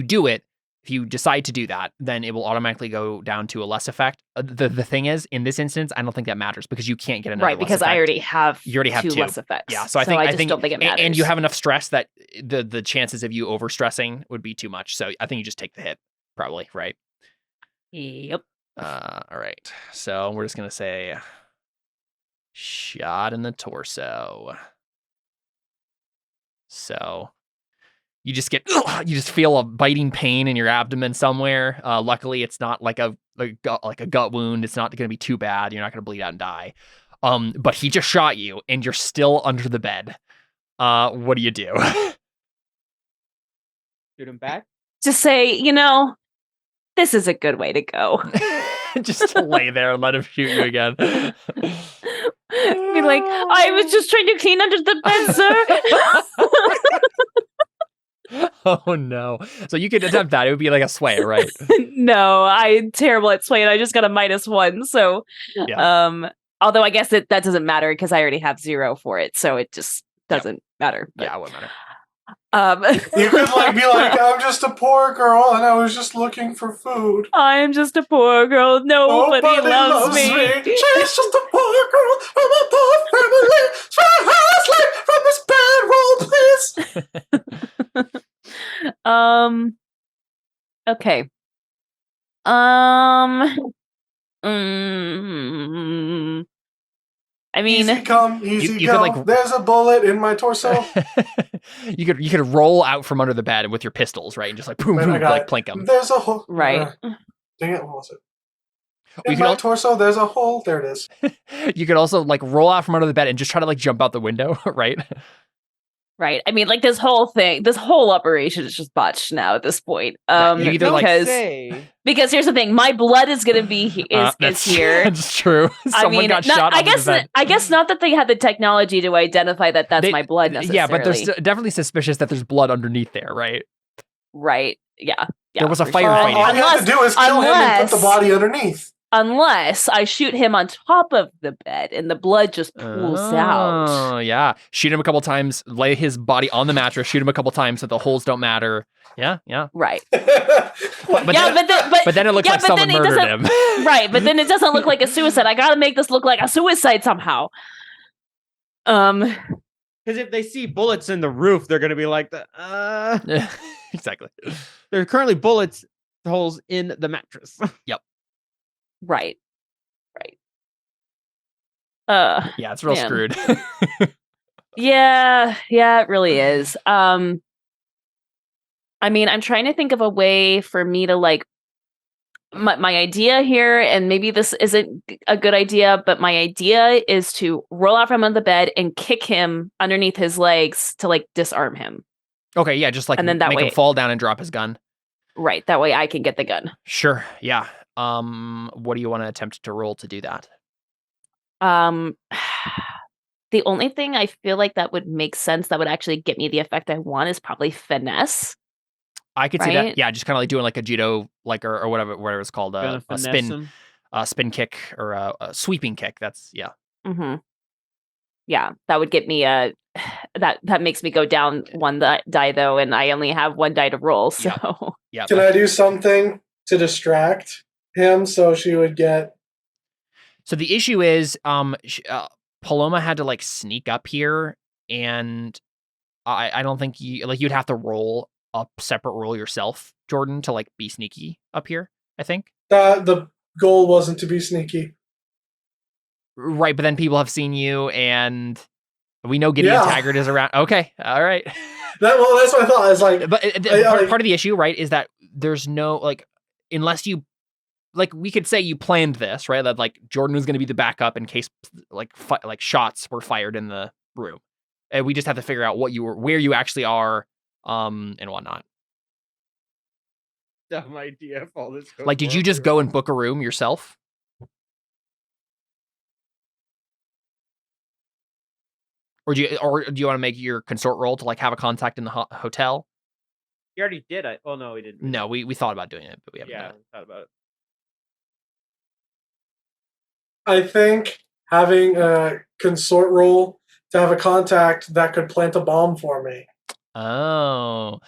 Speaker 1: do it, if you decide to do that, then it will automatically go down to a less effect. The thing is, in this instance, I don't think that matters because you can't get another
Speaker 2: right because I already have two less effects.
Speaker 1: Yeah, so I think
Speaker 2: don't think it matters.
Speaker 1: And you have enough stress that the chances of you overstressing would be too much. So I think you just take the hit, probably, right?
Speaker 2: Yep.
Speaker 1: All right. So we're just gonna say shot in the torso. So
Speaker 5: you just feel a biting pain in your abdomen somewhere. Luckily, it's not like a gut wound. It's not going to be too bad. You're not going to bleed out and die. But he just shot you, and you're still under the bed. What do you do?
Speaker 3: Shoot him back.
Speaker 2: Just say, this is a good way to go.
Speaker 5: Just lay there and let him shoot you again.
Speaker 2: Be like, I was just trying to clean under the bed, sir.
Speaker 5: Oh no! So you could attempt that. It would be like a sway, right?
Speaker 2: No, I'm terrible at sway, and I just got a -1. So,
Speaker 5: Yeah.
Speaker 2: although I guess that doesn't matter because I already have 0 for it, so it just doesn't matter. But,
Speaker 5: Yeah, it wouldn't matter.
Speaker 4: You could be like, I'm just a poor girl and I was just looking for food.
Speaker 2: I'm just a poor girl. Nobody loves me.
Speaker 4: She's just a poor girl from a poor family. Try house like from this bad world, please.
Speaker 2: Okay. I mean,
Speaker 4: easy come, easy
Speaker 5: you
Speaker 4: go.
Speaker 5: could,
Speaker 4: There's a bullet in my torso.
Speaker 5: you could roll out from under the bed with your pistols, right, and just boom, boom, plink them.
Speaker 4: There's a hole.
Speaker 2: Right.
Speaker 4: Dang it, what was it?
Speaker 5: You
Speaker 4: In my torso, there's a hole. There it is.
Speaker 5: You could also roll out from under the bed and just try to jump out the window, right?
Speaker 2: Right. I mean, this whole operation is just botched now at this point. Because here's the thing, my blood is going to be is here.
Speaker 5: That's true. Someone got shot.
Speaker 2: I guess not that they had the technology to identify that's my blood necessarily.
Speaker 5: Yeah, but there's definitely suspicious that there's blood underneath there, right?
Speaker 2: Right. Yeah.
Speaker 5: There was a firefight.
Speaker 4: All you have to do is kill him and put the body underneath.
Speaker 2: Unless I shoot him on top of the bed and the blood just pools out.
Speaker 5: Oh, yeah. Shoot him a couple times, lay his body on the mattress, shoot him a couple times so the holes don't matter. Yeah.
Speaker 2: Right.
Speaker 5: But then it looks like someone murdered him.
Speaker 2: Right, but then it doesn't look like a suicide. I gotta make this look like a suicide somehow.
Speaker 3: Because if they see bullets in the roof, they're gonna be like,
Speaker 5: Exactly.
Speaker 3: There are currently bullet holes in the mattress.
Speaker 5: Yep.
Speaker 2: Right.
Speaker 5: Yeah, it's real screwed.
Speaker 2: Yeah, it really is. I mean, I'm trying to think of a way for me to my idea here, and maybe this isn't a good idea, but my idea is to roll out from under the bed and kick him underneath his legs to disarm him.
Speaker 5: Okay, yeah, just
Speaker 2: and then that
Speaker 5: make
Speaker 2: way,
Speaker 5: him fall down and drop his gun.
Speaker 2: Right, that way I can get the gun.
Speaker 5: Sure, yeah. What do you want to attempt to roll to do that?
Speaker 2: The only thing I feel like that would make sense that would actually get me the effect I want is probably finesse.
Speaker 5: I could see that. Yeah, just kind of doing a judo, or whatever it's called, a spin kick or a sweeping kick. That's
Speaker 2: Mm-hmm. Yeah, that would get me that makes me go down one die though, and I only have one die to roll. So
Speaker 5: yeah.
Speaker 4: Can I do something to distract him so she would get?
Speaker 5: So the issue is, Paloma had to sneak up here, and I don't think you'd have to roll a separate roll yourself, Jordan, to be sneaky up here. I think
Speaker 4: the goal wasn't to be sneaky,
Speaker 5: right? But then people have seen you, and we know Gideon Taggart is around. Okay, all right.
Speaker 4: That's what I thought. It's
Speaker 5: but part of the issue, right, is that there's no unless you. We could say you planned this, right? That Jordan was going to be the backup in case shots were fired in the room, and we just have to figure out where you actually are, and whatnot.
Speaker 3: Dumb idea. If all this
Speaker 5: did you just go and book a room yourself? Or do you want to make your consort roll to have a contact in the hotel?
Speaker 3: You already did. No, we didn't.
Speaker 5: No, we thought about doing it, but we haven't done it.
Speaker 3: We thought about it.
Speaker 4: I think having a consort roll to have a contact that could plant a bomb for me.
Speaker 5: Oh,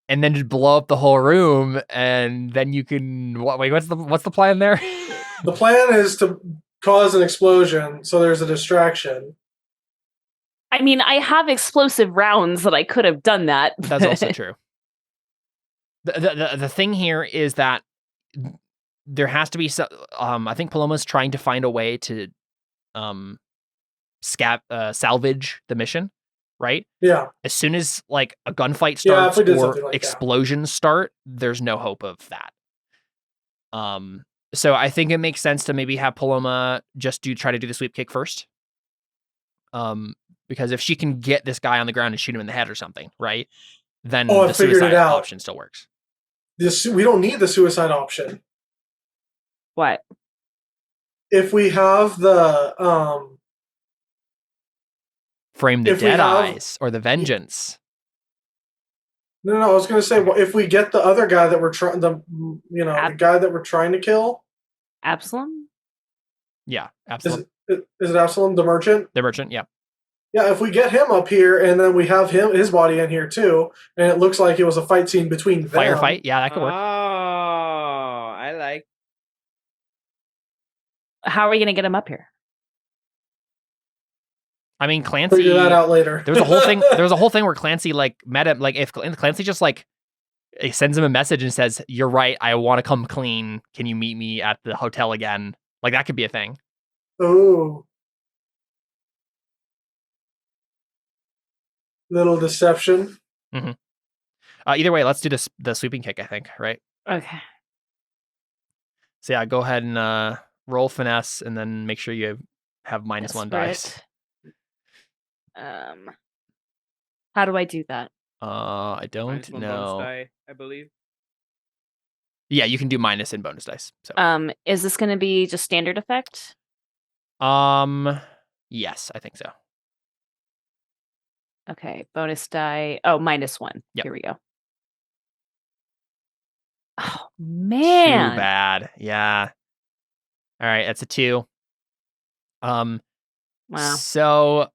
Speaker 5: and then just blow up the whole room, and then you can. Wait, what's the plan there?
Speaker 4: The plan is to cause an explosion, so there's a distraction.
Speaker 2: I mean, I have explosive rounds that I could have done that.
Speaker 5: That's also true. The thing here is that there has to be some. I think Paloma's trying to find a way to salvage the mission. right?
Speaker 4: Yeah.
Speaker 5: As soon as like a gunfight
Speaker 4: Yeah, if
Speaker 5: starts
Speaker 4: we did
Speaker 5: or
Speaker 4: something like that.
Speaker 5: explosions start, there's no hope of that. So I think it makes sense to maybe have Paloma just try to do the sweep kick first. Because if she can get this guy on the ground and shoot him in the head or something, right? Then
Speaker 4: Oh, I
Speaker 5: the
Speaker 4: figured it
Speaker 5: suicide
Speaker 4: out.
Speaker 5: option still works.
Speaker 4: We don't need the suicide option.
Speaker 2: What?
Speaker 4: If we have the
Speaker 5: Frame the
Speaker 4: If we
Speaker 5: dead
Speaker 4: have-
Speaker 5: eyes or the vengeance.
Speaker 4: no, I was gonna say, well, if we get the other guy that we're trying, the guy that we're trying to kill,
Speaker 2: Absalom?
Speaker 5: Yeah, absolutely.
Speaker 4: is it Absalom, the merchant?
Speaker 5: The merchant, yeah.
Speaker 4: Yeah, if we get him up here and then we have his body in here too, and it looks like it was a fight scene between them.
Speaker 5: Firefight, yeah, that could work.
Speaker 3: Oh, I like.
Speaker 2: How are we going to get him up here?
Speaker 5: I mean, Clancy.
Speaker 4: Figure that out later.
Speaker 5: There was a whole thing. There was a whole thing where Clancy like met him. Like if Clancy just like he sends him a message and says, "You're right. I want to come clean. Can you meet me at the hotel again?" Like that could be a thing.
Speaker 4: Ooh. Little deception.
Speaker 5: Mm-hmm. Either way, let's do the sweeping kick. I think, right?
Speaker 2: Okay.
Speaker 5: So yeah, go ahead and roll finesse, and then make sure you have -1 dice.
Speaker 2: How do I do that?
Speaker 5: I don't
Speaker 3: Minus one bonus
Speaker 5: know.
Speaker 3: die, I believe.
Speaker 5: Yeah, you can do minus and bonus dice. So.
Speaker 2: Is this going to be just standard effect?
Speaker 5: Yes, I think so.
Speaker 2: Okay, bonus die. Oh, -1.
Speaker 5: Yep.
Speaker 2: Here we go. Oh man,
Speaker 5: Too bad. Yeah. All right, that's a 2.
Speaker 2: Wow.
Speaker 5: So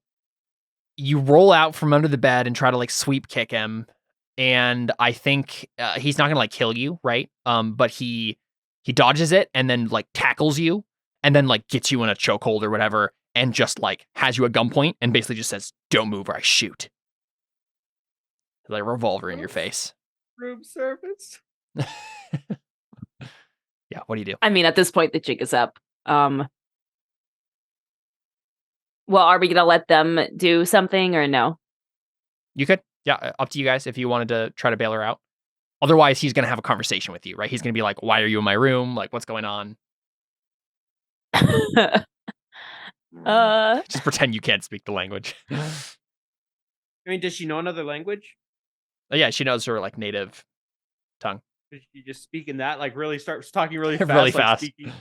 Speaker 5: you roll out from under the bed and try to like sweep kick him, and I think he's not gonna like kill you, right? But he dodges it and then like tackles you, and then like gets you in a chokehold or whatever, and just like has you at gunpoint and basically just says, "Don't move or I shoot." Like a revolver in your face.
Speaker 3: Room service.
Speaker 5: Yeah, what do you do?
Speaker 2: I mean, at this point, the jig is up. Well, are we gonna let them do something or no?
Speaker 5: You could. Yeah, up to you guys if you wanted to try to bail her out. Otherwise, he's going to have a conversation with you, right? He's going to be like, "Why are you in my room? Like, what's going on?" Just pretend you can't speak the language.
Speaker 3: I mean, does she know another language?
Speaker 5: Yeah, she knows her like native tongue.
Speaker 3: Does she just speak in that? Like, really starts talking really fast?
Speaker 5: Really
Speaker 3: like,
Speaker 5: fast.
Speaker 3: Speaking?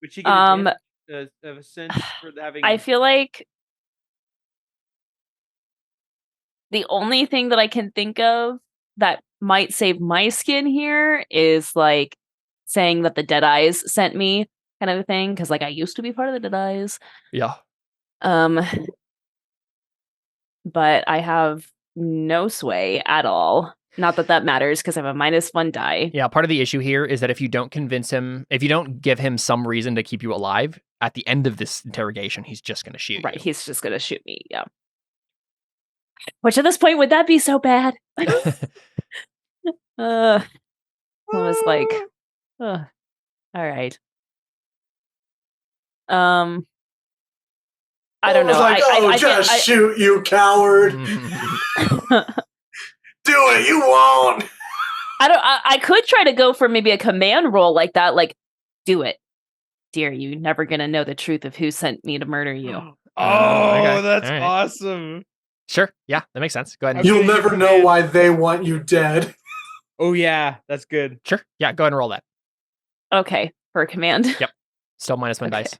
Speaker 3: Would she get advantage of a sense for having?
Speaker 2: I feel like the only thing that I can think of that might save my skin here is like saying that the Deadeyes sent me, kind of a thing, because like I used to be part of the Deadeyes.
Speaker 5: Yeah.
Speaker 2: But I have no sway at all. Not that that matters because I have a -1 die.
Speaker 5: Yeah, part of the issue here is that if you don't convince him, if you don't give him some reason to keep you alive, at the end of this interrogation, he's just going to shoot
Speaker 2: Right,
Speaker 5: you.
Speaker 2: he's just going to shoot me, yeah. Which at this point, would that be so bad? I was like, all right. I don't know.
Speaker 4: Like, just shoot, you coward. Do it, you won't.
Speaker 2: I could try to go for maybe a command roll like that, like, do it. Dear, you never gonna know the truth of who sent me to murder you.
Speaker 3: Okay. That's
Speaker 5: All right.
Speaker 3: awesome.
Speaker 5: Sure. Yeah, that makes sense. Go ahead.
Speaker 4: You'll never know why they want you dead.
Speaker 3: Oh yeah, that's good.
Speaker 5: Sure. Yeah, go ahead and roll that.
Speaker 2: Okay, for a command.
Speaker 5: Yep. Still -1
Speaker 2: Okay.
Speaker 5: dice.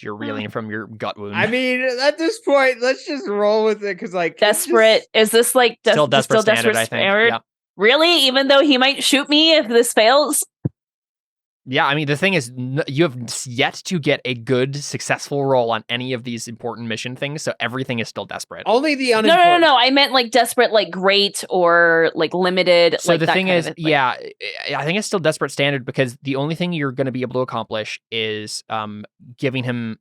Speaker 5: You're reeling from your gut wound.
Speaker 3: I mean, at this point, let's just roll with it because, like,
Speaker 2: Desperate. Is this like
Speaker 5: still desperate standard, I think.
Speaker 2: standard?
Speaker 5: Yeah.
Speaker 2: Really? Even though he might shoot me if this fails?
Speaker 5: Yeah, I mean, the thing is, you have yet to get a good, successful roll on any of these important mission things, so everything is still desperate.
Speaker 3: only the
Speaker 2: No.
Speaker 3: unimportant.
Speaker 2: I meant like desperate, like great or like limited.
Speaker 5: So
Speaker 2: like
Speaker 5: the
Speaker 2: that
Speaker 5: thing
Speaker 2: kind
Speaker 5: is,
Speaker 2: of, like,
Speaker 5: yeah, I think it's still desperate standard because the only thing you're going to be able to accomplish is giving him,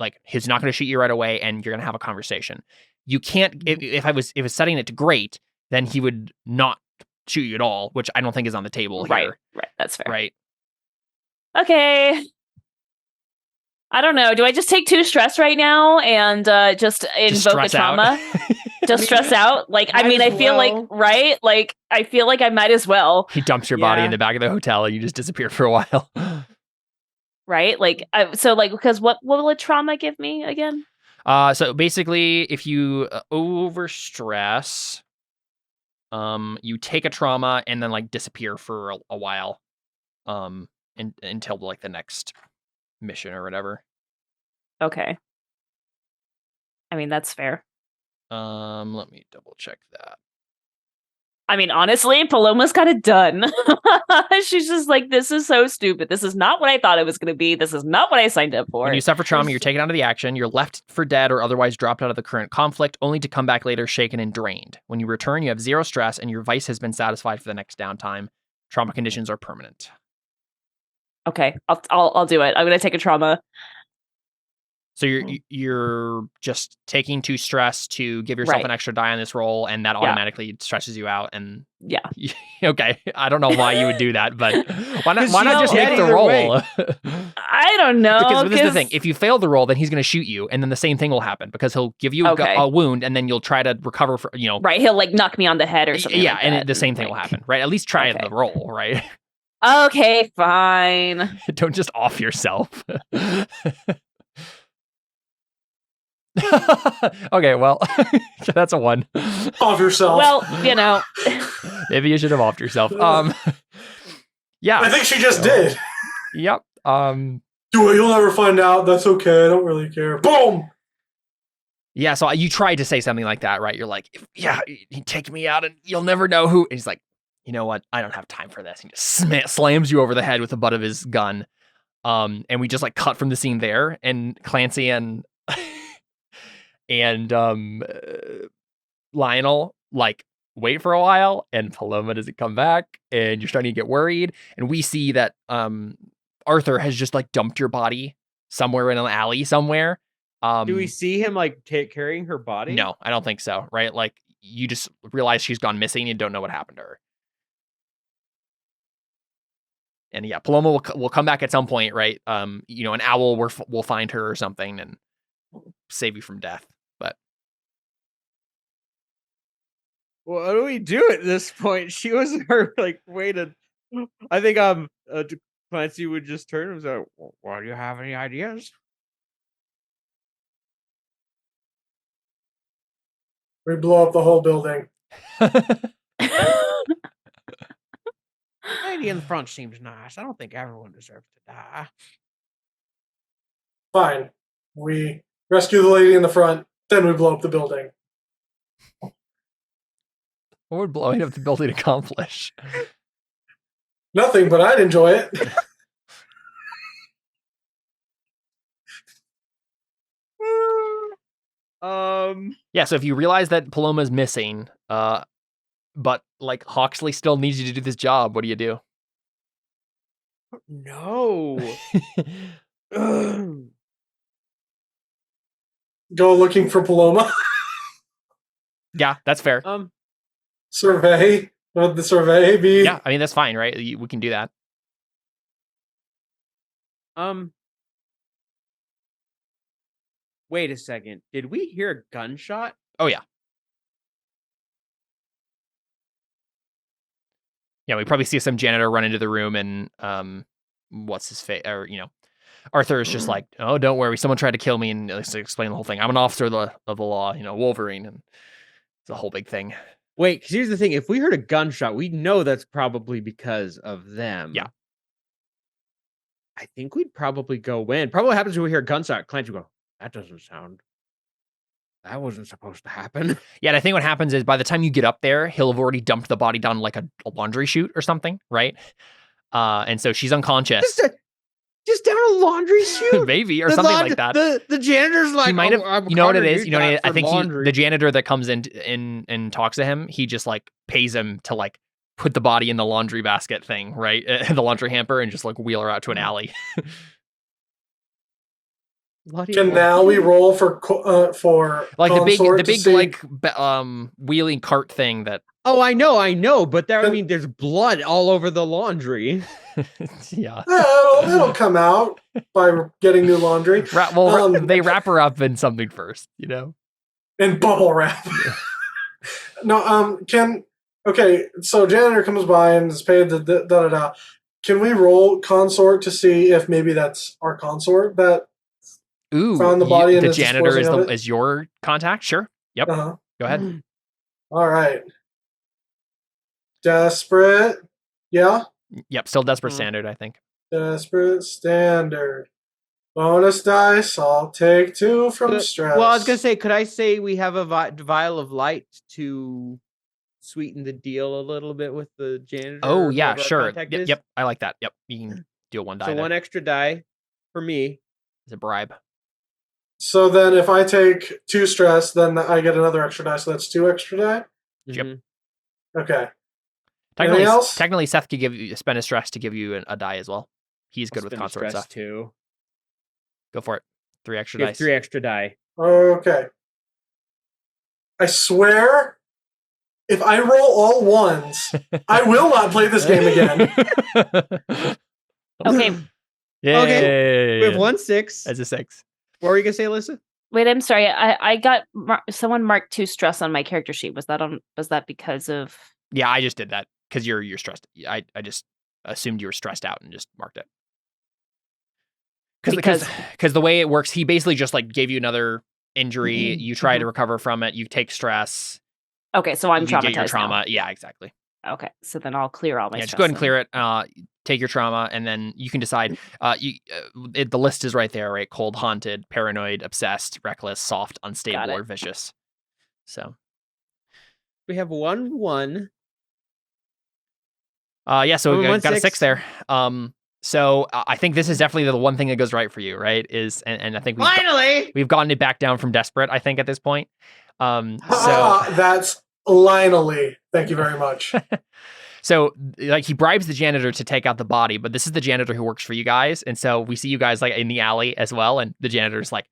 Speaker 5: like, he's not going to shoot you right away, and you're going to have a conversation. You can't. If I was setting it to great, then he would not shoot you at all, which I don't think is on the table
Speaker 2: right,
Speaker 5: here.
Speaker 2: right. That's fair.
Speaker 5: Right.
Speaker 2: Okay. I don't know. Do I just take 2 stress right now and just invoke a
Speaker 5: stress out.
Speaker 2: trauma? Just stress out? Like, I
Speaker 3: Might
Speaker 2: mean,
Speaker 3: as
Speaker 2: I feel like,
Speaker 3: well.
Speaker 2: right? Like, I feel like I might as well,
Speaker 5: He dumps your body
Speaker 3: Yeah.
Speaker 5: in the back of the hotel and you just disappear for a while.
Speaker 2: right? Like, so like, because what will a trauma give me again?
Speaker 5: So basically, if you overstress, you take a trauma and then like disappear for a while, until like the next mission or whatever.
Speaker 2: Okay. I mean, that's fair.
Speaker 5: Let me double check that.
Speaker 2: I mean, honestly, Paloma's got it done. She's just like, this is so stupid. This is not what I thought it was going to be. This is not what I signed up for.
Speaker 5: When you suffer trauma, you're taken out of the action. You're left for dead or otherwise dropped out of the current conflict, only to come back later shaken and drained. When you return, you have 0 stress and your vice has been satisfied for the next downtime. Trauma conditions are permanent.
Speaker 2: Okay, I'll do it. I'm going to take a trauma.
Speaker 5: So you're just taking 2 stress to give yourself
Speaker 2: Right.
Speaker 5: an extra die on this roll, and that automatically stresses you out. And
Speaker 2: Yeah.
Speaker 5: okay, I don't know why you would do that, but why not?
Speaker 3: 'Cause
Speaker 5: Why not
Speaker 3: you'll
Speaker 5: just make
Speaker 3: get
Speaker 5: the
Speaker 3: either
Speaker 5: roll?
Speaker 3: way.
Speaker 2: I don't know.
Speaker 5: Because this is the thing: if you fail the roll, then he's going to shoot you, and then the same thing will happen because he'll give you
Speaker 2: Okay.
Speaker 5: a wound, and then you'll try to recover for
Speaker 2: right, he'll like knock me on the head or something.
Speaker 5: Yeah,
Speaker 2: like
Speaker 5: and
Speaker 2: that.
Speaker 5: the same thing will
Speaker 2: Like,
Speaker 5: happen, right? At least try
Speaker 2: Okay.
Speaker 5: the roll, right?
Speaker 2: Okay, fine.
Speaker 5: Don't just off yourself. Okay, well, that's a 1.
Speaker 4: Off yourself.
Speaker 2: Well, you know,
Speaker 5: Maybe you should have offed yourself. Yeah.
Speaker 4: I think she just did.
Speaker 5: Yep.
Speaker 4: Do it. You'll never find out. That's okay. I don't really care. Boom.
Speaker 5: Yeah. So you tried to say something like that, right? You're like, yeah, he take me out, and you'll never know who. And he's like, you know what? I don't have time for this. He just slams you over the head with the butt of his gun. And we just like cut from the scene there, and Clancy and Lionel like wait for a while, and Paloma doesn't come back, and you're starting to get worried, and we see that Arthur has just like dumped your body somewhere in an alley somewhere.
Speaker 3: Do we see him like carrying her body?
Speaker 5: No, I don't think so, right? Like you just realize she's gone missing and don't know what happened to her. And yeah, Paloma will come back at some point, right? An owl will find her or something and save you from death. But
Speaker 3: What do we do at this point? She was her like waited. I think Clancy would just turn and say, "Well, do you have any ideas?"
Speaker 4: We blow up the whole building.
Speaker 3: Lady in the front seems nice. I don't think everyone deserves to die.
Speaker 4: Fine. We rescue the lady in the front, then we blow up the building.
Speaker 5: what would blowing up the building accomplish?
Speaker 4: Nothing, but I'd enjoy it.
Speaker 5: Yeah, so if you realize that Paloma's missing, but like Hawksley still needs you to do this job, what do you do?
Speaker 3: No.
Speaker 4: Go looking for Paloma.
Speaker 5: Yeah, that's fair.
Speaker 4: Survey. What would the survey be?
Speaker 5: Yeah, I mean that's fine, right? We can do that.
Speaker 3: Wait a second. Did we hear a gunshot?
Speaker 5: Oh yeah. Yeah, we probably see some janitor run into the room, and what's his face? Or Arthur is just like, oh, don't worry, someone tried to kill me, and let's explain the whole thing. I'm an officer of the law, Wolverine, and it's a whole big thing.
Speaker 3: Wait, because here's the thing: if we heard a gunshot, we know that's probably because of them.
Speaker 5: Yeah.
Speaker 3: I think we'd probably go in. Probably what happens when we hear a gunshot. Clancy would go, that wasn't supposed to happen.
Speaker 5: Yeah, and I think what happens is by the time you get up there, he'll have already dumped the body down like a laundry chute or something, right? And so she's unconscious.
Speaker 3: Just down a laundry chute?
Speaker 5: Maybe, or something like that.
Speaker 3: The janitor's like,
Speaker 5: He might have,
Speaker 3: I'm
Speaker 5: you know what it
Speaker 3: hiring
Speaker 5: is?
Speaker 3: you
Speaker 5: You know what it is?
Speaker 3: guys
Speaker 5: I
Speaker 3: for
Speaker 5: think
Speaker 3: laundry.
Speaker 5: the janitor that comes in and talks to him, he just like pays him to like put the body in the laundry basket thing, right? The laundry hamper, and just like wheel her out to an alley.
Speaker 4: Can now we roll for
Speaker 5: Like the
Speaker 4: consort to
Speaker 5: big
Speaker 4: see-
Speaker 5: like wheeling cart thing that.
Speaker 3: Oh, I know, but that would mean there's blood all over the laundry.
Speaker 5: Yeah.
Speaker 4: Yeah, it'll come out by getting new laundry.
Speaker 5: They wrap her up in something first, you know.
Speaker 4: In bubble wrap. No, so janitor comes by and is paid the da. Can we roll consort to see if maybe that's our consort that found the body and
Speaker 5: the
Speaker 4: is
Speaker 5: janitor
Speaker 4: disposing of it?
Speaker 5: is your contact? Sure. Yep.
Speaker 4: Uh-huh.
Speaker 5: Go ahead.
Speaker 4: All right. Desperate. Yeah.
Speaker 5: Yep. Still desperate standard, I think.
Speaker 4: Desperate standard. Bonus dice. I'll take 2 from stress.
Speaker 3: Well, I was gonna say, could I say we have a vial of light to sweeten the deal a little bit with the janitor?
Speaker 5: Oh yeah,
Speaker 3: whoever our
Speaker 5: sure.
Speaker 3: contact
Speaker 5: Yep,
Speaker 3: is?
Speaker 5: yep. I like that. Yep. You can deal 1 die.
Speaker 3: So
Speaker 5: there.
Speaker 3: 1 extra die for me.
Speaker 5: Is a bribe.
Speaker 4: So then if I take 2 stress, then I get another extra die. So that's 2 extra die?
Speaker 5: Yep.
Speaker 3: Mhm.
Speaker 4: Okay.
Speaker 5: Technically,
Speaker 4: Anything else?
Speaker 5: technically, Seth could spend his stress to give you a die as well. He's good with
Speaker 3: Spend
Speaker 5: consort
Speaker 3: stress
Speaker 5: stuff.
Speaker 3: too.
Speaker 5: Go for it. 3 extra
Speaker 3: Give
Speaker 5: dice.
Speaker 3: 3 extra die.
Speaker 4: Okay. I swear, if I roll all 1s, I will not play this game again.
Speaker 2: Okay.
Speaker 5: Yeah.
Speaker 3: Okay. We have 1 6.
Speaker 5: As a 6.
Speaker 3: What were you gonna say, Alyssa?
Speaker 2: Wait, I'm sorry. I got someone marked 2 stress on my character sheet. Was that because of?
Speaker 5: Yeah, I just did that because you're stressed. I just assumed you were stressed out and just marked it. Because the way it works, he basically just like gave you another injury. You try to recover from it. You take stress.
Speaker 2: Okay, so I'm
Speaker 5: you
Speaker 2: traumatized
Speaker 5: get your trauma.
Speaker 2: now.
Speaker 5: Yeah, exactly.
Speaker 2: Okay, so then I'll clear all my.
Speaker 5: Yeah,
Speaker 2: stress
Speaker 5: just go ahead and
Speaker 2: then.
Speaker 5: clear it. Take your trauma, and then you can decide. The list is right there, right? Cold, haunted, paranoid, obsessed, reckless, soft, unstable, or vicious. So
Speaker 3: We have 1 1.
Speaker 5: yeah, so we got a
Speaker 3: 6
Speaker 5: 6 there. So I think this is definitely the one thing that goes right for you, right? And I think we've gotten it back down from desperate, I think, at this point. So
Speaker 4: that's Lionelly. Thank you very much.
Speaker 5: So like he bribes the janitor to take out the body, but this is the janitor who works for you guys. And so we see you guys like in the alley as well. And the janitor's like,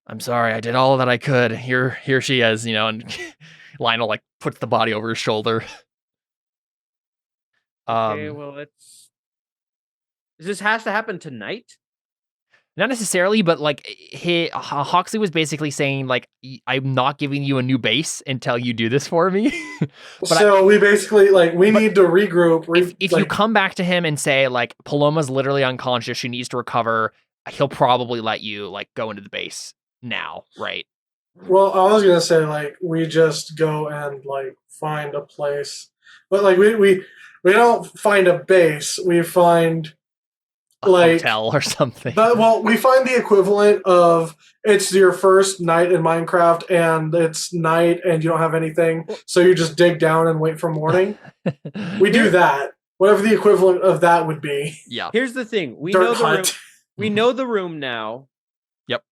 Speaker 5: I'm sorry, I did all that I could. Here she is, you know, and Lionel like puts the body over his shoulder.
Speaker 3: Okay, well, this has to happen tonight?
Speaker 5: Not necessarily, but like Hawksley was basically saying like, I'm not giving you a new base until you do this for me.
Speaker 4: We basically we need to regroup.
Speaker 5: If you come back to him and say like Paloma's literally unconscious, she needs to recover, he'll probably let you like go into the base now, right?
Speaker 4: Well, I was gonna say we just go and find a place, but we don't find a base. We find
Speaker 5: a hotel or something.
Speaker 4: We find the equivalent of it's your first night in Minecraft and it's night and you don't have anything, so you just dig down and wait for morning. We do that. Whatever the equivalent of that would be.
Speaker 5: Yeah.
Speaker 3: Here's the thing. We
Speaker 4: Dirt
Speaker 3: know the room.
Speaker 4: hunt.
Speaker 3: We know the room now.
Speaker 5: Yep.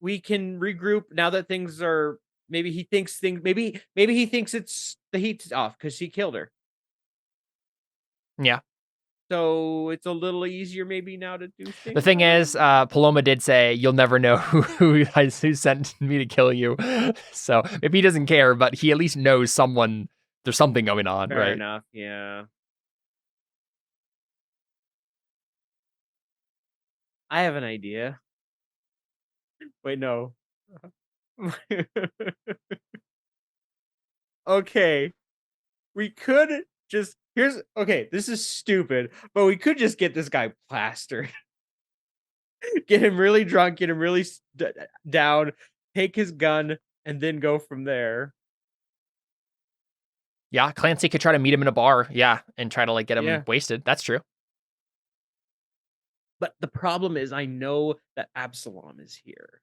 Speaker 3: We can regroup now that things are. Maybe he thinks Maybe he thinks it's the heat's off because he killed her.
Speaker 5: Yeah.
Speaker 3: So it's a little easier maybe now to do things.
Speaker 5: The thing is, Paloma did say, you'll never know who sent me to kill you. So maybe he doesn't care, but he at least knows there's something going on,
Speaker 3: Fair
Speaker 5: right?
Speaker 3: enough, yeah. I have an idea. Wait, no. Okay. We could just this is stupid, but we could just get this guy plastered. Get him really drunk, get him really down, take his gun, and then go from there.
Speaker 5: Yeah, Clancy could try to meet him in a bar, and try to get him wasted. That's true.
Speaker 3: But the problem is I know that Absalom is here.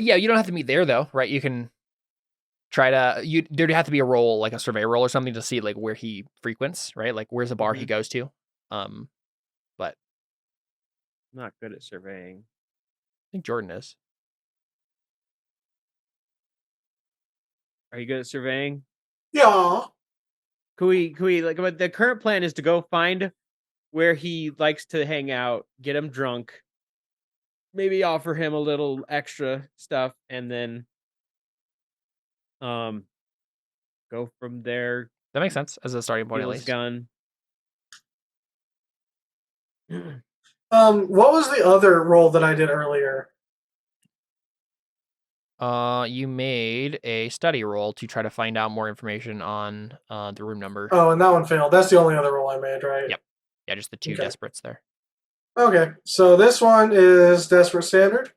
Speaker 5: Yeah, you don't have to meet there though, right? You can try to there'd have to be a roll, like a survey roll or something to see where he frequents, right? Like where's a bar he goes to. But
Speaker 3: I'm not good at surveying.
Speaker 5: I think Jordan is.
Speaker 3: Are you good at surveying?
Speaker 4: Yeah.
Speaker 3: Could we but the current plan is to go find where he likes to hang out, get him drunk, maybe offer him a little extra stuff, and then go from there.
Speaker 5: That makes sense as a starting point,
Speaker 3: Steal
Speaker 5: at
Speaker 3: his
Speaker 5: least.
Speaker 3: gun.
Speaker 4: What was the other roll that I did earlier?
Speaker 5: You made a study roll to try to find out more information on the room number.
Speaker 4: Oh, and that one failed. That's the only other roll I made, right?
Speaker 5: Yep. Yeah, just the two
Speaker 4: Okay.
Speaker 5: desperates there.
Speaker 4: Okay, so this one is Desperate Standard.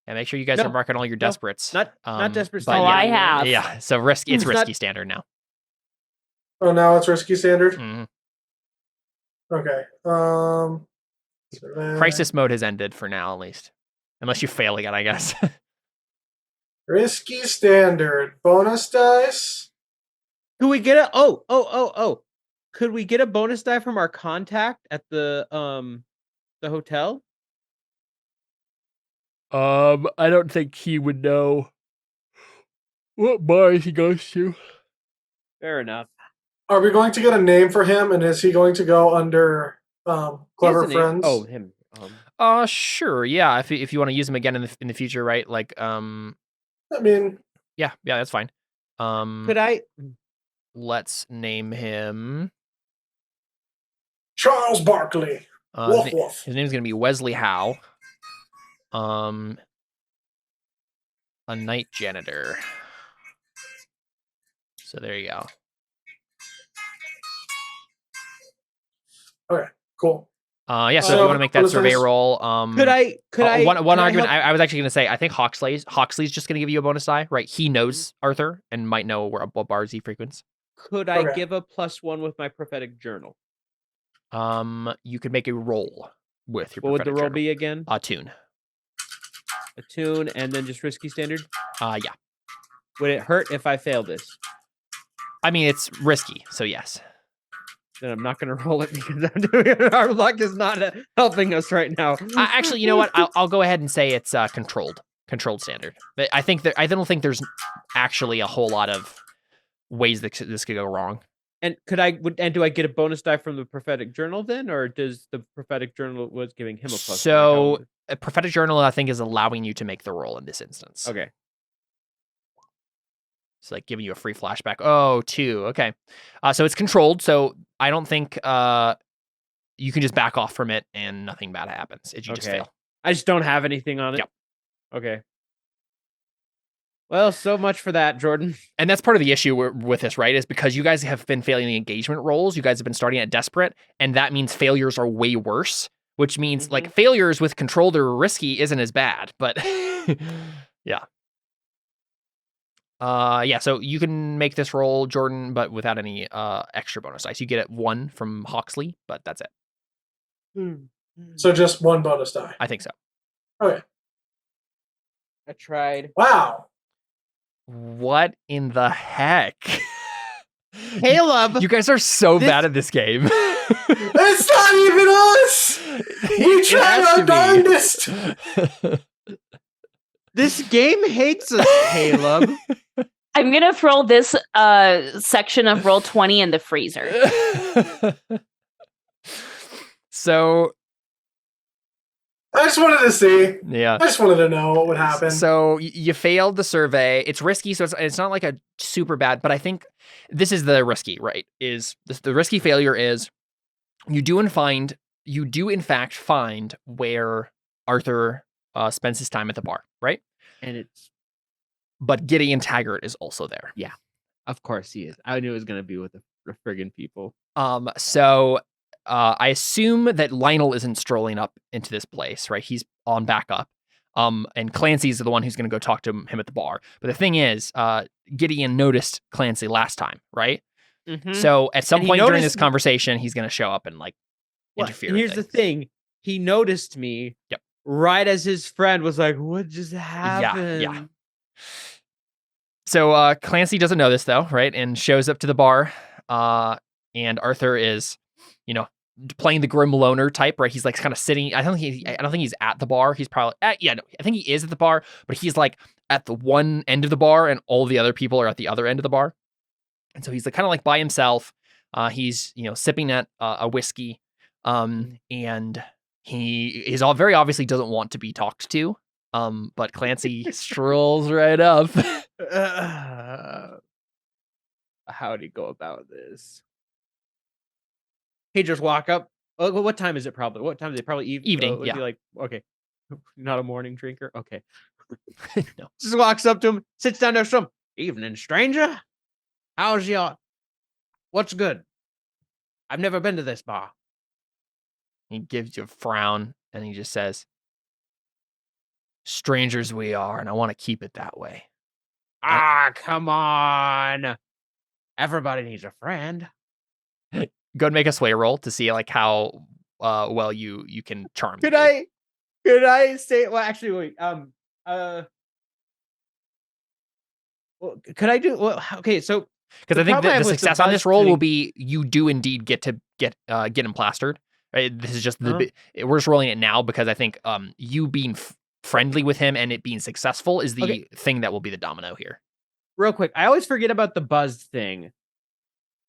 Speaker 5: And make sure you guys
Speaker 3: No,
Speaker 5: are marking all your
Speaker 3: no,
Speaker 5: desperates.
Speaker 3: not desperate
Speaker 5: but
Speaker 2: Oh,
Speaker 3: standard.
Speaker 2: I have.
Speaker 5: Yeah, so risky. It's
Speaker 3: It's not-
Speaker 5: risky standard now.
Speaker 4: Oh, now it's Risky Standard?
Speaker 5: Mhm.
Speaker 4: Okay. So then-
Speaker 5: Crisis mode has ended for now, at least, unless you fail again, I guess.
Speaker 4: Risky Standard. Bonus dice.
Speaker 3: Could we get a oh? Could we get a bonus die from our contact at the hotel?
Speaker 5: I don't think he would know what bar he goes to.
Speaker 3: Fair enough.
Speaker 4: Are we going to get a name for him, and is he going to go under Clever
Speaker 3: He has a name.
Speaker 4: Friends?
Speaker 3: Oh, him.
Speaker 5: Sure, yeah. If you want to use him again in the future, right? Like,
Speaker 4: I mean,
Speaker 5: yeah, that's fine.
Speaker 3: Could I?
Speaker 5: Let's name him.
Speaker 4: Charles Barkley. Woof
Speaker 5: His,
Speaker 4: woof.
Speaker 5: his name's gonna be Wesley Howe. A night janitor. So there you go.
Speaker 4: Cool.
Speaker 5: Yeah. So if
Speaker 4: So,
Speaker 5: you want to make that
Speaker 4: bonus
Speaker 5: survey
Speaker 4: dice?
Speaker 5: roll,
Speaker 3: Could I?
Speaker 5: one
Speaker 3: could I
Speaker 5: argument.
Speaker 3: help-
Speaker 5: I was actually going to say, I think Hawksley's just going to give you a bonus die, right? He knows Arthur and might know what bars he frequents.
Speaker 3: Could I
Speaker 4: Okay.
Speaker 3: give a +1 with my prophetic journal?
Speaker 5: You could make a roll with your.
Speaker 3: What would the
Speaker 5: prophetic
Speaker 3: roll
Speaker 5: journal.
Speaker 3: be again?
Speaker 5: Tune.
Speaker 3: A tune, and then just risky standard.
Speaker 5: Yeah.
Speaker 3: Would it hurt if I fail this?
Speaker 5: I mean, it's risky, so yes.
Speaker 3: Then I'm not going to roll it because I'm doing it. Our luck is not helping us right now.
Speaker 5: Actually, you know what? I'll go ahead and say it's controlled standard. But I don't think there's actually a whole lot of ways that this could go wrong.
Speaker 3: And do I get a bonus die from the prophetic journal then, or does the prophetic journal was giving him a plus?
Speaker 5: So a prophetic journal, I think, is allowing you to make the roll in this instance.
Speaker 3: Okay.
Speaker 5: It's like giving you a free flashback. Oh, 2. Okay. So it's controlled. So I don't think you can just back off from it and nothing bad happens. You just
Speaker 3: Okay.
Speaker 5: fail.
Speaker 3: I just don't have anything on it.
Speaker 5: Yep.
Speaker 3: Okay. Well, so much for that, Jordan.
Speaker 5: And that's part of the issue with this, right? Is because you guys have been failing the engagement rolls. You guys have been starting at desperate, and that means failures are way worse. Which means like failures with controlled or risky isn't as bad, but yeah. Yeah, so you can make this roll, Jordan, but without any extra bonus dice. You get it 1 from Hawksley, but that's it.
Speaker 4: So just one bonus die.
Speaker 5: I think so.
Speaker 4: Okay.
Speaker 3: I tried.
Speaker 4: Wow.
Speaker 5: What in the heck?
Speaker 3: Caleb!
Speaker 5: You guys are so bad at this game.
Speaker 4: It's not even us. We
Speaker 5: It
Speaker 4: tried
Speaker 5: has
Speaker 4: our
Speaker 5: to be.
Speaker 4: darndest.
Speaker 3: This game hates us, Caleb.
Speaker 2: I'm gonna throw this section of roll 20 in the freezer.
Speaker 5: So
Speaker 4: I just wanted to see.
Speaker 5: yeah.
Speaker 4: I just wanted to know what would happen.
Speaker 5: So you failed the survey. It's risky, so it's not like a super bad, but I think this is the risky, right? The risky failure is you do in fact find where Arthur spends his time at the bar, right?
Speaker 3: And it's,
Speaker 5: But Gideon Taggart is also there.
Speaker 3: of course he is. I knew it was going to be with the friggin' people.
Speaker 5: So I assume that Lionel isn't strolling up into this place, right? He's on backup. And Clancy's the one who's going to go talk to him at the bar. But the thing is, Gideon noticed Clancy last time, right? So at some
Speaker 3: And he
Speaker 5: point during
Speaker 3: noticed
Speaker 5: this
Speaker 3: me-
Speaker 5: conversation, he's going to show up and like interfere.
Speaker 3: And
Speaker 5: with
Speaker 3: here's the
Speaker 5: things.
Speaker 3: thing. He noticed me
Speaker 5: Yep.
Speaker 3: right as his friend was like, what just happened?
Speaker 5: Yeah. So Clancy doesn't know this though, right? And shows up to the bar. And Arthur is, playing the grim loner type, right? He's like kind of sitting. I don't think he's at the bar. He's probably I think he is at the bar, but he's like at the one end of the bar, and all the other people are at the other end of the bar. And so he's like kind of like by himself. He's sipping at a whiskey, and He is all very obviously doesn't want to be talked to. But Clancy strolls right up.
Speaker 3: How'd he go about this? He just walk up. What time is it? Probably. What time is it? Probably
Speaker 5: Evening,
Speaker 3: would
Speaker 5: yeah.
Speaker 3: be like, okay, not a morning drinker. Okay,
Speaker 5: No.
Speaker 3: just walks up to him, sits down next to him. Evening, stranger. How's your? What's good? I've never been to this bar.
Speaker 5: He gives you a frown and he just says, strangers we are, and I want to keep it that way.
Speaker 3: Come on. Everybody needs a friend.
Speaker 5: Go ahead and make a sway roll to see like how well you can charm.
Speaker 3: Could
Speaker 5: the dude.
Speaker 3: I say? Well, actually, wait. Well, could I do? Well, okay, so
Speaker 5: Because I think
Speaker 3: problem I
Speaker 5: that
Speaker 3: have
Speaker 5: the
Speaker 3: with the
Speaker 5: success on
Speaker 3: buzz
Speaker 5: this roll will
Speaker 3: thing-
Speaker 5: be you do indeed get him plastered. Right? This is just
Speaker 3: Uh-huh.
Speaker 5: we're just rolling it now because I think you being friendly with him and it being successful is the
Speaker 3: Okay.
Speaker 5: thing that will be the domino here.
Speaker 3: real quick, I always forget about the buzz thing,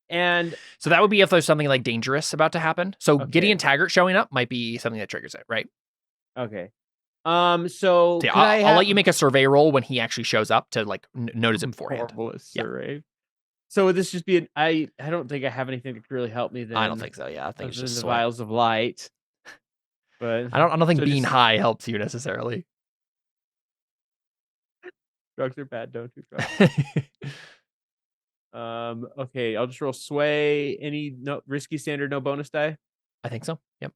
Speaker 3: and
Speaker 5: So that would be if there's something like dangerous about to happen. So
Speaker 3: Okay.
Speaker 5: Gideon Taggart showing up might be something that triggers it, right?
Speaker 3: okay.
Speaker 5: So
Speaker 3: So
Speaker 5: yeah,
Speaker 3: could I
Speaker 5: I'll let
Speaker 3: have-
Speaker 5: you make a survey roll when he actually shows up to like notice it beforehand.
Speaker 3: Horrible at
Speaker 5: Yeah.
Speaker 3: survey. So would this just be I don't think I have anything that could really help me then.
Speaker 5: I don't think so. Yeah, I think it's
Speaker 3: other
Speaker 5: just
Speaker 3: than the
Speaker 5: sweat.
Speaker 3: vials of light. But
Speaker 5: I don't think
Speaker 3: so
Speaker 5: being
Speaker 3: just-
Speaker 5: high helps you necessarily.
Speaker 3: drugs are bad. Don't do drugs. Okay, I'll just roll sway. Any risky standard, no bonus die.
Speaker 5: I think so. Yep.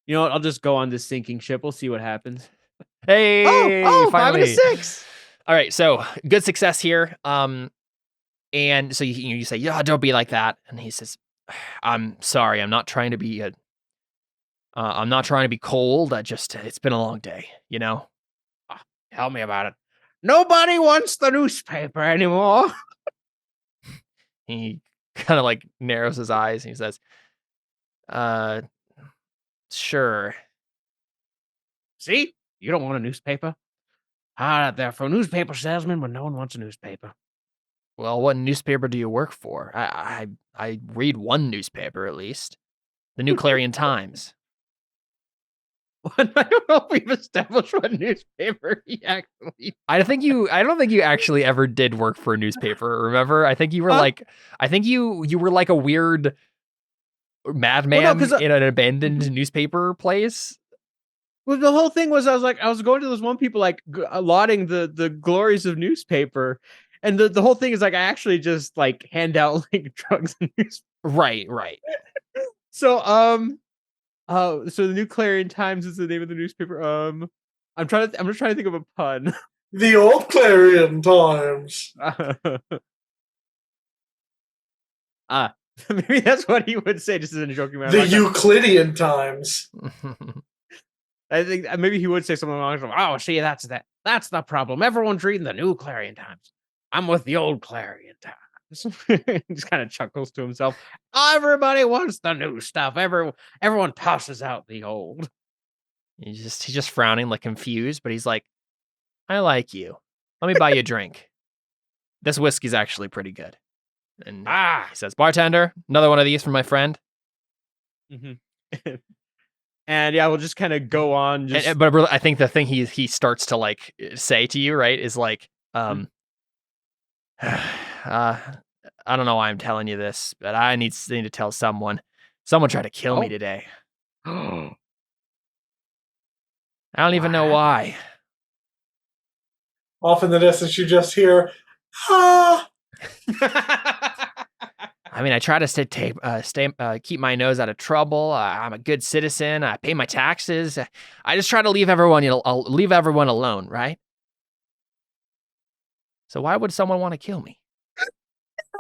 Speaker 3: You know what? I'll just go on this sinking ship. We'll see what happens.
Speaker 5: Hey,
Speaker 3: oh, 5 and a
Speaker 5: finally.
Speaker 3: 6.
Speaker 5: All right, so good success here. And so you say, yeah, don't be like that. And he says, I'm sorry. I'm not trying to be I'm not trying to be cold. It's been a long day, you know?
Speaker 3: Tell me about it. Nobody wants the newspaper anymore.
Speaker 5: He kind of like narrows his eyes and he says, sure.
Speaker 3: See? You don't want a newspaper? Hard out there for a newspaper salesman when no one wants a newspaper.
Speaker 5: Well, what newspaper do you work for? I read one newspaper at least. The New Clarion Times.
Speaker 3: I don't know if we've established what newspaper he actually.
Speaker 5: I don't think you actually ever did work for a newspaper, remember? I think you were you were like a weird madman
Speaker 3: 'cause,
Speaker 5: in an abandoned newspaper place.
Speaker 3: Well, the whole thing was I was going to those one people like lauding the glories of newspaper, and the whole thing is like I actually just like hand out like drugs and newspaper.
Speaker 5: Right.
Speaker 3: So so the New Clarion Times is the name of the newspaper. I'm just trying to think of a pun.
Speaker 4: The old Clarion Times.
Speaker 3: Maybe that's what he would say, just as a joking manner.
Speaker 4: The Euclidean Times.
Speaker 3: I think maybe he would say something along the lines of, "Oh, see, that's the problem. Everyone's reading the New Clarion Times. I'm with the old Clarion Times." Just kind of chuckles to himself. Everybody wants the new stuff. Everyone tosses out the old.
Speaker 5: He's just frowning, like confused, but he's like, I like you. Let me buy you a drink. This whiskey's actually pretty good. And he says, bartender, another one of these for my friend.
Speaker 3: Mm-hmm. And yeah, we'll just kind of go on.
Speaker 5: But really, I think the thing he starts to like say to you, right, is like, I don't know why I'm telling you this, but I need to tell someone. Someone tried to kill me today. I don't even know why.
Speaker 4: Off in the distance, you just hear, ah.
Speaker 5: I mean, I try to keep my nose out of trouble. I'm a good citizen. I pay my taxes. I just try to leave everyone. I'll leave everyone alone, right? So why would someone want to kill me?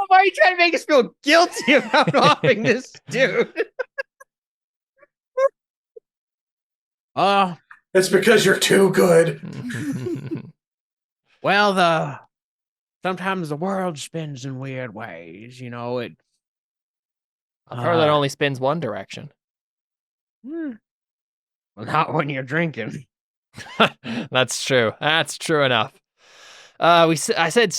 Speaker 3: Why are you trying to make us feel guilty about robbing this dude?
Speaker 4: It's because you're too good.
Speaker 3: Well, sometimes the world spins in weird ways, you know. I've
Speaker 5: heard that only spins one direction.
Speaker 3: Well, not when you're drinking.
Speaker 5: That's true. That's true enough. We said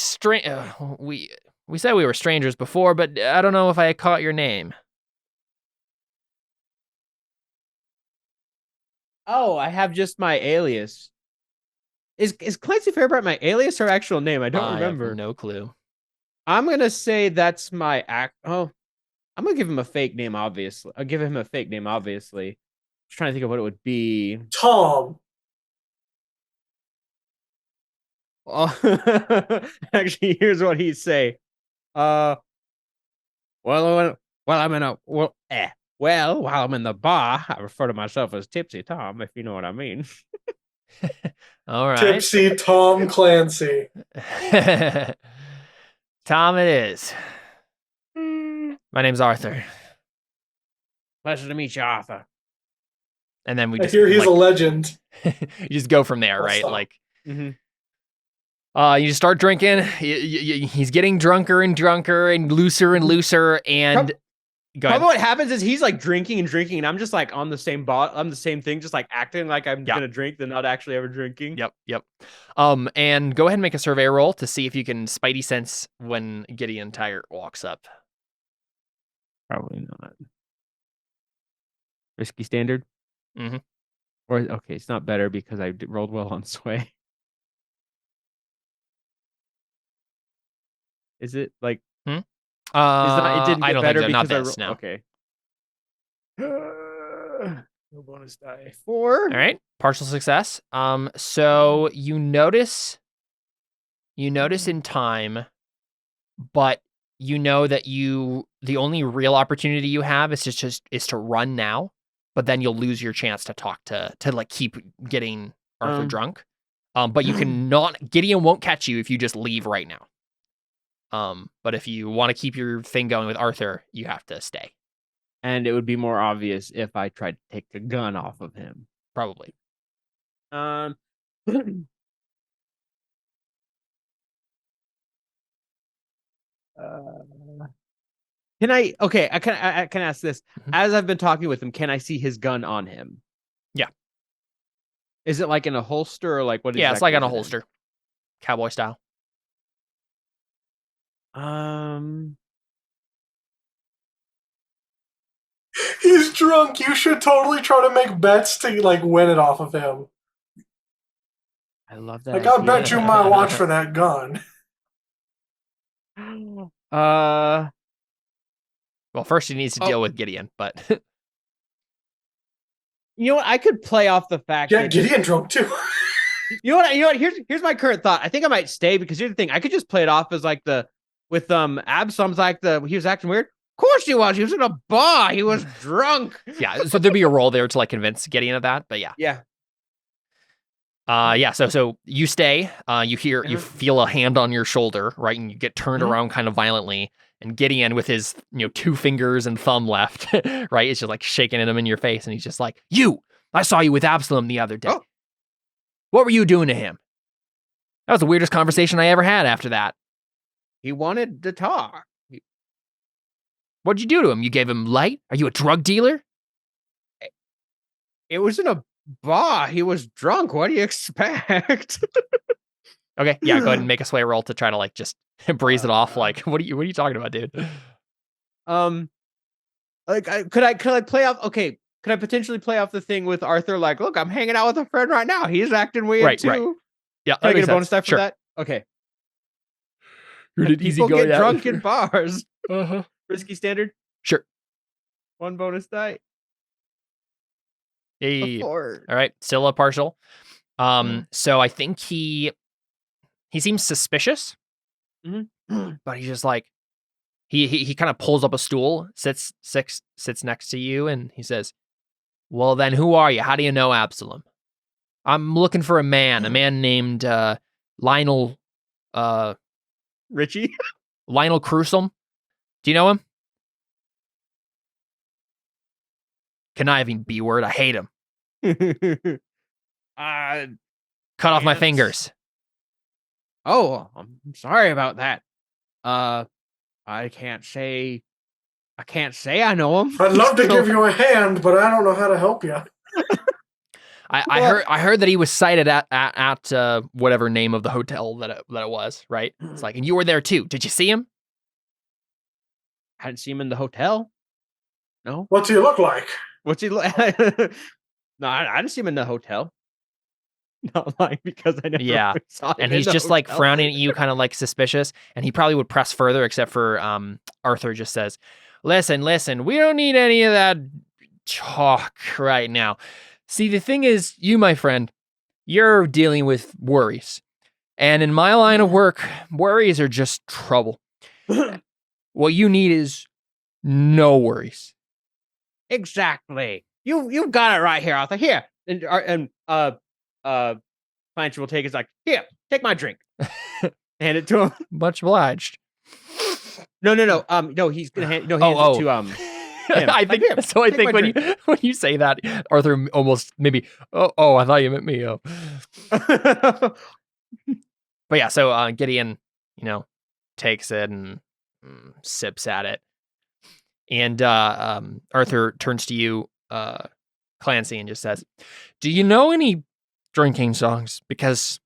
Speaker 5: we said we were strangers before, but I don't know if I caught your name.
Speaker 3: Oh, I have just my alias. Is Clancy Fairbright my alias or actual name? I don't remember.
Speaker 5: I have no clue.
Speaker 3: I'm gonna say that's my act. Oh, I'm gonna give him a fake name. Obviously, I'll give him a fake name. Obviously, just trying to think of what it would be.
Speaker 4: Tom.
Speaker 3: Oh, actually, here's what he'd say. Well, I'm in a well, while I'm in the bar, I refer to myself as Tipsy Tom, if you know what I mean.
Speaker 5: All right.
Speaker 4: Tipsy Tom Clancy.
Speaker 5: Tom, it is. My name's Arthur.
Speaker 3: Pleasure to meet you, Arthur.
Speaker 5: And then we
Speaker 4: I
Speaker 5: just
Speaker 4: hear he's
Speaker 5: like,
Speaker 4: a legend.
Speaker 5: you just go from there,
Speaker 4: I'll
Speaker 5: right?
Speaker 4: stop.
Speaker 5: Like,
Speaker 3: Mm-hmm.
Speaker 5: you just start drinking. He's getting drunker and drunker and looser and looser. And go ahead.
Speaker 3: Probably what happens is he's like drinking, and I'm just like on the same I'm the same thing, just like acting like I'm gonna drink, then not actually ever drinking.
Speaker 5: Yep. And go ahead and make a survey roll to see if you can spidey sense when Gideon Tiger walks up.
Speaker 3: Probably not. Risky standard.
Speaker 5: Mhm.
Speaker 3: Or okay, it's not better because I rolled well on sway. Is it like? It didn't
Speaker 5: I
Speaker 3: get
Speaker 5: don't
Speaker 3: better
Speaker 5: think so. Not
Speaker 3: because
Speaker 5: this. No.
Speaker 3: Okay. No bonus die. 4.
Speaker 5: All right. Partial success. So you notice in time, but you know that the only real opportunity you have is to run now, but then you'll lose your chance to talk to like keep getting Arthur drunk. But you can not. Gideon won't catch you if you just leave right now. But if you want to keep your thing going with Arthur, you have to stay.
Speaker 3: And it would be more obvious if I tried to take the gun off of him.
Speaker 5: Probably.
Speaker 3: Can I? Okay, I can ask this.
Speaker 5: Mhm.
Speaker 3: As I've been talking with him, can I see his gun on him?
Speaker 5: Yeah.
Speaker 3: Is it like in a holster or like what?
Speaker 5: Yeah, it's like
Speaker 3: exactly
Speaker 5: on a
Speaker 3: is it in?
Speaker 5: holster, cowboy style.
Speaker 4: He's drunk. You should totally try to make bets to like win it off of him.
Speaker 3: I love that.
Speaker 4: Like I bet you my watch for that gun.
Speaker 5: Well, first he needs to deal with Gideon, but
Speaker 3: you know what? I could play off the fact
Speaker 4: Yeah,
Speaker 3: that
Speaker 4: Gideon drunk too.
Speaker 3: You know what? Here's my current thought. I think I might stay because here's the thing. I could just play it off as like with Absalom's like he was acting weird. Of course he was. He was in a bar. He was drunk.
Speaker 5: yeah. So there'd be a role there to like convince Gideon of that. But yeah.
Speaker 3: Yeah.
Speaker 5: Yeah. So you stay. You feel a hand on your shoulder, right, and you get turned around kind of violently. And Gideon, with his 2 fingers and thumb left, right, is just like shaking at him in your face, and he's just like, "You! I saw you with Absalom the other day.
Speaker 3: Oh.
Speaker 5: What were you doing to him?" That was the weirdest conversation I ever had after that.
Speaker 3: He wanted to talk.
Speaker 5: What'd you do to him? You gave him light? Are you a drug dealer?
Speaker 3: It was in a bar. He was drunk. What do you expect?
Speaker 5: Okay, yeah, go ahead and make a sway roll to try to like just breeze it off. Like, what are you talking about, dude?
Speaker 3: Could I play off? Okay, could I potentially play off the thing with Arthur? Like, look, I'm hanging out with a friend right now. He's acting weird too.
Speaker 5: Right. Yeah,
Speaker 3: can I get a bonus die for
Speaker 5: sure.
Speaker 3: that? Okay.
Speaker 5: People
Speaker 3: get drunk in bars. Risky standard.
Speaker 5: Sure.
Speaker 3: 1 bonus die.
Speaker 5: Hey.
Speaker 3: 4.
Speaker 5: All right, still a partial. So I think he seems suspicious, but he's just like he kind of pulls up a stool, sits next to you, and he says, "Well, then, who are you? How do you know Absalom? I'm looking for a man named Lionel
Speaker 3: Richie.
Speaker 5: Lionel Crusum. Do you know him? Conniving B-word. I hate him. Cut off my fingers."
Speaker 3: Oh, I'm sorry about that. I can't say I know him.
Speaker 4: I'd love to give you a hand, but I don't know how to help you.
Speaker 5: I heard that he was sighted at whatever name of the hotel that it was, right? It's like, and you were there too. Did you see him?
Speaker 3: Hadn't seen him in the hotel. No.
Speaker 4: What's he look like?
Speaker 3: What's he look? No, I didn't see him in the hotel. Not lying because I never
Speaker 5: Yeah.
Speaker 3: saw him
Speaker 5: And
Speaker 3: in
Speaker 5: he's
Speaker 3: the
Speaker 5: just like
Speaker 3: hotel.
Speaker 5: frowning at you, kind of like suspicious. And he probably would press further, except for Arthur just says, listen, we don't need any of that talk right now. See, the thing is, you, my friend, you're dealing with worries. And in my line of work, worries are just trouble. What you need is no worries.
Speaker 3: Exactly. You've got it right here, Arthur. Here. And Clancy will take his like, here, take my drink. Hand it to him.
Speaker 5: Much obliged.
Speaker 3: No, he's gonna hand it to him.
Speaker 5: I think
Speaker 3: Like, here,
Speaker 5: so. I
Speaker 3: take
Speaker 5: think
Speaker 3: my
Speaker 5: when you say that, Arthur almost maybe. Oh, I thought you meant me. Oh, but yeah. So Gideon, takes it and sips at it, and Arthur turns to you, Clancy, and just says, "Do you know any drinking songs? Because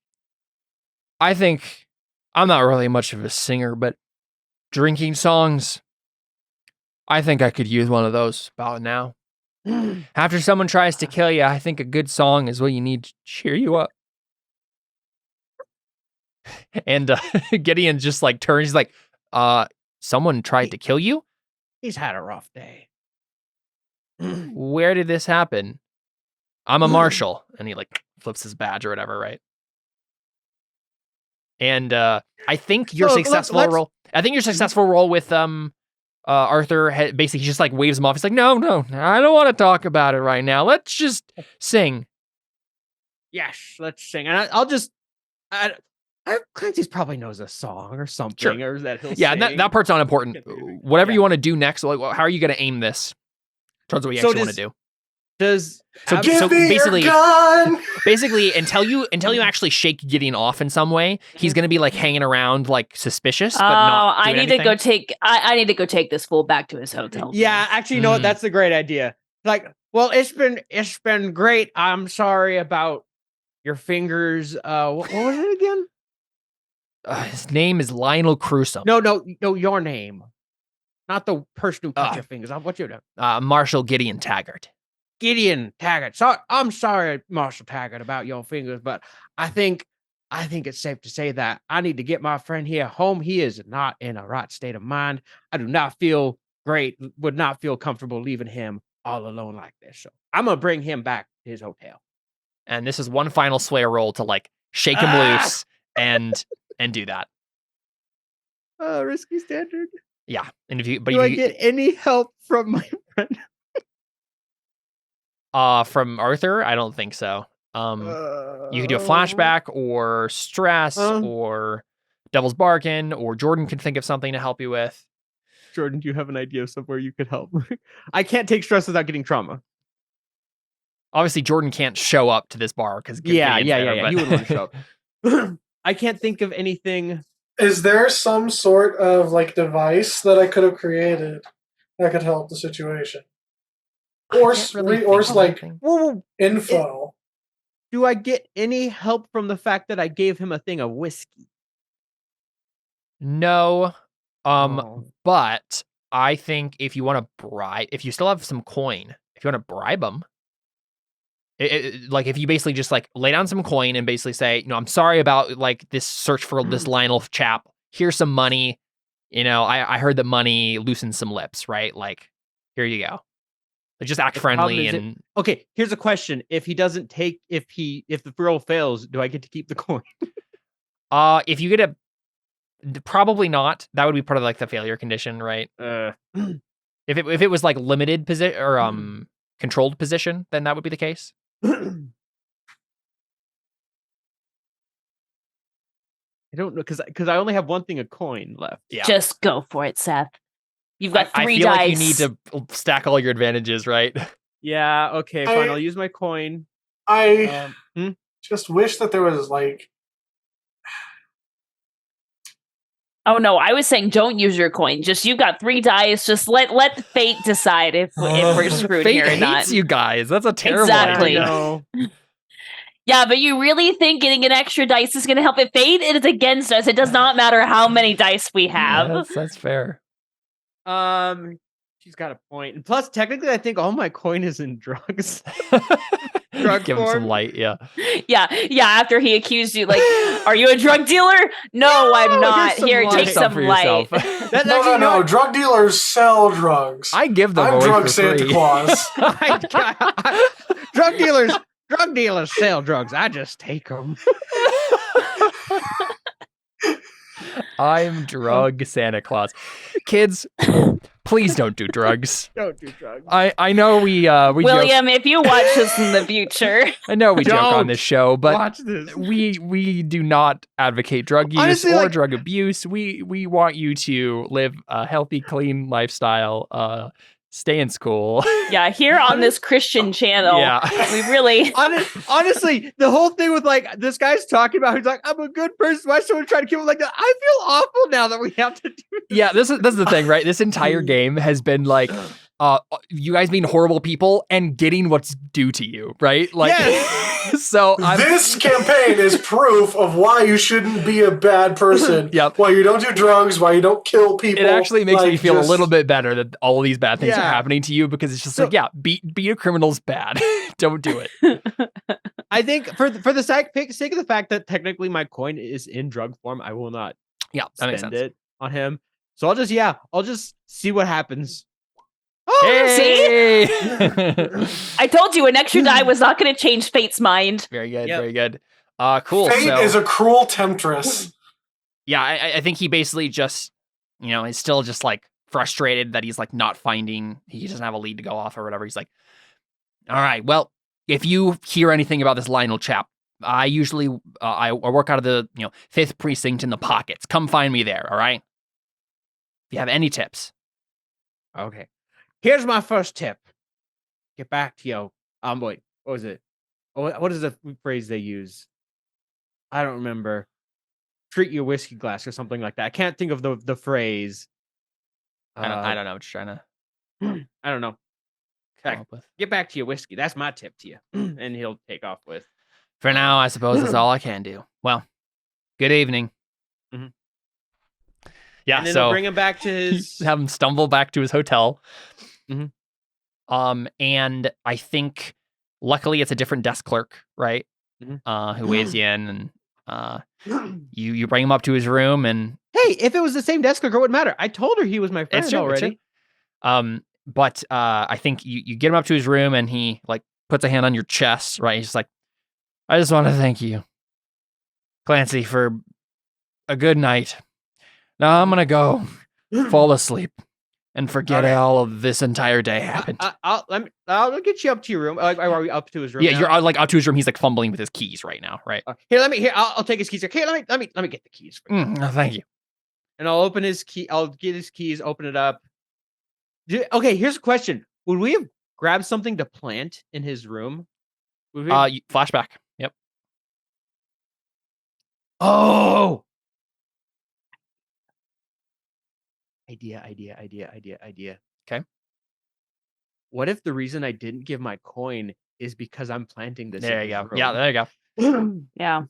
Speaker 5: I think I'm not really much of a singer, but drinking songs." I think I could use one of those about now. After someone tries to kill you, I think a good song is what you need to cheer you up. And Gideon just like turns, he's like, someone tried to kill you?
Speaker 3: He's had a rough day.
Speaker 5: Where did this happen? I'm a marshal. And he like flips his badge or whatever, right? And I think your successful roll. I think your successful roll with Arthur basically just like waves him off. He's like, no, I don't want to talk about it right now. Let's just sing.
Speaker 3: Yes, let's sing. And Clancy's probably knows a song or something, or that he'll
Speaker 5: yeah,
Speaker 3: sing.
Speaker 5: and that part's not important. Whatever you want to do next, like, how are you going to aim this towards what you actually want to do? Basically, until you actually shake Gideon off in some way, he's going to be like hanging around, like suspicious. But not
Speaker 2: I need
Speaker 5: anything.
Speaker 2: to go take. I need to go take this fool back to his hotel.
Speaker 3: Yeah, actually, you know what? That's a great idea. Like, well, it's been great. I'm sorry about your fingers. What was it again?
Speaker 5: His name is Lionel Crusoe.
Speaker 3: No, your name, not the person who cut your fingers. What's your name?
Speaker 5: Marshal Gideon Taggart.
Speaker 3: Gideon Taggart. So I'm sorry, Marshal Taggart, about your fingers, but I think it's safe to say that I need to get my friend here home. He is not in a right state of mind. I do not feel great. Would not feel comfortable leaving him all alone like this. So I'm gonna bring him back to his hotel.
Speaker 5: And this is one final Slayer roll to like shake him loose and do that.
Speaker 3: Risky standard.
Speaker 5: Yeah, and
Speaker 3: do I get any help from my friend?
Speaker 5: From Arthur, I don't think so. You could do a flashback or stress or devil's bargain, or Jordan could think of something to help you with.
Speaker 3: Jordan, do you have an idea of somewhere you could help? I can't take stress without getting trauma.
Speaker 5: Obviously, Jordan can't show up to this bar because
Speaker 3: yeah. He would want to show up. I can't think of anything.
Speaker 4: Is there some sort of like device that I could have created that could help the situation? Or like info.
Speaker 3: Do I get any help from the fact that I gave him a thing of whiskey?
Speaker 5: No. But I think if you want to bribe, if you still have some coin, if you want to bribe him, like if you basically just like lay down some coin and basically say, I'm sorry about like this search for this Lionel chap. Here's some money. I heard that money loosens some lips, right? Like, here you go. Just act friendly and
Speaker 3: okay. Here's a question: if he doesn't take, if the roll fails, do I get to keep the coin?
Speaker 5: If you get probably not. That would be part of like the failure condition, right? If it was like limited position or controlled position, then that would be the case.
Speaker 3: I don't know because I only have one thing of coin left.
Speaker 2: Yeah, just go for it, Seth. You've got 3
Speaker 5: I feel
Speaker 2: dice.
Speaker 5: Like you need to stack all your advantages, right?
Speaker 3: Yeah, okay, fine. I'll use my coin.
Speaker 4: I just wish that there was like...
Speaker 2: Oh no, I was saying don't use your coin. Just you've got 3 dice. Just let fate decide if we're screwed
Speaker 5: fate
Speaker 2: here or
Speaker 5: hates
Speaker 2: not.
Speaker 5: You guys. That's a terrible idea.
Speaker 2: Yeah, but you really think getting an extra dice is going to help it? Fate? It is against us. It does not matter how many dice we have.
Speaker 5: Yeah, that's fair.
Speaker 3: she's got a point. And plus, technically, I think all my coin is in drugs. Drug
Speaker 5: Give him some
Speaker 3: form.
Speaker 5: light. Yeah.
Speaker 2: Yeah. After he accused you, like, are you a drug dealer? No, I'm
Speaker 3: here's
Speaker 2: not.
Speaker 3: some
Speaker 2: Here,
Speaker 3: light.
Speaker 2: take
Speaker 5: Have some
Speaker 2: some
Speaker 5: for
Speaker 2: light.
Speaker 5: yourself.
Speaker 3: That's
Speaker 4: No,
Speaker 3: actually
Speaker 4: no. Drug dealers sell drugs.
Speaker 5: I give them
Speaker 4: I'm
Speaker 5: away
Speaker 4: drug
Speaker 5: for
Speaker 4: Santa
Speaker 5: free.
Speaker 4: Claus.
Speaker 3: Drug dealers sell drugs. I just take them.
Speaker 5: I'm drug Santa Claus. Kids, please don't do drugs.
Speaker 3: Don't do drugs.
Speaker 5: I know we joke,
Speaker 2: William, if you watch this in the future,
Speaker 5: I know we joke on
Speaker 3: Don't
Speaker 5: this show, but
Speaker 3: Watch this.
Speaker 5: we do not advocate drug use
Speaker 3: Honestly,
Speaker 5: or
Speaker 3: like-
Speaker 5: drug abuse. We want you to live a healthy, clean lifestyle. Stay in school.
Speaker 2: yeah, here on this Christian channel,
Speaker 5: Yeah.
Speaker 2: we really
Speaker 3: Honestly, the whole thing with like this guy's talking about, he's like, I'm a good person. Why is someone trying to kill him like that? I feel awful now that we have to do this.
Speaker 5: Yeah, this is the thing, right? This entire game has been like you guys being horrible people and getting what's due to you, right? Like so
Speaker 4: This campaign is proof of why you shouldn't be a bad person.
Speaker 5: Yep.
Speaker 4: Why you don't do drugs, why you don't kill people.
Speaker 5: it actually makes me
Speaker 4: like,
Speaker 5: feel
Speaker 4: just-
Speaker 5: a little bit better that all these bad things are
Speaker 3: Yeah.
Speaker 5: happening to you because it's just
Speaker 3: So-
Speaker 5: like, yeah, beat a criminal's bad. Don't do it.
Speaker 3: I think for the sake of the fact that technically my coin is in drug form, I will not
Speaker 5: Yeah, that makes
Speaker 3: spend
Speaker 5: sense.
Speaker 3: it on him. So I'll just see what happens.
Speaker 5: Hey!
Speaker 2: I told you an extra die was not going to change Fate's mind.
Speaker 5: Very good,
Speaker 3: Yep.
Speaker 5: very good. Cool.
Speaker 4: Fate
Speaker 5: so,
Speaker 4: is a cruel temptress.
Speaker 5: yeah, I think he basically just, is still just like frustrated that he's like not finding, he doesn't have a lead to go off or whatever. He's like, all right, well, if you hear anything about this Lionel chap, I usually, I work out of the, 5th precinct in the pockets. Come find me there, all right? If you have any tips.
Speaker 3: Okay. Here's my first tip. Get back to your wait, what was it? What is the phrase they use? I don't remember. Treat your whiskey glass or something like that. I can't think of the phrase.
Speaker 5: I don't know what you're trying to
Speaker 3: I don't know.
Speaker 5: come
Speaker 3: Back-
Speaker 5: up with.
Speaker 3: Get back to your whiskey. That's my tip to you. And he'll take off with.
Speaker 5: For now, I suppose that's all I can do. Well, good evening.
Speaker 3: Mhm.
Speaker 5: Yeah,
Speaker 3: And then
Speaker 5: so
Speaker 3: they'll bring him back to his.
Speaker 5: have him stumble back to his hotel.
Speaker 3: Mhm.
Speaker 5: And I think luckily it's a different desk clerk, right?
Speaker 3: Mhm.
Speaker 5: Who waves you in, and you bring him up to his room, and
Speaker 3: Hey, if it was the same desk clerk, it wouldn't matter. I told her he was my friend
Speaker 5: it's true,
Speaker 3: already.
Speaker 5: But I think you get him up to his room, and he like puts a hand on your chest, right? He's like, I just want to thank you, Clancy, for a good night. Now I'm gonna go fall asleep and forget
Speaker 3: Okay.
Speaker 5: all of this entire day happened.
Speaker 3: I'll get you up to your room. Like, are we up to his room?
Speaker 5: Yeah,
Speaker 3: now?
Speaker 5: you're like up to his room. He's like fumbling with his keys right now, right?
Speaker 3: Here. I'll take his keys. Here, let me get the keys. For you.
Speaker 5: Thank you.
Speaker 3: And I'll open his key. I'll get his keys. Open it up. Okay, here's a question: would we have grabbed something to plant in his room? Would we have-
Speaker 5: Flashback. Yep.
Speaker 3: Oh. Idea.
Speaker 5: Okay.
Speaker 3: What if the reason I didn't give my coin is because I'm planting this?
Speaker 5: There
Speaker 3: in
Speaker 5: you
Speaker 3: his
Speaker 5: go. Yeah, there you go.
Speaker 3: room?
Speaker 2: Yeah.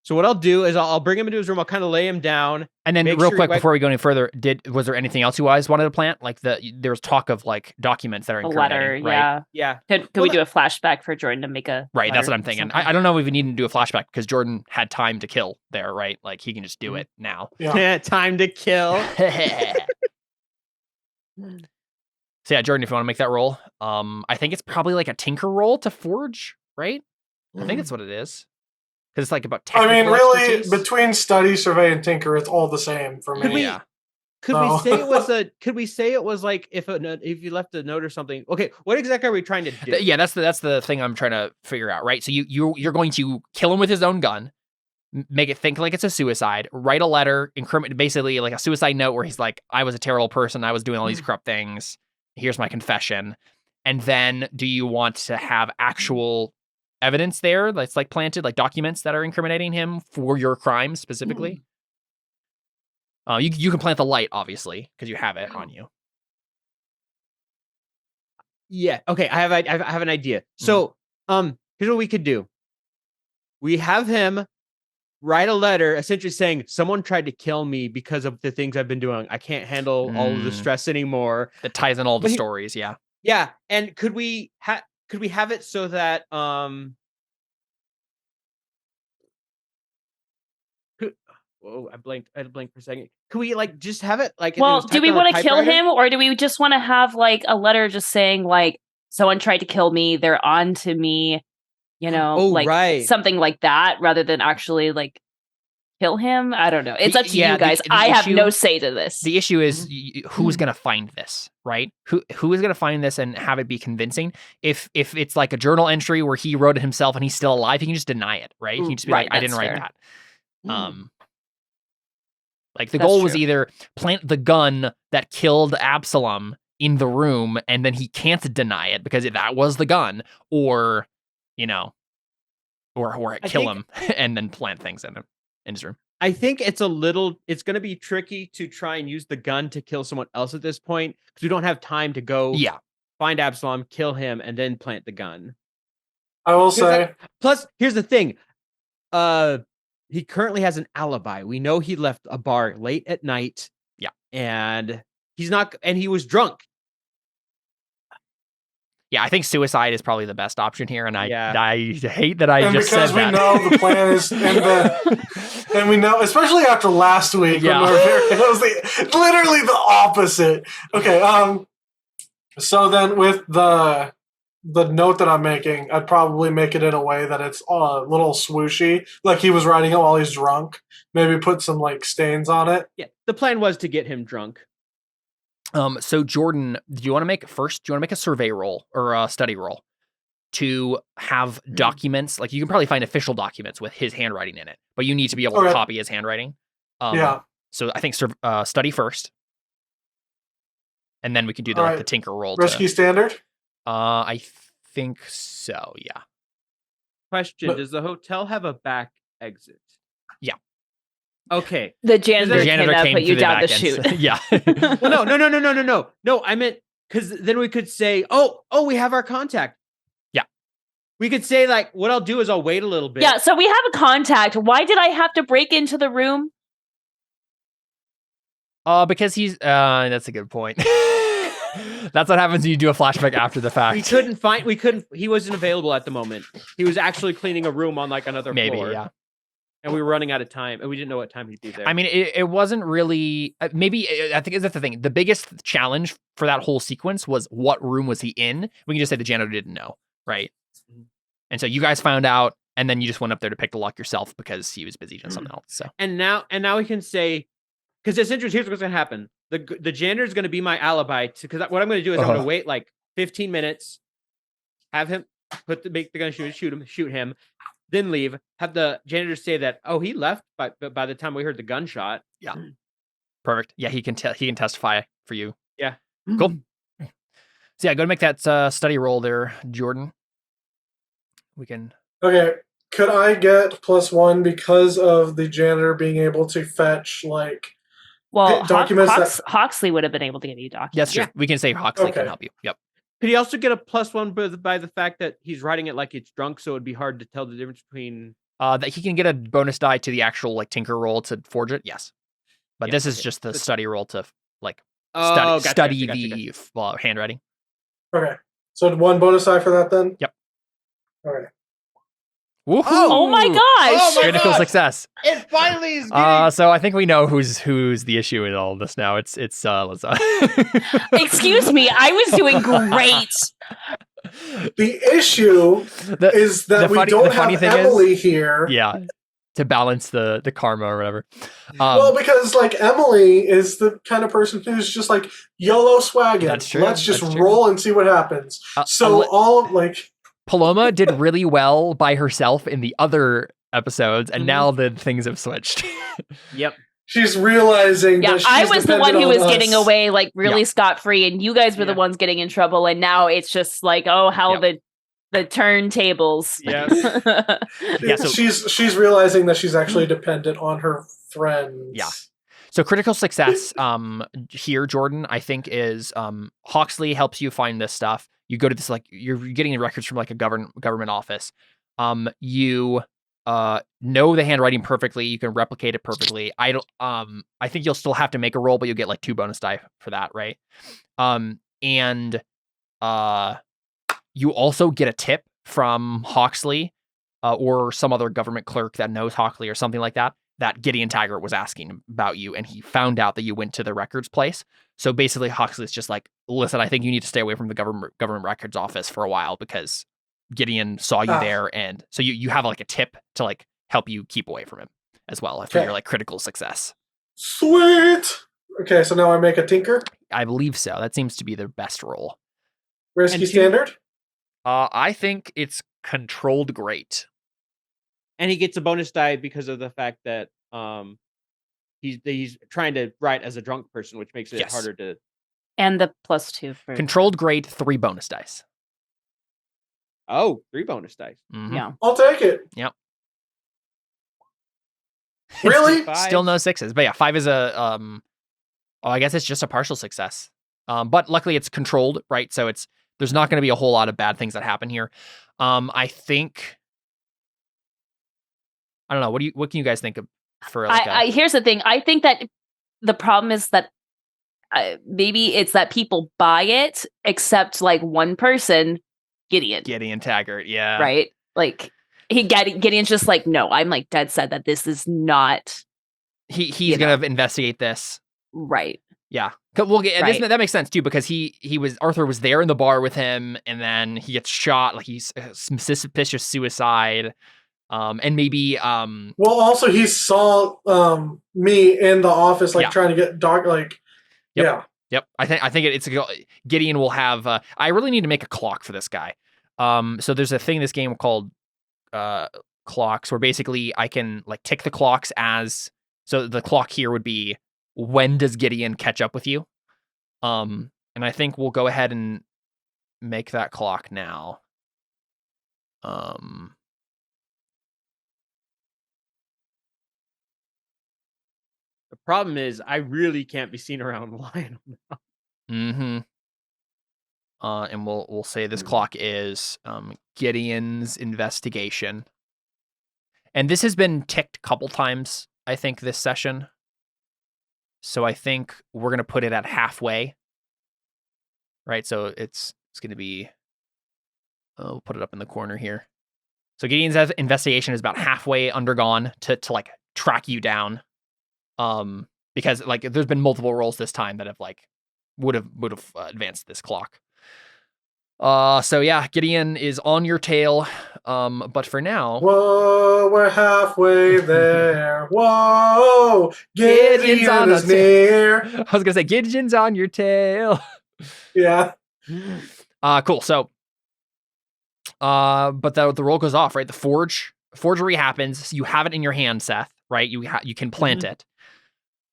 Speaker 3: So what I'll do is I'll bring him into his room. I'll kind of lay him down.
Speaker 5: And then,
Speaker 3: Make
Speaker 5: real
Speaker 3: sure
Speaker 5: quick,
Speaker 3: you-
Speaker 5: before we go any further, was there anything else you guys wanted to plant? Like there was talk of like documents that are
Speaker 2: A letter.
Speaker 5: incriminating, right?
Speaker 2: Yeah.
Speaker 3: Yeah.
Speaker 2: Could
Speaker 3: Well,
Speaker 2: we do a flashback for Jordan to make a
Speaker 5: Right, that's
Speaker 2: letter
Speaker 5: what I'm
Speaker 2: or
Speaker 5: thinking.
Speaker 2: something?
Speaker 5: I don't know if we need to do a flashback because Jordan had time to kill there, right? Like he can just do it now.
Speaker 4: Yeah.
Speaker 3: Time to kill.
Speaker 5: So yeah, Jordan, if you want to make that roll, I think it's probably like a tinker roll to forge, right? I think that's what it is. Because it's like about
Speaker 4: I mean,
Speaker 5: technical
Speaker 4: really,
Speaker 5: expertise.
Speaker 4: between study, survey, and tinker, it's all the same for
Speaker 3: Could
Speaker 4: me.
Speaker 3: we-
Speaker 5: Yeah.
Speaker 3: Could
Speaker 4: No.
Speaker 3: we say it was a? Could we say it was like if you left a note or something? Okay, what exactly are we trying to do?
Speaker 5: Yeah, that's the thing I'm trying to figure out, right? So you're going to kill him with his own gun, make it think like it's a suicide, write a letter, basically like a suicide note where he's like, I was a terrible person, I was doing all these corrupt things. Here's my confession. And then do you want to have actual evidence there that's like planted, like documents that are incriminating him for your crime specifically? You can plant the light, obviously, because you have it on you.
Speaker 3: Yeah. Okay. I have an idea. So, here's what we could do. We have him write a letter essentially saying someone tried to kill me because of the things I've been doing. I can't handle all of the stress anymore.
Speaker 5: That ties in all the
Speaker 3: But
Speaker 5: stories. Yeah.
Speaker 3: Yeah, and could we have it so that whoa, I blanked for a second. Could we like just have it like if it
Speaker 2: Well,
Speaker 3: was
Speaker 2: do
Speaker 3: typed
Speaker 2: we
Speaker 3: on a
Speaker 2: want to kill
Speaker 3: typewriter?
Speaker 2: him, or do we just want to have like a letter just saying like someone tried to kill me, they're on to me,
Speaker 3: Oh,
Speaker 2: like
Speaker 3: right.
Speaker 2: something like that, rather than actually like kill him? I don't know. It's up to
Speaker 5: Yeah,
Speaker 2: you guys.
Speaker 5: the
Speaker 2: I have no
Speaker 5: issue-
Speaker 2: say to this.
Speaker 5: The issue is who's going to find this, right? Who is going to find this and have it be convincing? If it's like a journal entry where he wrote it himself and he's still alive, he can just deny it, right? He can just be
Speaker 2: Right,
Speaker 5: like, I didn't
Speaker 2: that's
Speaker 5: write
Speaker 2: fair.
Speaker 5: that. Like the
Speaker 2: That's
Speaker 5: goal was
Speaker 2: true.
Speaker 5: either plant the gun that killed Absalom in the room and then he can't deny it because that was the gun, or or kill him and then plant things in his room.
Speaker 3: I think it's going to be tricky to try and use the gun to kill someone else at this point because we don't have time to go find Absalom, kill him, and then plant the gun.
Speaker 4: I will say.
Speaker 3: Plus, here's the thing. He currently has an alibi. We know he left a bar late at night.
Speaker 5: Yeah.
Speaker 3: And he was drunk.
Speaker 5: Yeah, I think suicide is probably the best option here, and I hate that
Speaker 4: And
Speaker 5: just said
Speaker 4: because we
Speaker 5: that.
Speaker 4: know the plan is and we know, especially after last week, when it was literally the opposite. Okay, so then with the note that I'm making, I'd probably make it in a way that it's a little swooshy, like he was writing it while he's drunk. Maybe put some like stains on it.
Speaker 3: Yeah, the plan was to get him drunk.
Speaker 5: So Jordan, do you want to make a survey roll or a study roll to have documents? Like you can probably find official documents with his handwriting in it, but you need to be able to copy his handwriting. So I think study first, and then we can do the tinker roll.
Speaker 4: Risky standard.
Speaker 5: I think so. Yeah.
Speaker 3: Question: does the hotel have a back exit?
Speaker 5: Yeah.
Speaker 3: Okay.
Speaker 2: The janitor came put you down the chute.
Speaker 5: Yeah.
Speaker 3: Well, no. No, I meant because then we could say, oh, we have our contact.
Speaker 5: Yeah.
Speaker 3: We could say like, what I'll do is I'll wait a little bit.
Speaker 2: Yeah. So we have a contact. Why did I have to break into the room?
Speaker 5: Because he's. That's a good point. That's what happens when you do a flashback after the fact.
Speaker 3: He wasn't available at the moment. He was actually cleaning a room on like another floor.
Speaker 5: Yeah.
Speaker 3: And we were running out of time, and we didn't know what time he'd be there.
Speaker 5: I mean, it wasn't really. Maybe I think that's the thing. The biggest challenge for that whole sequence was what room was he in. We can just say the janitor didn't know, right? And so you guys found out, and then you just went up there to pick the lock yourself because he was busy doing something else. So
Speaker 3: and now we can say, because it's interesting. Here's what's going to happen. The janitor is going to be my alibi. Because what I'm going to do is I'm going to wait like 15 minutes, have him make the gun shoot him. Then leave. Have the janitor say that he left by the time we heard the gunshot.
Speaker 5: Yeah, perfect. Yeah, he can testify for you.
Speaker 3: Yeah,
Speaker 5: cool. So yeah, go to make that study roll there, Jordan. We can.
Speaker 4: Okay, could I get +1 because of the janitor being able to fetch like documents?
Speaker 2: Hawksley would have been able to get you documents.
Speaker 5: That's true. Yeah. We can say Hawksley can help you. Yep.
Speaker 3: Could he also get a +1 by the fact that he's writing it like it's drunk, so it'd be hard to tell the difference between...
Speaker 5: that he can get a bonus die to the actual like tinker roll to forge it, yes. But this is just the study roll to like study the handwriting.
Speaker 4: Okay, so 1 bonus die for that then?
Speaker 5: Yep.
Speaker 4: All right.
Speaker 5: Woohoo!
Speaker 2: Oh my gosh!
Speaker 5: Critical success.
Speaker 3: It finally is getting...
Speaker 5: So I think we know who's the issue in all of this now. It's Liza.
Speaker 2: Excuse me, I was doing great.
Speaker 4: The issue is that we don't have Emily here.
Speaker 5: Yeah. To balance the karma or whatever.
Speaker 4: Well, because like Emily is the kind of person who's just like YOLO swagging.
Speaker 5: That's true.
Speaker 4: Let's just roll and see what happens.
Speaker 5: Paloma did really well by herself in the other episodes, and now the things have switched.
Speaker 3: Yep.
Speaker 4: She's realizing that she's
Speaker 2: I was the one who was
Speaker 4: us.
Speaker 2: getting away like really scot-free, and you guys were the ones getting in trouble, and now it's just like, the turntables.
Speaker 3: Yeah.
Speaker 5: So
Speaker 4: she's realizing that she's actually dependent on her friends.
Speaker 5: Yeah. So critical success here, Jordan, I think is Hawksley helps you find this stuff. You go to this, like, you're getting the records from like a government office. You know the handwriting perfectly. You can replicate it perfectly. I think you'll still have to make a roll, but you'll get like 2 bonus die for that, right? And you also get a tip from Hawksley or some other government clerk that knows Hawksley or something like that, that Gideon Taggart was asking about you, and he found out that you went to the records place. So basically, Hawksley's just like, listen, I think you need to stay away from the government records office for a while because Gideon saw you there, and so you have like a tip to like help you keep away from him as well for your like critical success.
Speaker 4: Sweet. Okay, so now I make a tinker.
Speaker 5: I believe so. That seems to be the best roll.
Speaker 4: Risky standard.
Speaker 5: I think it's controlled great.
Speaker 3: And he gets a bonus die because of the fact that he's trying to write as a drunk person, which makes it harder to.
Speaker 2: And the +2 for
Speaker 5: controlled great, 3 bonus dice.
Speaker 3: Oh, 3 bonus dice.
Speaker 5: Mm-hmm.
Speaker 2: Yeah,
Speaker 4: I'll take it.
Speaker 5: Yep.
Speaker 4: Really?
Speaker 5: Still no 6s, but yeah, 5 is a I guess it's just a partial success. But luckily it's controlled, right? So there's not going to be a whole lot of bad things that happen here. I think I don't know. What can you guys think of for like
Speaker 2: here's the thing. I think that the problem is that maybe it's that people buy it except like one person, Gideon
Speaker 5: Taggart, yeah.
Speaker 2: Right? Like Gideon's just like, no, I'm like dead set that this is not.
Speaker 5: He's going to investigate this.
Speaker 2: Right.
Speaker 5: Yeah. We'll get that makes sense too, because Arthur was there in the bar with him, and then he gets shot. Like he's suspicious suicide. And maybe
Speaker 4: well, also he saw me in the office trying to get dark, like
Speaker 5: Yep. I think it's Gideon will have I really need to make a clock for this guy. So there's a thing in this game called clocks, where basically I can like tick the clocks so the clock here would be, when does Gideon catch up with you? And I think we'll go ahead and make that clock now. The
Speaker 3: problem is I really can't be seen around Lionel now.
Speaker 5: Mm-hmm. And we'll say this clock is Gideon's investigation. And this has been ticked a couple times, I think, this session. So I think we're going to put it at halfway. Right? So it's going to be, we'll put it up in the corner here. So Gideon's investigation is about halfway undergone to like track you down. Because like there's been multiple rolls this time that have like would have advanced this clock. So yeah, Gideon is on your tail. But for now,
Speaker 4: whoa, we're halfway there. Whoa, Gideon is near.
Speaker 5: I was gonna say Gideon's on your tail.
Speaker 4: Yeah.
Speaker 5: Cool. So, but the roll goes off, right? The forgery happens. So you have it in your hand, Seth. Right? You can plant it.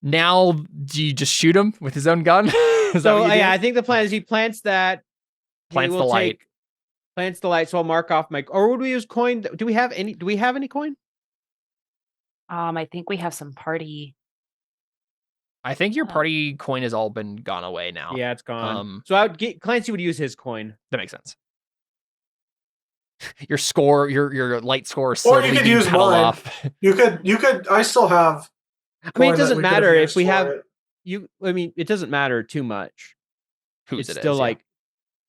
Speaker 5: Now, do you just shoot him with his own gun?
Speaker 3: I think the plan is he plants that.
Speaker 5: Plants the light.
Speaker 3: Plants the light. So I'll mark off my. Or would we use coin? Do we have any coin?
Speaker 2: I think we have some party.
Speaker 5: I think your party coin has all been gone away now.
Speaker 3: Yeah, it's gone. So Clancy would use his coin.
Speaker 5: That makes sense. Your score, your light score,
Speaker 4: or you could use mine. Off. You could. I still have.
Speaker 3: I mean, it doesn't matter if we have you. I mean, it doesn't matter too much.
Speaker 5: Whose
Speaker 3: it's
Speaker 5: it
Speaker 3: still
Speaker 5: is,
Speaker 3: like.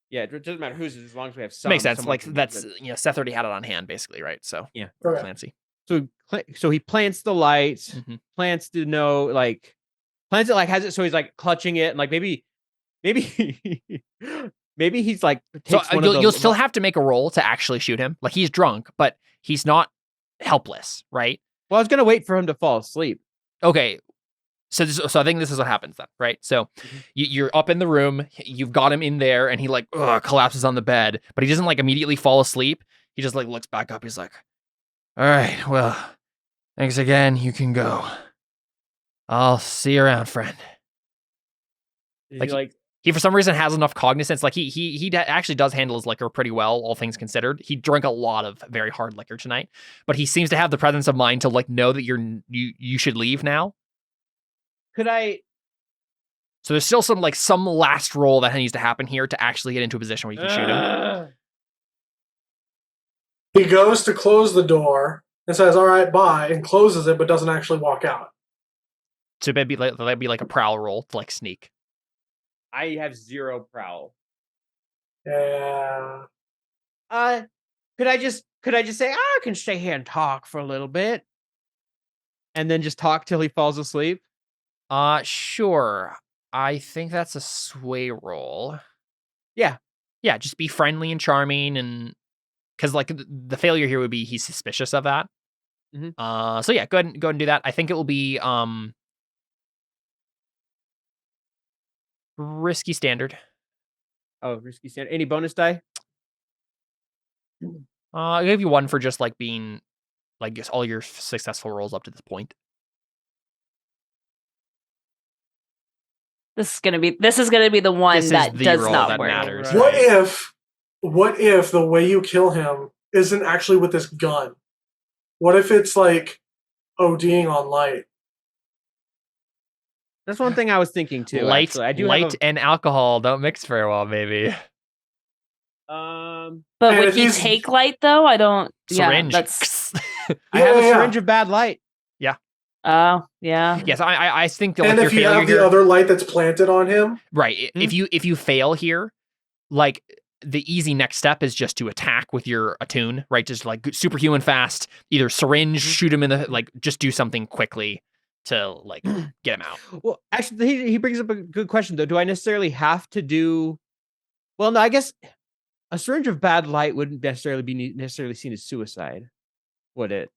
Speaker 3: Yeah, it doesn't matter whose, as long as we have some.
Speaker 5: Makes sense. Like that's Seth already had it on hand, basically, right? So
Speaker 3: yeah,
Speaker 5: Clancy.
Speaker 3: So he plants the lights, plants to know, like plants it, like has it. So he's like clutching it, and like maybe he's like.
Speaker 5: So you'll still have to make a roll to actually shoot him. Like he's drunk, but he's not helpless, right?
Speaker 3: Well, I was gonna wait for him to fall asleep.
Speaker 5: Okay. So I think this is what happens then, right? So you're up in the room, you've got him in there, and he like collapses on the bed, but he doesn't like immediately fall asleep. He just like looks back up. He's like, "All right, well, thanks again. You can go. I'll see you around, friend." He for some reason has enough cognizance. Like he actually does handle his liquor pretty well, all things considered. He drank a lot of very hard liquor tonight, but he seems to have the presence of mind to like know that you should leave now.
Speaker 3: Could I?
Speaker 5: So there's still some last roll that needs to happen here to actually get into a position where you can shoot him.
Speaker 4: He goes to close the door, and says, "All right, bye," and closes it, but doesn't actually walk out.
Speaker 5: So that'd be like a prowl roll to like sneak.
Speaker 3: I have 0 prowl.
Speaker 4: Yeah.
Speaker 3: Could I just say, I can stay here and talk for a little bit, and then just talk till he falls asleep?
Speaker 5: Sure. I think that's a sway roll.
Speaker 3: Yeah.
Speaker 5: Yeah, just be friendly and charming, and because like the failure here would be he's suspicious of that.
Speaker 3: Mhm.
Speaker 5: So yeah, go ahead and do that. I think it will be risky standard.
Speaker 3: Oh, risky standard. Any bonus die?
Speaker 5: I'll give you 1 for just like being like just all your successful rolls up to this point.
Speaker 2: This is gonna be the one
Speaker 5: This is
Speaker 2: that
Speaker 5: the
Speaker 2: does
Speaker 5: roll
Speaker 2: not
Speaker 5: that
Speaker 2: work.
Speaker 5: matters.
Speaker 3: Right.
Speaker 4: What if the way you kill him isn't actually with this gun? What if it's like ODing on light?
Speaker 3: That's one thing I was thinking too.
Speaker 5: Light,
Speaker 3: actually. I do
Speaker 5: light
Speaker 3: have
Speaker 5: and alcohol don't mix very well, maybe.
Speaker 2: But
Speaker 4: And
Speaker 2: would
Speaker 4: if
Speaker 2: you
Speaker 4: he's-
Speaker 2: take light though? I don't.
Speaker 5: Syringe.
Speaker 2: Yeah, that's.
Speaker 3: I have a
Speaker 4: Yeah.
Speaker 3: syringe of bad light.
Speaker 2: Oh yeah.
Speaker 5: Yes, I think that
Speaker 4: And
Speaker 5: like
Speaker 4: if
Speaker 5: your
Speaker 4: you
Speaker 5: failure
Speaker 4: have
Speaker 5: here,
Speaker 4: the other light that's planted on him,
Speaker 5: right? If you fail here, like the easy next step is just to attack with your attune, right? Just like superhuman fast, either syringe, shoot him in the like, just do something quickly to like get him out.
Speaker 3: Well, actually, he brings up a good question though. Do I necessarily have to do? Well, no. I guess a syringe of bad light wouldn't necessarily be seen as suicide, would it?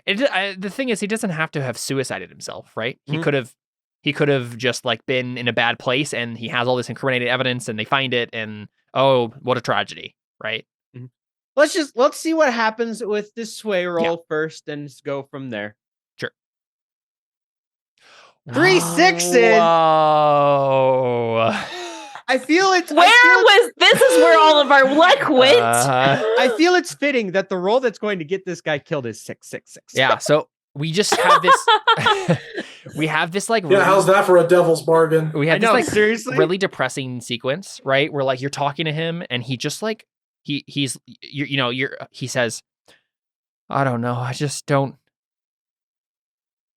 Speaker 5: The thing is, he doesn't have to have suicided himself, right? He
Speaker 3: Mhm.
Speaker 5: could have just like been in a bad place, and he has all this incriminating evidence, and they find it, and oh, what a tragedy, right?
Speaker 3: Let's see what happens with this sway roll first, and go from there.
Speaker 5: Sure.
Speaker 3: 3 6s.
Speaker 5: Whoa.
Speaker 3: I feel it's.
Speaker 2: This is where all of our luck went.
Speaker 3: I feel it's fitting that the roll that's going to get this guy killed is 666.
Speaker 5: Yeah. So we just have this. We have this like.
Speaker 4: yeah, how's that for a devil's bargain?
Speaker 5: We have
Speaker 3: I know,
Speaker 5: this like
Speaker 3: seriously?
Speaker 5: really depressing sequence, right? Where like you're talking to him, and he just like he says, "I don't know. I just don't.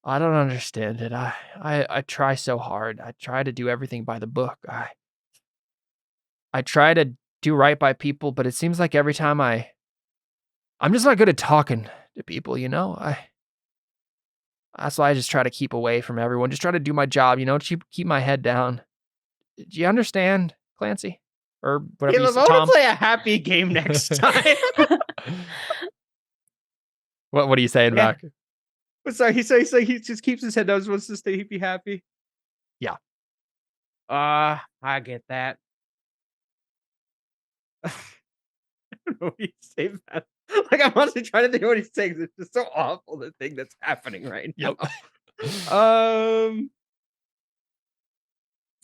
Speaker 5: I don't understand it. I try so hard. I try to do everything by the book. I try to do right by people, but it seems like every time I'm just not good at talking to people, you know? That's why I just try to keep away from everyone. Just try to do my job, you know, keep my head down. Do you understand, Clancy? Or whatever
Speaker 3: Caleb,
Speaker 5: you
Speaker 3: I
Speaker 5: said,
Speaker 3: want
Speaker 5: Tom?
Speaker 3: to play a happy game next time.
Speaker 5: What are you saying
Speaker 3: Yeah.
Speaker 5: back?
Speaker 3: But sorry, he just keeps his head down, just wants to stay be happy.
Speaker 5: Yeah.
Speaker 3: I get that. I don't know what he's saying. Like, I'm honestly trying to think of what he's saying. It's just so awful, the thing that's happening right now. It's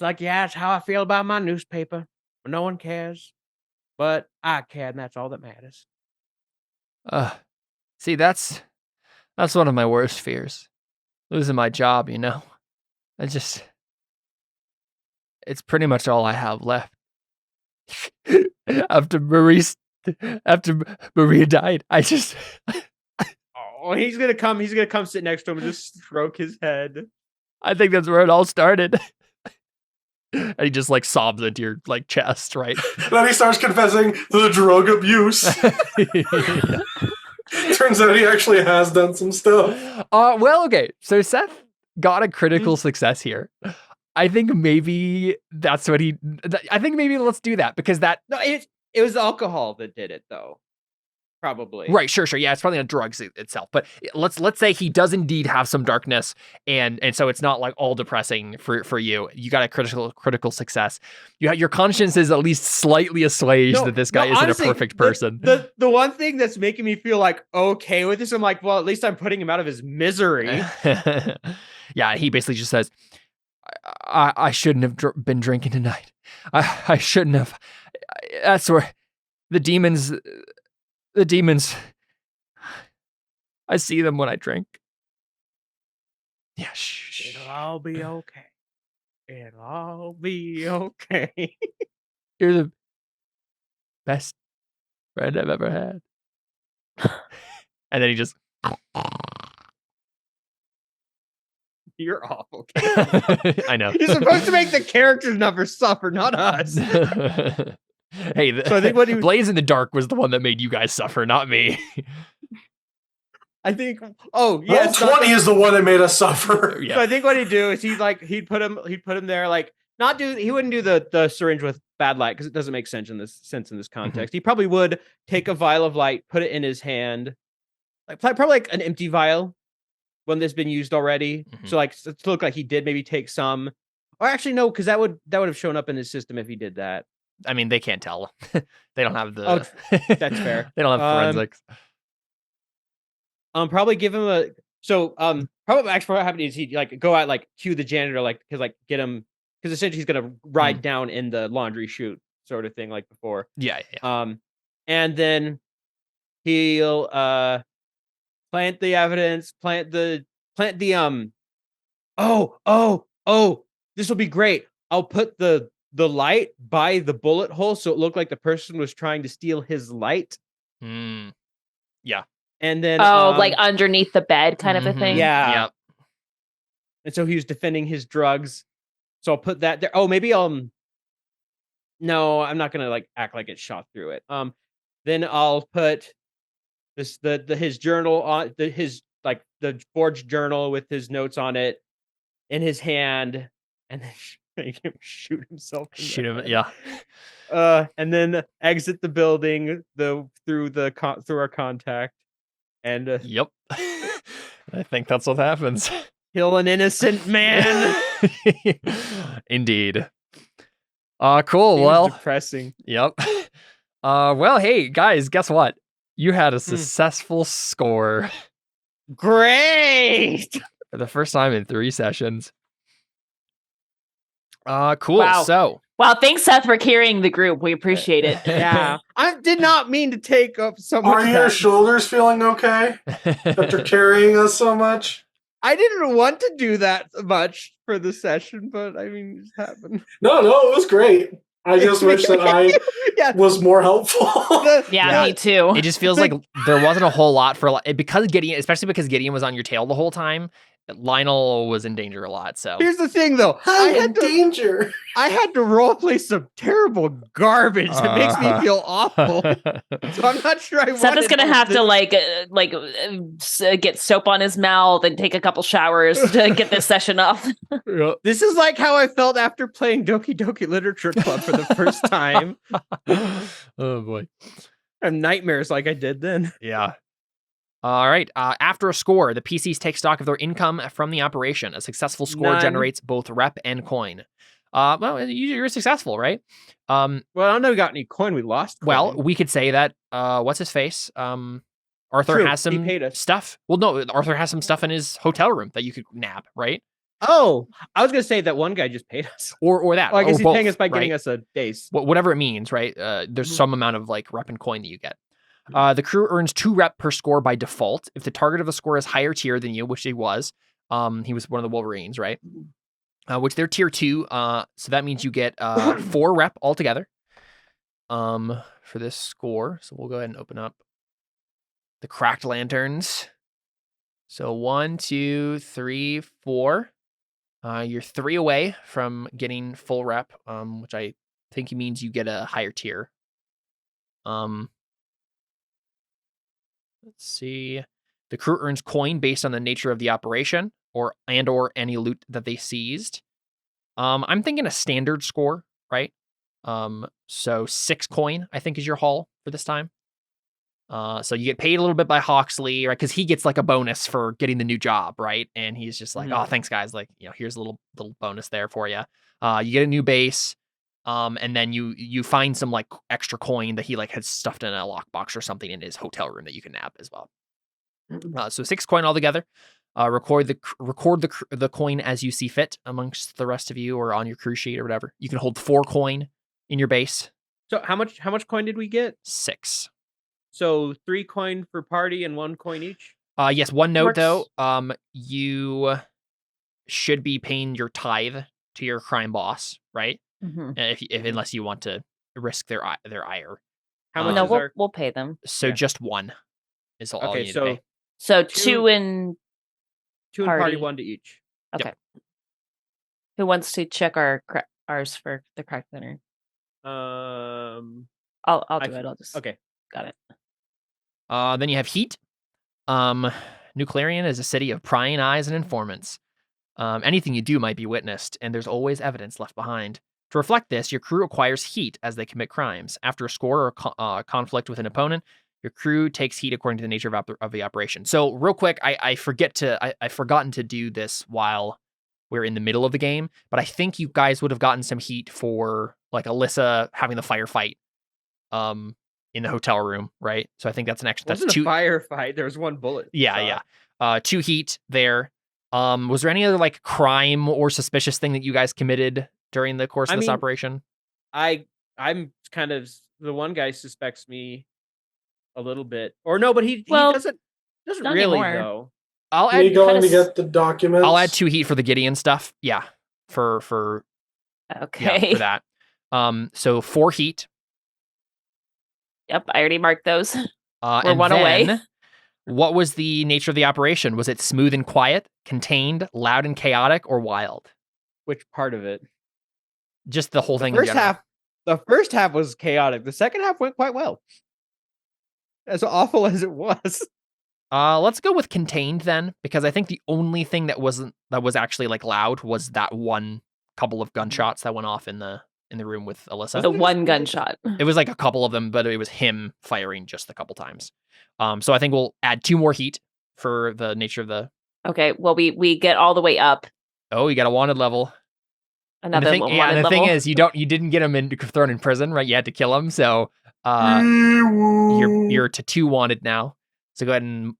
Speaker 3: like, yeah, it's how I feel about my newspaper. But no one cares. But I care, and that's all that matters.
Speaker 5: See, that's one of my worst fears. Losing my job, you know? It's pretty much all I have left. After Maria died, I just
Speaker 3: Oh, he's gonna come sit next to him and just stroke his head.
Speaker 5: I think that's where it all started. And he just like sobs into your like chest, right?
Speaker 4: Then he starts confessing the drug abuse. Turns out he actually has done some stuff.
Speaker 5: Well, okay. So Seth got a critical success here. I think maybe that's what I think maybe let's do that, because that.
Speaker 3: No, it was alcohol that did it, though. Probably.
Speaker 5: Right, sure. Yeah, it's probably not drugs itself, but let's say he does indeed have some darkness, and so it's not like all depressing for you. You got a critical success. Your conscience is at least slightly assuaged that this guy isn't
Speaker 3: honestly,
Speaker 5: a perfect person.
Speaker 3: The one thing that's making me feel like okay with this, I'm like, well, at least I'm putting him out of his misery.
Speaker 5: Yeah, he basically just says, I shouldn't have been drinking tonight. I shouldn't have. That's where the demons, I see them when I drink. Yeah, shh.
Speaker 3: It'll all be okay. It'll all be okay.
Speaker 5: You're the best friend I've ever had. And then he just
Speaker 3: You're awful.
Speaker 5: I know.
Speaker 3: You're supposed to make the characters numbers suffer, not us.
Speaker 5: Hey,
Speaker 3: So I think what he-
Speaker 5: Blaze in the Dark was the one that made you guys suffer, not me.
Speaker 3: I think. Oh
Speaker 4: Roll
Speaker 3: yes.
Speaker 4: 20 is the one that made us suffer.
Speaker 5: Yeah.
Speaker 3: So I think what he'd do is he'd put him there, like he wouldn't do the syringe with bad light because it doesn't make sense in this context. He probably would take a vial of light, put it in his hand, like probably like an empty vial, one that's been used already. So like to look like he did maybe take some, or actually no, because that would have shown up in his system if he did that.
Speaker 5: I mean, they can't tell. They don't have the.
Speaker 3: Oh, that's fair.
Speaker 5: They don't have forensics.
Speaker 3: Probably give him a. So probably actually what happened is he'd like go out, like cue the janitor, like because like get him, because essentially he's gonna ride down in the laundry chute sort of thing like before.
Speaker 5: Yeah.
Speaker 3: And then he'll plant the evidence, plant the oh, this will be great. I'll put the light by the bullet hole so it looked like the person was trying to steal his light.
Speaker 5: Yeah.
Speaker 3: And then
Speaker 2: like underneath the bed kind of a thing.
Speaker 3: Yeah.
Speaker 5: Yep.
Speaker 3: And so he was defending his drugs. So I'll put that there. Oh, maybe no, I'm not gonna like act like it shot through it. Then I'll put his journal on his like the forged journal with his notes on it in his hand, and then make him shoot himself.
Speaker 5: Shoot him. Yeah.
Speaker 3: And then exit the building through our contact, and
Speaker 5: Yep. I think that's what happens.
Speaker 3: kill an innocent man.
Speaker 5: Indeed. Cool.
Speaker 3: Seems
Speaker 5: Well,
Speaker 3: depressing.
Speaker 5: Yep. Well, hey guys, guess what? You had a successful score
Speaker 3: Great.
Speaker 5: for the first time in 3 sessions. Cool.
Speaker 2: Wow.
Speaker 5: So,
Speaker 2: Wow, thanks, Seth, for carrying the group. We appreciate it.
Speaker 3: Yeah, I did not mean to take up so much.
Speaker 4: Are your shoulders feeling okay after carrying us so much?
Speaker 3: I didn't want to do that much for the session, but I mean, it just happened.
Speaker 4: No, it was great. I just wish that I
Speaker 3: Yeah.
Speaker 4: was more helpful.
Speaker 2: Yeah, me too.
Speaker 5: it just feels like there wasn't a whole lot for because Gideon, especially because Gideon was on your tail the whole time. Lionel was in danger a lot. So
Speaker 3: Here's the thing, though.
Speaker 4: I'm in danger.
Speaker 3: I had to roleplay some terrible garbage that makes me feel awful. So I'm not sure I want.
Speaker 2: Seth is gonna have to get soap on his mouth and take a couple showers to get this session off.
Speaker 3: This is like how I felt after playing Doki Doki Literature Club for the first time.
Speaker 5: Oh boy.
Speaker 3: I have nightmares like I did then.
Speaker 5: Yeah. All right. After a score, the PCs take stock of their income from the operation. A successful score
Speaker 3: None.
Speaker 5: generates both rep and coin. Well, you're successful, right?
Speaker 3: Well, I don't know we got any coin. We lost coin.
Speaker 5: Well, we could say that, what's his face? Arthur
Speaker 3: True,
Speaker 5: has
Speaker 3: he
Speaker 5: some
Speaker 3: paid us.
Speaker 5: stuff. Well, no, Arthur has some stuff in his hotel room that you could nab, right?
Speaker 3: Oh, I was going to say that one guy just paid us.
Speaker 5: Or that.
Speaker 3: Well, I guess
Speaker 5: or
Speaker 3: he's
Speaker 5: both,
Speaker 3: paying us by
Speaker 5: right?
Speaker 3: getting us a base.
Speaker 5: Whatever it means, right? There's some amount of like rep and coin that you get. The crew earns 2 rep per score by default. If the target of a score is higher tier than you, which he was one of the Wolverines, right? Which they're tier 2. So that means you get 4 rep altogether for this score. So we'll go ahead and open up the cracked lanterns. So 1, 2, 3, 4. You're 3 away from getting full rep, which I think means you get a higher tier. Let's see. The crew earns coin based on the nature of the operation or any loot that they seized. I'm thinking a standard score, right? So 6 coin, I think, is your haul for this time. So you get paid a little bit by Hawksley, right? Because he gets like a bonus for getting the new job, right? And he's just like, oh, thanks, guys. Like, here's a little bonus there for you. You get a new base. And then you find some like extra coin that he like has stuffed in a lockbox or something in his hotel room that you can nab as well. So 6 coin altogether. Record the coin as you see fit amongst the rest of you or on your crew sheet or whatever. You can hold 4 coin in your base.
Speaker 3: So how much coin did we get?
Speaker 5: 6.
Speaker 3: So 3 coin for party and 1 coin each.
Speaker 5: Yes. One note
Speaker 2: Works.
Speaker 5: though. You should be paying your tithe to your crime boss, right? If unless you want to risk their ire.
Speaker 3: How much
Speaker 2: No,
Speaker 3: is our...
Speaker 2: we'll pay them.
Speaker 5: So
Speaker 3: Yeah.
Speaker 5: just 1 is all
Speaker 3: Okay,
Speaker 5: you need
Speaker 3: so
Speaker 5: to pay.
Speaker 2: So
Speaker 3: Two-
Speaker 2: two in
Speaker 3: 2 in party,
Speaker 2: Party.
Speaker 3: 1 to each.
Speaker 2: okay. Who wants to check ours for the crack center? I'll
Speaker 3: I
Speaker 2: do it. I'll just
Speaker 3: Okay.
Speaker 2: got it.
Speaker 5: Then you have heat. Nuclearian is a city of prying eyes and informants. Anything you do might be witnessed, and there's always evidence left behind. To reflect this, your crew acquires heat as they commit crimes. After a score or conflict with an opponent, your crew takes heat according to the nature of the operation. So, real quick, I've forgotten to do this while we're in the middle of the game, but I think you guys would have gotten some heat for like Alyssa having the firefight, in the hotel room, right? So I think that's an extra.
Speaker 3: That's
Speaker 5: That's
Speaker 3: a
Speaker 5: 2.
Speaker 3: firefight. There was 1 bullet.
Speaker 5: Yeah. 2 heat there. Was there any other like crime or suspicious thing that you guys committed during the course of this operation?
Speaker 3: I'm kind of the one guy suspects me a little bit, or no, but he
Speaker 2: Well, doesn't
Speaker 3: really
Speaker 2: anymore.
Speaker 3: though.
Speaker 5: I'll
Speaker 4: Me
Speaker 5: add
Speaker 4: going to
Speaker 2: kinda
Speaker 4: get the documents.
Speaker 5: I'll add 2 heat for the Gideon stuff. Yeah, for
Speaker 2: Okay.
Speaker 5: for that. So 4 heat.
Speaker 2: Yep, I already marked those. We're
Speaker 5: And
Speaker 2: 1 away.
Speaker 5: then, what was the nature of the operation? Was it smooth and quiet, contained, loud and chaotic, or wild?
Speaker 3: Which part of it?
Speaker 5: Just the whole thing.
Speaker 3: The first half was chaotic. The second half went quite well. As awful as it was.
Speaker 5: Let's go with contained then, because I think the only thing that was actually like loud was that one couple of gunshots that went off in the room with Alyssa.
Speaker 2: The one gunshot.
Speaker 5: It was like a couple of them, but it was him firing just a couple times. So I think we'll add 2 more heat for the nature of the.
Speaker 2: Okay, well we get all the way up.
Speaker 5: Oh, you got a wanted level.
Speaker 2: Another
Speaker 5: and the thing,
Speaker 2: wanted
Speaker 5: the
Speaker 2: level.
Speaker 5: thing is, you didn't get him thrown in prison, right? You had to kill him, so you're to 2 wanted now. So go ahead and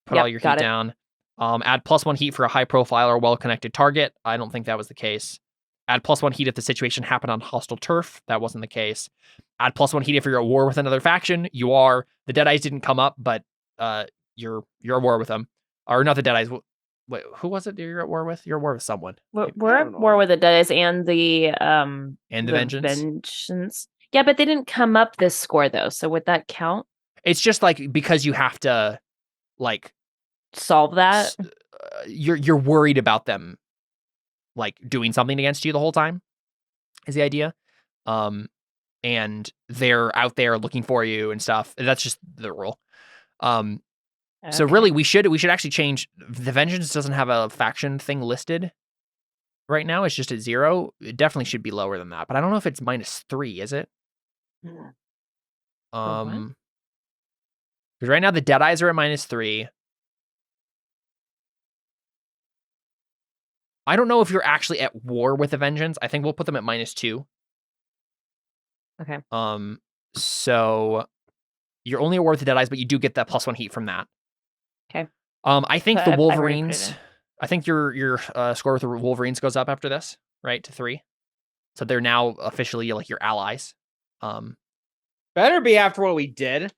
Speaker 5: put all your heat down. Add +1 heat for a high profile or well connected target. I don't think that was the case. Add +1 heat if the situation happened on hostile turf. That wasn't the case. Add +1 heat if you're at war with another faction. You are. The Deadeyes didn't come up, but you're at war with them. Or not the Deadeyes. Wait, who was it you're at war with? You're at war with someone.
Speaker 2: We're at war with the Deadeyes and the
Speaker 5: Vengeance.
Speaker 2: Yeah, but they didn't come up this score though. So would that count?
Speaker 5: It's just like because you have to like
Speaker 2: solve that.
Speaker 5: You're worried about them like doing something against you the whole time is the idea. And they're out there looking for you and stuff. That's just the rule. So really we should actually change. The Vengeance doesn't have a faction thing listed right now. It's just at 0. It definitely should be lower than that, but I don't know if it's -3, is it? Because right now the Deadeyes are at -3. I don't know if you're actually at war with the Vengeance. I think we'll put them at -2.
Speaker 2: Okay.
Speaker 5: So you're only at war with the Deadeyes, but you do get that +1 heat from that.
Speaker 2: Okay.
Speaker 5: I think the
Speaker 2: I already put it
Speaker 5: Wolverines.
Speaker 2: in.
Speaker 5: I think your score with the Wolverines goes up after this, right, to 3. So they're now officially like your allies.
Speaker 3: Better be after what we did.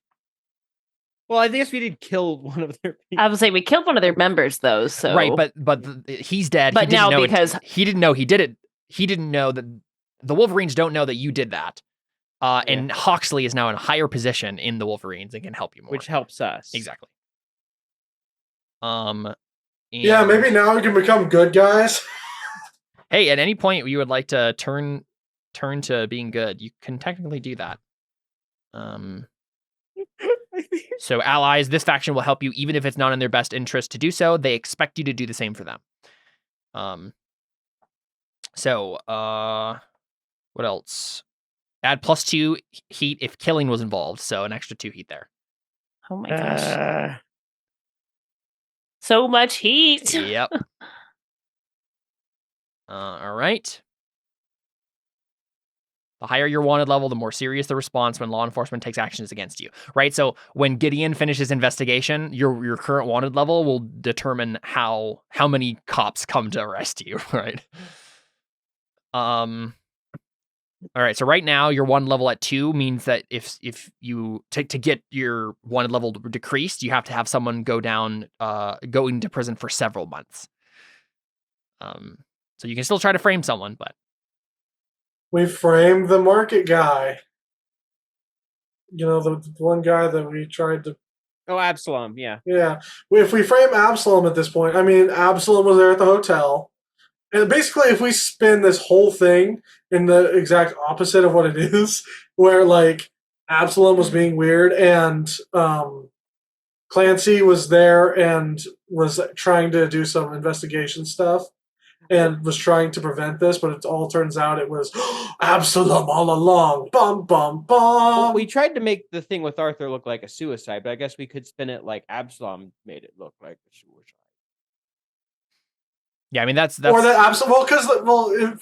Speaker 3: Well, I guess we did kill one of their people.
Speaker 2: I would say we killed one of their members though. So
Speaker 5: Right, but he's dead.
Speaker 2: But
Speaker 5: he didn't
Speaker 2: now
Speaker 5: know
Speaker 2: because
Speaker 5: he didn't know he did it. He didn't know that the Wolverines don't know that you did that. And Hawksley is now in a higher position in the Wolverines and can help you more,
Speaker 3: which helps us
Speaker 5: exactly.
Speaker 4: Yeah, maybe now we can become good guys.
Speaker 5: Hey, at any point you would like to turn to being good, you can technically do that. So allies, this faction will help you even if it's not in their best interest to do so. They expect you to do the same for them. So what else? Add +2 heat if killing was involved, so an extra 2 heat there.
Speaker 2: Oh my gosh. So much heat.
Speaker 5: Yep. All right. The higher your wanted level, the more serious the response when law enforcement takes actions against you, right? So when Gideon finishes investigation, your current wanted level will determine how many cops come to arrest you, right? All right, so right now your wanted level at 2 means that if you to get your wanted level decreased, you have to have someone go into prison for several months. So you can still try to frame someone, but
Speaker 4: we framed the market guy. You know, the one guy that we tried to
Speaker 3: Oh, Absalom, yeah.
Speaker 4: Yeah. If we frame Absalom at this point, I mean, Absalom was there at the hotel. And basically, if we spin this whole thing in the exact opposite of what it is, where, like, Absalom was being weird and Clancy was there and was trying to do some investigation stuff and was trying to prevent this, but it all turns out it was Absalom all along. Bum, bum, bum.
Speaker 3: Well, we tried to make the thing with Arthur look like a suicide, but I guess we could spin it like Absalom made it look like a suicide.
Speaker 5: Yeah, I mean that's
Speaker 4: Or that Absalom. Well, because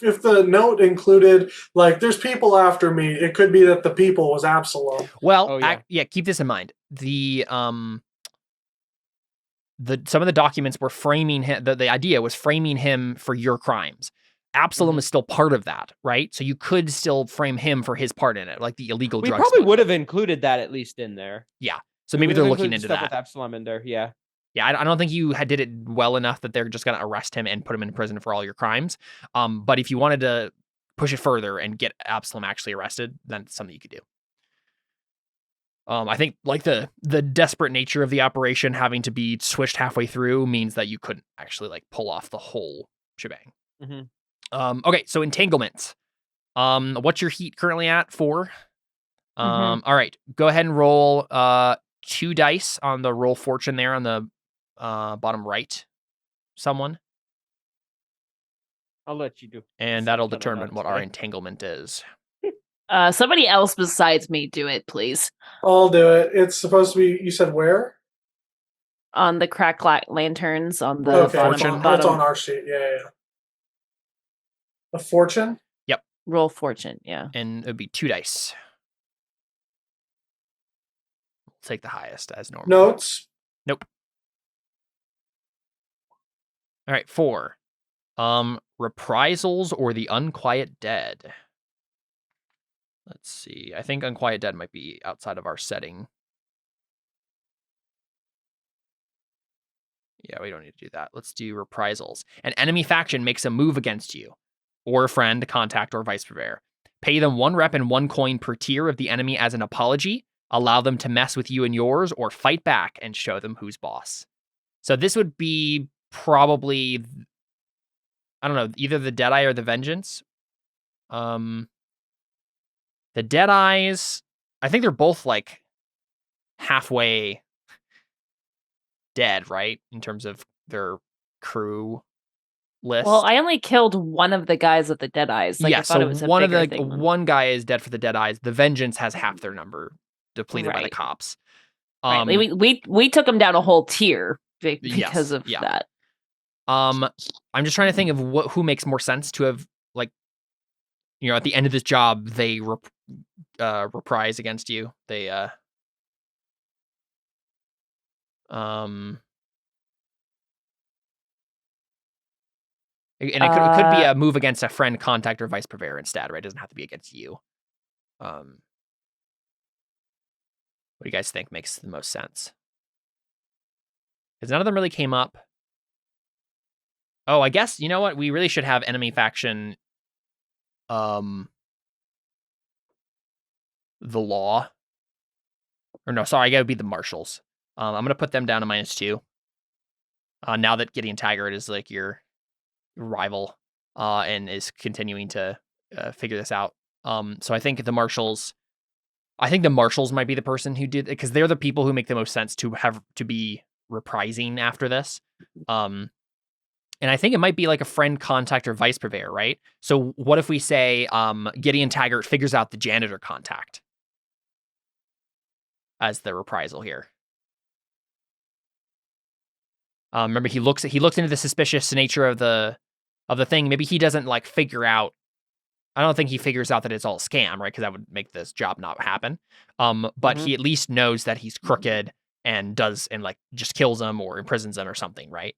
Speaker 4: if the note included like there's people after me, it could be that the people was Absalom.
Speaker 5: well,
Speaker 3: Oh, yeah.
Speaker 5: keep this in mind. The some of the documents were framing him. The idea was framing him for your crimes. Absalom is still part of that, right? So you could still frame him for his part in it, like the illegal
Speaker 3: We
Speaker 5: drug.
Speaker 3: probably would have included that at least in there.
Speaker 5: Yeah. So maybe they're looking into
Speaker 3: stuff
Speaker 5: that.
Speaker 3: with Absalom in there. Yeah.
Speaker 5: Yeah, I don't think you did it well enough that they're just going to arrest him and put him in prison for all your crimes. But if you wanted to push it further and get Absalom actually arrested, then it's something you could do. I think like the desperate nature of the operation having to be switched halfway through means that you couldn't actually like pull off the whole shebang. Okay, so entanglement. What's your heat currently at? 4. All right, go ahead and roll 2 dice on the roll fortune there on the bottom right. Someone.
Speaker 3: I'll let you do.
Speaker 5: And that'll determine what our entanglement is.
Speaker 2: Somebody else besides me do it, please.
Speaker 4: I'll do it. It's supposed to be. You said where?
Speaker 2: On the crack lanterns on the
Speaker 4: Okay,
Speaker 2: bottom.
Speaker 4: it's on our sheet. Yeah. A fortune.
Speaker 5: Yep.
Speaker 2: Roll fortune. Yeah.
Speaker 5: And it'd be 2 dice. We'll take the highest as normal.
Speaker 4: Notes.
Speaker 5: Nope. All right, 4. Reprisals or the Unquiet Dead. Let's see. I think Unquiet Dead might be outside of our setting. Yeah, we don't need to do that. Let's do reprisals. An enemy faction makes a move against you, or a friend, contact, or vice versa. Pay them 1 rep and 1 coin per tier of the enemy as an apology. Allow them to mess with you and yours, or fight back and show them who's boss. So this would be probably, I don't know, either the Deadeye or the Vengeance. The Deadeyes, I think they're both like halfway dead, right? In terms of their crew list.
Speaker 2: Well, I only killed one of the guys of the Deadeyes. Like,
Speaker 5: yeah,
Speaker 2: I thought
Speaker 5: so
Speaker 2: it was a
Speaker 5: one of
Speaker 2: bigger
Speaker 5: the
Speaker 2: thing.
Speaker 5: one guy is dead for the Deadeyes. The Vengeance has half their number depleted by the
Speaker 2: Right.
Speaker 5: cops.
Speaker 2: Right. We took them down a whole tier because of
Speaker 5: yeah.
Speaker 2: that.
Speaker 5: I'm just trying to think of who makes more sense to have, like, you know, at the end of this job, they reprise against you. They and it could be a move against a friend, contact, or vice purveyor instead, right? It doesn't have to be against you. What do you guys think makes the most sense? Because none of them really came up. Oh, I guess, you know what? We really should have enemy faction, the law. Or no, sorry, I gotta be the marshals. I'm going to put them down to -2. Now that Gideon Taggart is like your rival and is continuing to figure this out. So I think the marshals might be the person who did it, because they're the people who make the most sense to be reprising after this. And I think it might be like a friend, contact, or vice purveyor, right? So what if we say Gideon Taggart figures out the janitor contact as the reprisal here? Remember, he looks into the suspicious nature of the thing. Maybe he doesn't like figure out. I don't think he figures out that it's all a scam, right? Because that would make this job not happen. But he at least knows that he's crooked and like just kills him or imprisons him or something, right?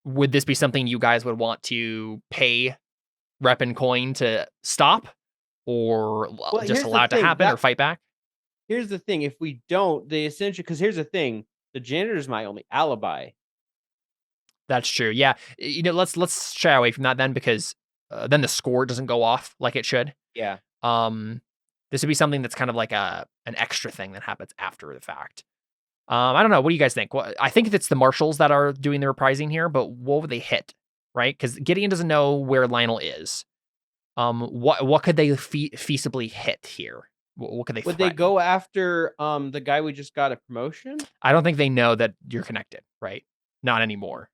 Speaker 5: Would this be something you guys would want to pay rep and coin to stop, or just allow it to happen, or fight back?
Speaker 3: Here's the thing: if we don't, they essentially, because here's the thing: the janitor is my only alibi.
Speaker 5: That's true. Yeah, you know, let's shy away from that then, because then the score doesn't go off like it should.
Speaker 3: Yeah.
Speaker 5: Then This would be something that's kind of like an extra thing that happens after the fact. I don't know. What do you guys think? Well, I think it's the marshals that are doing the reprising here, but what would they hit, right? Because Gideon doesn't know where Lionel is. What could they feasibly hit here? What could they?
Speaker 3: Would they
Speaker 5: threaten?
Speaker 3: go after the guy we just got a promotion?
Speaker 5: I don't think they know that you're connected, right? Not anymore.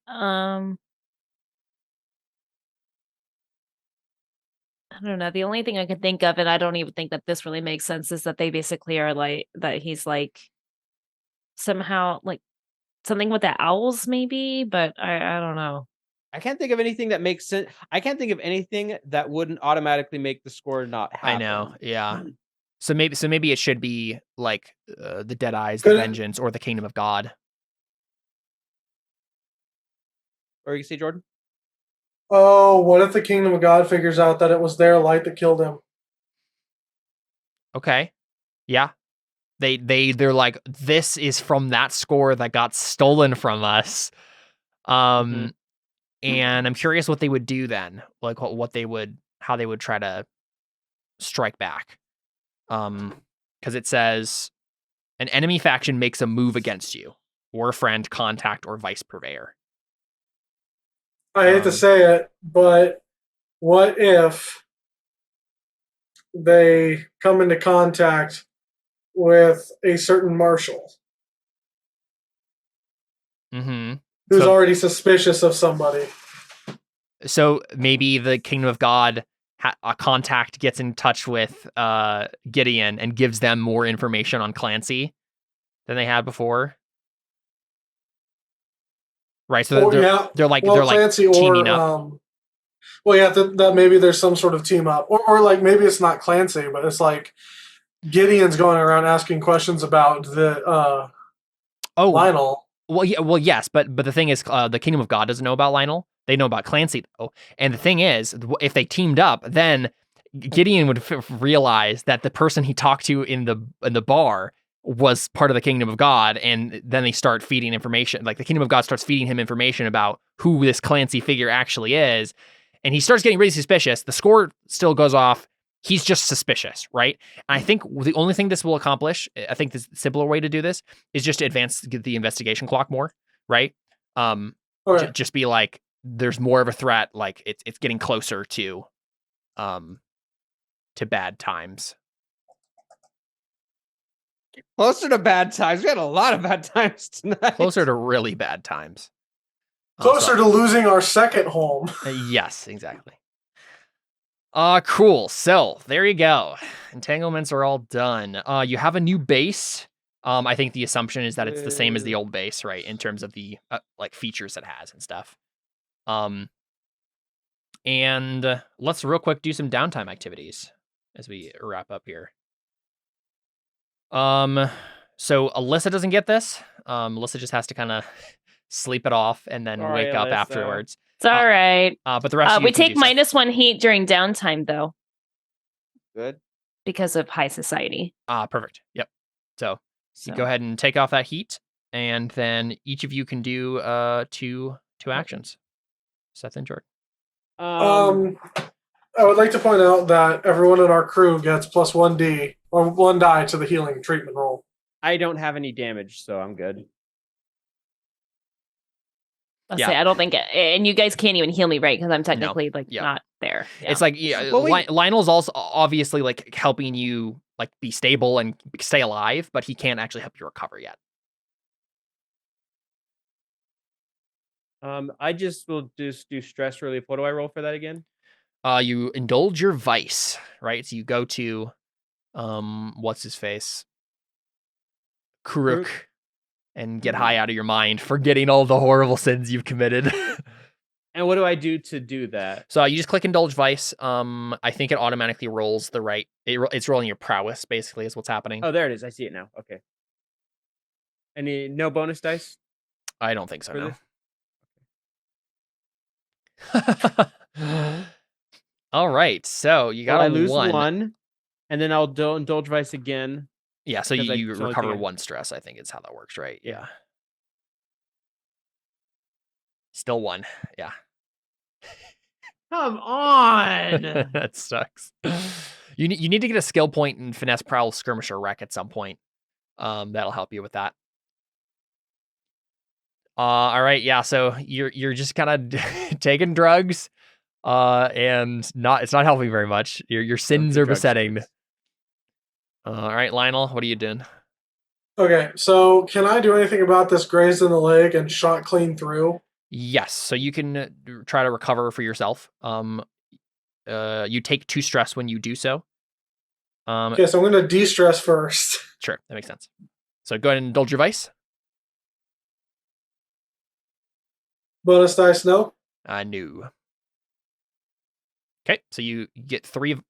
Speaker 2: I don't know. The only thing I could think of, and I don't even think that this really makes sense, is that they basically are like that he's like somehow like something with the owls, maybe, but I don't know.
Speaker 3: I can't think of anything that makes sense. I can't think of anything that wouldn't automatically make the score not happen.
Speaker 5: I know, yeah. So maybe it should be like the Dead Eyes, the
Speaker 4: Could it-
Speaker 5: Vengeance, or the Kingdom of God.
Speaker 3: Or you say, Jordan?
Speaker 4: Oh, what if the Kingdom of God figures out that it was their light that killed him?
Speaker 5: Okay, yeah. They're like, this is from that score that got stolen from us. And I'm curious what they would do then, like how they would try to strike back. Because it says an enemy faction makes a move against you, or a friend, contact, or vice purveyor.
Speaker 4: I hate to say it, but what if they come into contact with a certain marshal
Speaker 5: Mm-hmm.
Speaker 4: who's
Speaker 5: So-
Speaker 4: already suspicious of somebody?
Speaker 5: So maybe the Kingdom of God, a contact gets in touch with Gideon and gives them more information on Clancy than they had before. Right, so they're like
Speaker 4: Clancy
Speaker 5: teaming
Speaker 4: or,
Speaker 5: up.
Speaker 4: that maybe there's some sort of team up, or like maybe it's not Clancy, but it's like Gideon's going around asking questions about the Lionel.
Speaker 5: Well, yeah, yes, but the thing is, the Kingdom of God doesn't know about Lionel. They know about Clancy, though. And the thing is, if they teamed up, then Gideon would realize that the person he talked to in the bar was part of the Kingdom of God, and then they start feeding information. Like the Kingdom of God starts feeding him information about who this Clancy figure actually is, and he starts getting really suspicious. The score still goes off. He's just suspicious, right? And I think the only thing this will accomplish, I think the simpler way to do this is just to advance the investigation clock more, right?
Speaker 4: Okay.
Speaker 5: Just be like, there's more of a threat, like it's getting closer to bad times.
Speaker 3: Closer to bad times. We had a lot of bad times tonight.
Speaker 5: Closer to really bad times.
Speaker 4: Closer to losing our second home.
Speaker 5: Yes, exactly. Cool. So there you go. Entanglements are all done. You have a new base. I think the assumption is that it's the same as the old base, right? In terms of the like features it has and stuff. And let's real quick do some downtime activities as we wrap up here. So Alyssa doesn't get this. Alyssa just has to kind of sleep it off and then wake up
Speaker 3: Alyssa.
Speaker 5: afterwards.
Speaker 2: It's all right.
Speaker 5: But the rest of you
Speaker 2: We
Speaker 5: can
Speaker 2: take
Speaker 5: do stuff.
Speaker 2: -1 heat during downtime though,
Speaker 3: Good.
Speaker 2: because of high society.
Speaker 5: Perfect. Yep. So
Speaker 2: So
Speaker 5: you go ahead and take off that heat, and then each of you can do two actions. Seth and Jordan.
Speaker 4: I would like to point out that everyone in our crew gets plus 1d or 1 die to the healing treatment roll.
Speaker 3: I don't have any damage, so I'm good.
Speaker 2: I'll
Speaker 5: Yeah.
Speaker 2: say I don't think, and you guys can't even heal me, right? Because I'm technically
Speaker 5: Yeah.
Speaker 2: not there. Yeah.
Speaker 5: It's like
Speaker 3: Well,
Speaker 5: Lionel's also obviously like helping you like be stable and stay alive, but he can't actually help you recover yet.
Speaker 3: I just will just do stress relief. What do I roll for that again?
Speaker 5: You indulge your vice, right? So you go to what's his face? Kuruk, and get high out of your mind, forgetting all the horrible sins you've committed.
Speaker 3: And what do I do to do that?
Speaker 5: So you just click indulge vice. I think it automatically rolls the right. It's rolling your prowess, basically, is what's happening.
Speaker 3: Oh, there it is. I see it now. Okay. No bonus dice?
Speaker 5: I don't think so.
Speaker 3: For
Speaker 5: No. All right. So you got
Speaker 3: I
Speaker 5: a
Speaker 3: lose
Speaker 5: 1.
Speaker 3: 1, and then I'll indulge vice again.
Speaker 5: Yeah. So
Speaker 3: because
Speaker 5: you
Speaker 3: it's only
Speaker 5: recover
Speaker 3: thing I-
Speaker 5: 1 stress. I think is how that works, right? Yeah. Still 1. Yeah.
Speaker 3: Come on.
Speaker 5: That sucks. You need to get a skill point in finesse, prowl, skirmisher wreck at some point. That'll help you with that. All right, yeah. So you're just kind of taking drugs, and it's not helping very much. Your sins are besetting. All right, Lionel, what are you doing?
Speaker 4: Okay, so can I do anything about this grazed in the leg and shot clean through?
Speaker 5: Yes, so you can try to recover for yourself. You take 2 stress when you do so.
Speaker 4: Okay, so I'm going to de-stress first.
Speaker 5: Sure, that makes sense. So go ahead and indulge your vice.
Speaker 4: Bonus dice, no?
Speaker 5: No. Okay, so you get 3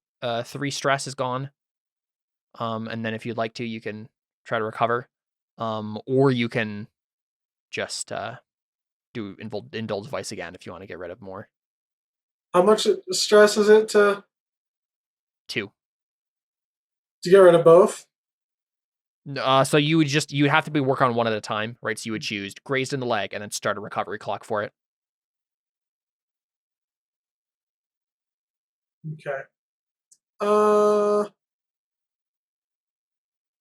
Speaker 5: stress is gone. And then if you'd like to, you can try to recover. Or you can just do indulge vice again if you want to get rid of more.
Speaker 4: How much stress is it to
Speaker 5: 2.
Speaker 4: get rid of both?
Speaker 5: So you'd have to work on one at a time, right? So you would choose grazed in the leg and then start a recovery clock for it.
Speaker 4: Okay.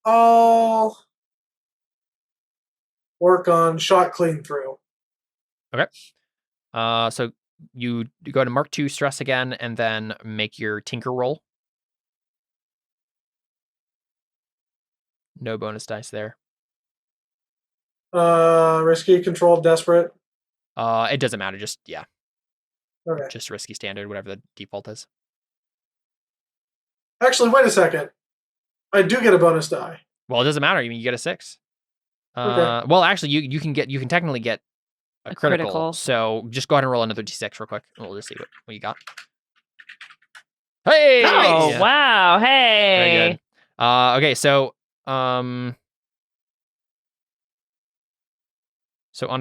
Speaker 4: I'll work on shot clean through.
Speaker 5: Okay. So you go to mark 2 stress again, and then make your tinker roll. No bonus dice there.
Speaker 4: Risky, controlled, desperate.
Speaker 5: It doesn't matter. Just
Speaker 4: Okay.
Speaker 5: just risky standard, whatever the default is.
Speaker 4: Actually, wait a second. I do get a bonus die.
Speaker 5: Well, it doesn't matter. You get a 6.
Speaker 4: Okay.
Speaker 5: Well, actually, you can technically get a critical.
Speaker 2: critical.
Speaker 5: So just go ahead and roll another d6 real quick, and we'll just see what you got. Hey!
Speaker 2: Oh,
Speaker 5: Yeah.
Speaker 2: wow.
Speaker 5: Very
Speaker 2: Hey.
Speaker 5: good. Okay, so on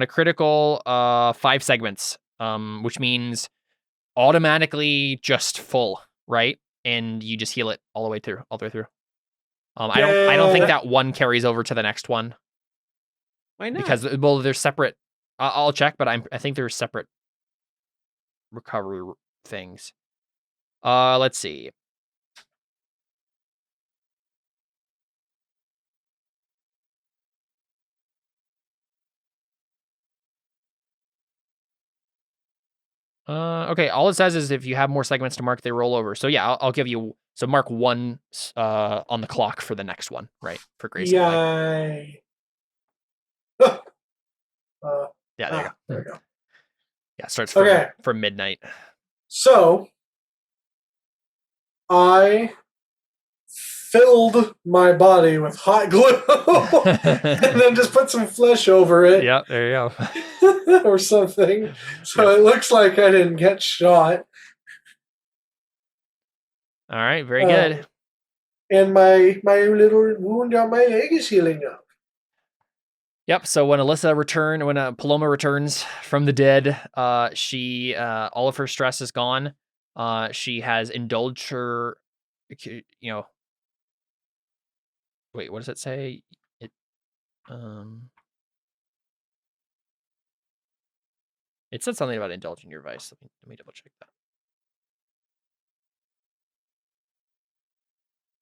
Speaker 5: a critical, 5 segments, which means automatically just full, right? And you just heal it all the way through. I don't think that one carries over to the next one.
Speaker 3: Why not?
Speaker 5: Because they're separate. I'll check, but I think they're separate recovery things. Let's see. Okay, all it says is if you have more segments to mark, they roll over. So yeah, I'll give you, so mark 1 on the clock for the next one, right? For Grace.
Speaker 4: Yay.
Speaker 5: Yeah, there you go.
Speaker 4: There we go.
Speaker 5: Yeah, it starts from midnight.
Speaker 4: So, I filled my body with hot glue and then just put some flesh over it.
Speaker 5: Yeah, there you
Speaker 4: go. Or something. So it looks like I didn't get shot.
Speaker 5: All right, very good.
Speaker 4: And my little wound on my leg is healing up.
Speaker 5: Yep. So when Paloma returns from the dead, she all of her stress is gone. She has indulged her, Wait, what does it say? It said something about indulging your vice. Let me double check that.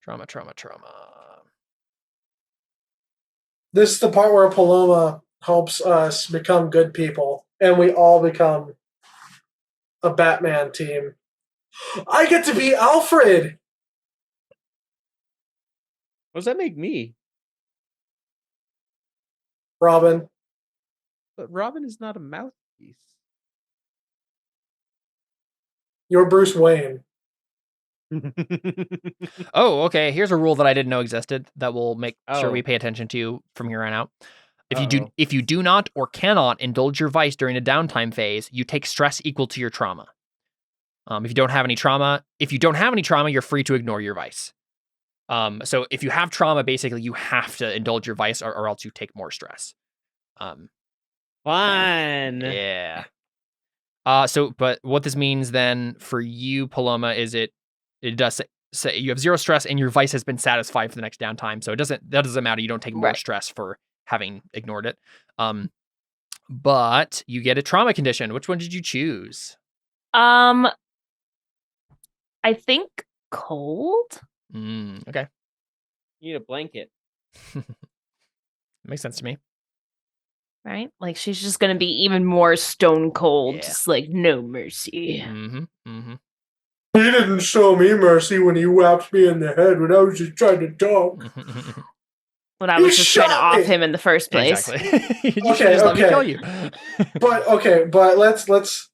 Speaker 5: Trauma.
Speaker 4: This is the part where Paloma helps us become good people, and we all become a Batman team. I get to be Alfred!
Speaker 3: What does that make me?
Speaker 4: Robin.
Speaker 3: But Robin is not a mouthpiece.
Speaker 4: You're Bruce Wayne.
Speaker 5: Oh, okay. Here's a rule that I didn't know existed that we'll make sure we pay attention to from here on out. If you do not or cannot indulge your vice during a downtime phase, you take stress equal to your trauma. If you don't have any trauma, you're free to ignore your vice. So if you have trauma, basically you have to indulge your vice or else you take more stress.
Speaker 3: Fun.
Speaker 5: Yeah. But what this means then for you, Paloma, is it does say you have 0 stress and your vice has been satisfied for the next downtime. So that doesn't matter. You don't take more stress for having ignored it. But you get a trauma condition. Which one did you choose?
Speaker 2: I think cold.
Speaker 5: Okay.
Speaker 3: You need a blanket.
Speaker 5: Makes sense to me.
Speaker 2: Right? Like she's just gonna be even more stone cold,
Speaker 5: Yeah.
Speaker 2: just like no mercy.
Speaker 5: Mm-hmm. Mm-hmm.
Speaker 4: He didn't show me mercy when he whapped me in the head when I was just trying to talk.
Speaker 2: When I
Speaker 4: He
Speaker 2: was just trying to
Speaker 4: shot
Speaker 2: off
Speaker 4: me.
Speaker 2: him in the first place.
Speaker 5: Exactly. You should
Speaker 4: Okay,
Speaker 5: just let me
Speaker 4: okay.
Speaker 5: kill you.
Speaker 4: But let's.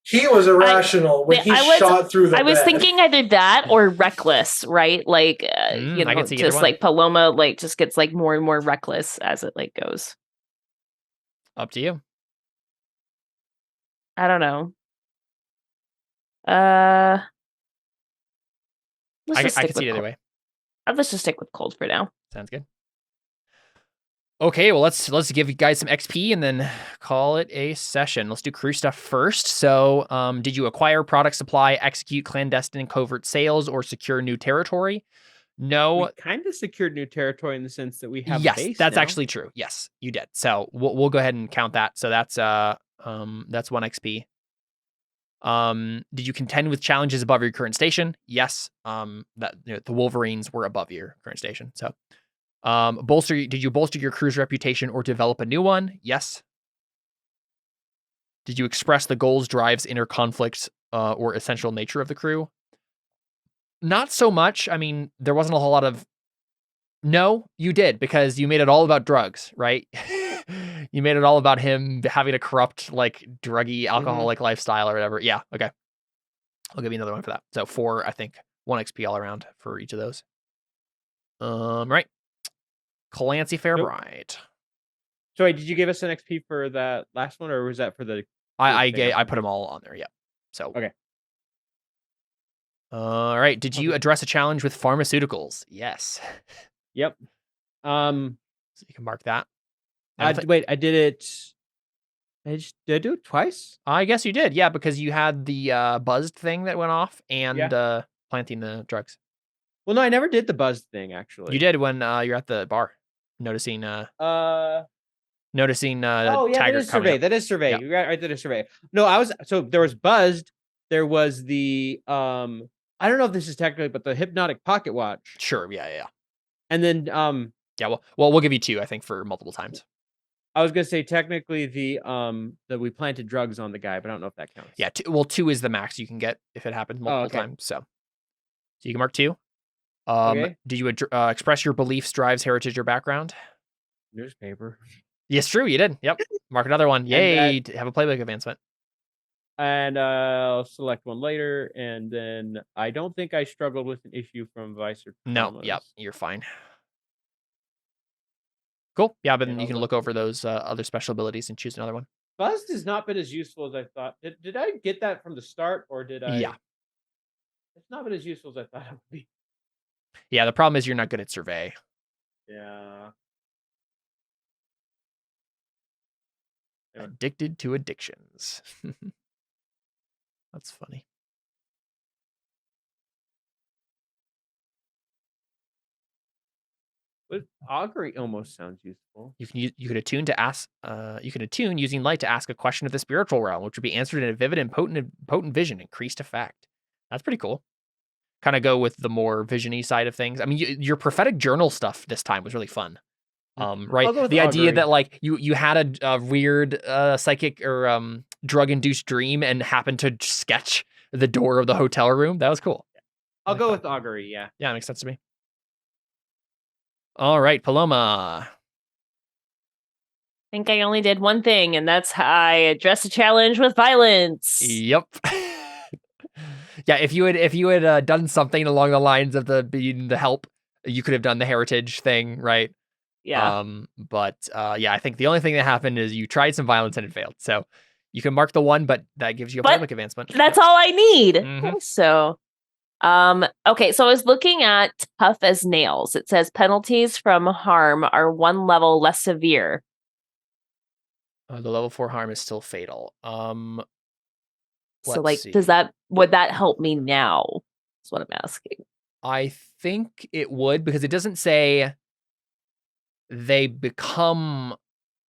Speaker 4: He was irrational when he shot through the
Speaker 2: I was
Speaker 4: bed.
Speaker 2: thinking either that or reckless, right? Like, you
Speaker 5: I
Speaker 2: know,
Speaker 5: can see either
Speaker 2: just
Speaker 5: one.
Speaker 2: like Paloma, like just gets like more and more reckless as it like goes.
Speaker 5: Up to you.
Speaker 2: I don't know. Let's
Speaker 5: I
Speaker 2: just
Speaker 5: can
Speaker 2: stick
Speaker 5: see it
Speaker 2: with
Speaker 5: either
Speaker 2: cold.
Speaker 5: way.
Speaker 2: Let's just stick with cold for now.
Speaker 5: Sounds good. Okay, well let's give you guys some XP and then call it a session. Let's do crew stuff first. So, did you acquire product supply, execute clandestine and covert sales, or secure new territory? No.
Speaker 3: We kind of secured new territory in the sense that we have a
Speaker 5: Yes,
Speaker 3: base
Speaker 5: that's
Speaker 3: now.
Speaker 5: actually true. Yes, you did. So we'll go ahead and count that. So that's 1 XP. Did you contend with challenges above your current station? Yes. That the Wolverines were above your current station. So, did you bolster your crew's reputation or develop a new one? Yes. Did you express the goals, drives, inner conflicts, or essential nature of the crew? Not so much. I mean, there wasn't a whole lot of. No, you did, because you made it all about drugs, right? You made it all about him having a corrupt, like, druggy, alcoholic lifestyle or whatever. Yeah, okay. I'll give you another one for that. So 4, I think, 1 XP all around for each of those. Right. Clancy Fairbright.
Speaker 3: So wait, did you give us an XP for that last one, or was that for the?
Speaker 5: I put them all on there. Yeah. So
Speaker 3: Okay.
Speaker 5: All right. Did you address a challenge with pharmaceuticals? Yes.
Speaker 3: Yep.
Speaker 5: So you can mark that.
Speaker 3: Wait, I did it. Did I do it twice?
Speaker 5: I guess you did. Yeah, because you had the buzzed thing that went off and
Speaker 3: Yeah.
Speaker 5: planting the drugs.
Speaker 3: Well, no, I never did the buzzed thing actually.
Speaker 5: You did when you're at the bar, noticing.
Speaker 3: Oh yeah,
Speaker 5: Tiger
Speaker 3: that is survey.
Speaker 5: coming up.
Speaker 3: That is survey.
Speaker 5: Yeah.
Speaker 3: You got right. That is survey. No, so there was buzzed. There was the I don't know if this is technically, but the hypnotic pocket watch.
Speaker 5: Sure. Yeah.
Speaker 3: And then
Speaker 5: Yeah. Well, we'll give you 2, I think, for multiple times.
Speaker 3: I was gonna say technically the that we planted drugs on the guy, but I don't know if that counts.
Speaker 5: Yeah. 2 is the max you can get if it happens multiple times. So you can mark 2.
Speaker 3: Okay.
Speaker 5: Did you express your beliefs, drives, heritage, or background?
Speaker 3: Newspaper.
Speaker 5: Yes, true. You did. Yep. Mark another one. Yay! Have a playbook advancement.
Speaker 3: And I'll select one later, and then I don't think I struggled with an issue from Vice or
Speaker 5: No.
Speaker 3: traumas.
Speaker 5: Yep. You're fine. Cool. Yeah, but
Speaker 3: And
Speaker 5: you can look over those other special abilities and choose another one.
Speaker 3: Buzzed has not been as useful as I thought. Did I get that from the start, or did I?
Speaker 5: Yeah.
Speaker 3: It's not been as useful as I thought it would be.
Speaker 5: Yeah. The problem is you're not good at survey.
Speaker 3: Yeah.
Speaker 5: Addicted to addictions. That's funny.
Speaker 3: But augury almost sounds useful.
Speaker 5: You could attune to ask. You can attune using light to ask a question of the spiritual realm, which would be answered in a vivid and potent vision, increased effect. That's pretty cool. Kind of go with the more visiony side of things. I mean, your prophetic journal stuff this time was really fun. Right?
Speaker 3: I'll go with
Speaker 5: The idea
Speaker 3: augury.
Speaker 5: that like you had a weird psychic or drug induced dream and happened to sketch the door of the hotel room. That was cool.
Speaker 3: I'll go with augury. Yeah.
Speaker 5: Yeah, it makes sense to me. All right, Paloma.
Speaker 2: I think I only did one thing, and that's how I address a challenge with violence.
Speaker 5: Yep. Yeah, if you had done something along the lines of the help, you could have done the heritage thing, right?
Speaker 2: Yeah.
Speaker 5: But yeah, I think the only thing that happened is you tried some violence and it failed. So you can mark the 1, but that gives you a playbook advancement.
Speaker 2: That's all I need.
Speaker 5: Mhm.
Speaker 2: So, okay. So I was looking at tough as nails. It says penalties from harm are 1 level less severe.
Speaker 5: The level 4 harm is still fatal.
Speaker 2: So
Speaker 5: Let's
Speaker 2: like,
Speaker 5: see.
Speaker 2: would that help me now? That's what I'm asking.
Speaker 5: I think it would, because it doesn't say they become,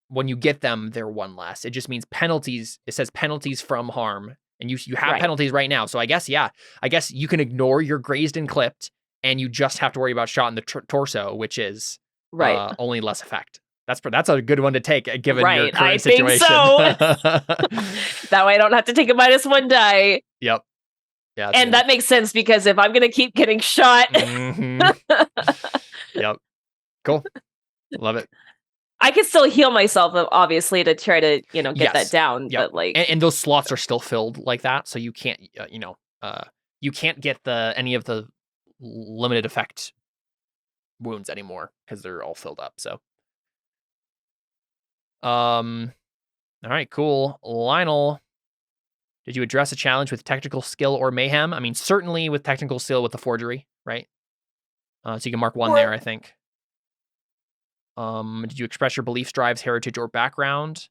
Speaker 5: when you get them, they're 1 less. It just means penalties. It says penalties from harm, and you have
Speaker 2: Right.
Speaker 5: penalties right now. So I guess, yeah, I guess you can ignore your grazed and clipped and you just have to worry about shot in the torso, which is
Speaker 2: Right.
Speaker 5: only less effect. That's a good one to take given your
Speaker 2: Right,
Speaker 5: current
Speaker 2: I think
Speaker 5: situation.
Speaker 2: so. That way I don't have to take a -1 die.
Speaker 5: Yep. Yeah.
Speaker 2: And that makes sense because if I'm going to keep getting shot.
Speaker 5: Yep. Cool. Love it.
Speaker 2: I could still heal myself, obviously, to try to, get
Speaker 5: Yes.
Speaker 2: that down.
Speaker 5: Yep.
Speaker 2: But like,
Speaker 5: and those slots are still filled like that, so you can't, you can't get any of the limited effect wounds anymore because they're all filled up. So, all right, cool. Lionel, did you address a challenge with technical skill or mayhem? I mean, certainly with technical skill with the forgery, right? So you can mark 1 there, I think. Did you express your beliefs, drives, heritage, or background?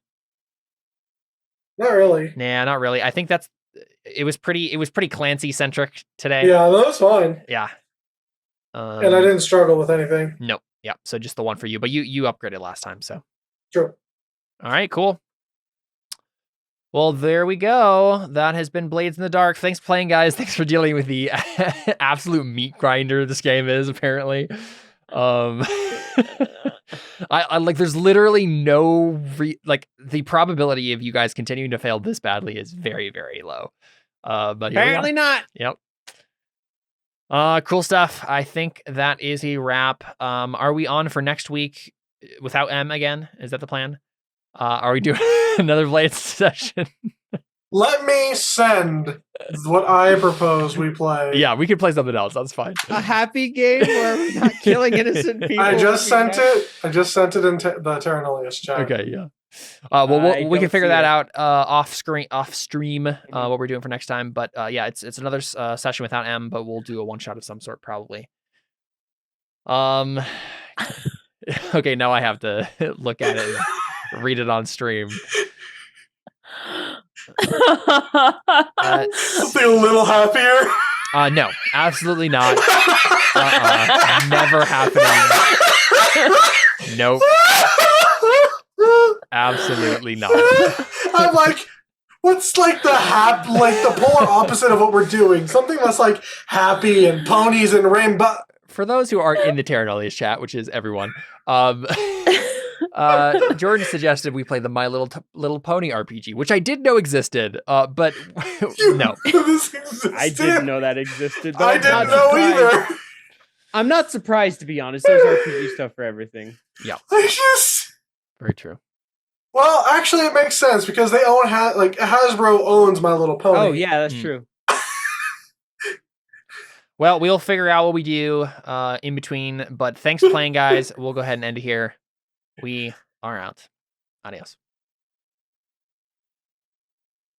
Speaker 4: Not really.
Speaker 5: Nah, not really. I think it was pretty Clancy centric today.
Speaker 4: Yeah, that was fine.
Speaker 5: Yeah.
Speaker 4: And I didn't struggle with anything.
Speaker 5: Nope. Yeah. So just the one for you, but you upgraded last time. So.
Speaker 4: True.
Speaker 5: All right. Cool. Well, there we go. That has been Blades in the Dark. Thanks for playing, guys. Thanks for dealing with the absolute meat grinder this game is, apparently. I like, there's literally no the probability of you guys continuing to fail this badly is very, very low. But here
Speaker 3: Apparently not.
Speaker 5: Yep. Cool stuff. I think that is a wrap. Are we on for next week without M again? Is that the plan? Are we doing another Blades session?
Speaker 4: Let me send what I propose we play.
Speaker 5: Yeah, we could play something else. That's fine.
Speaker 3: A happy game where we're not killing innocent people.
Speaker 4: I just sent it. I just sent it in the Terra Nullius chat.
Speaker 5: Okay, yeah. Well, we can figure that out off stream. What we're doing for next time. But yeah, it's another session without M, but we'll do a one shot of some sort probably. Okay, now I have to look at it and read it on stream.
Speaker 4: Something a little happier.
Speaker 5: No, absolutely not. Never happening. Nope. Absolutely not.
Speaker 4: I'm like, what's like the polar opposite of what we're doing? Something that's like happy and ponies and rainbow.
Speaker 5: For those who aren't in the Terra Nullius chat, which is everyone, Jordan suggested we play the My Little Pony RPG, which I did know existed, but no.
Speaker 3: I didn't know that existed.
Speaker 4: I didn't know either.
Speaker 3: I'm not surprised, to be honest. There's RPG stuff for everything.
Speaker 5: Yeah. Very true.
Speaker 4: Well, actually, it makes sense because they own Hasbro owns My Little Pony.
Speaker 3: Oh yeah, that's true.
Speaker 5: Well, we'll figure out what we do in between. But thanks for playing, guys. We'll go ahead and end it here. We are out. Adios.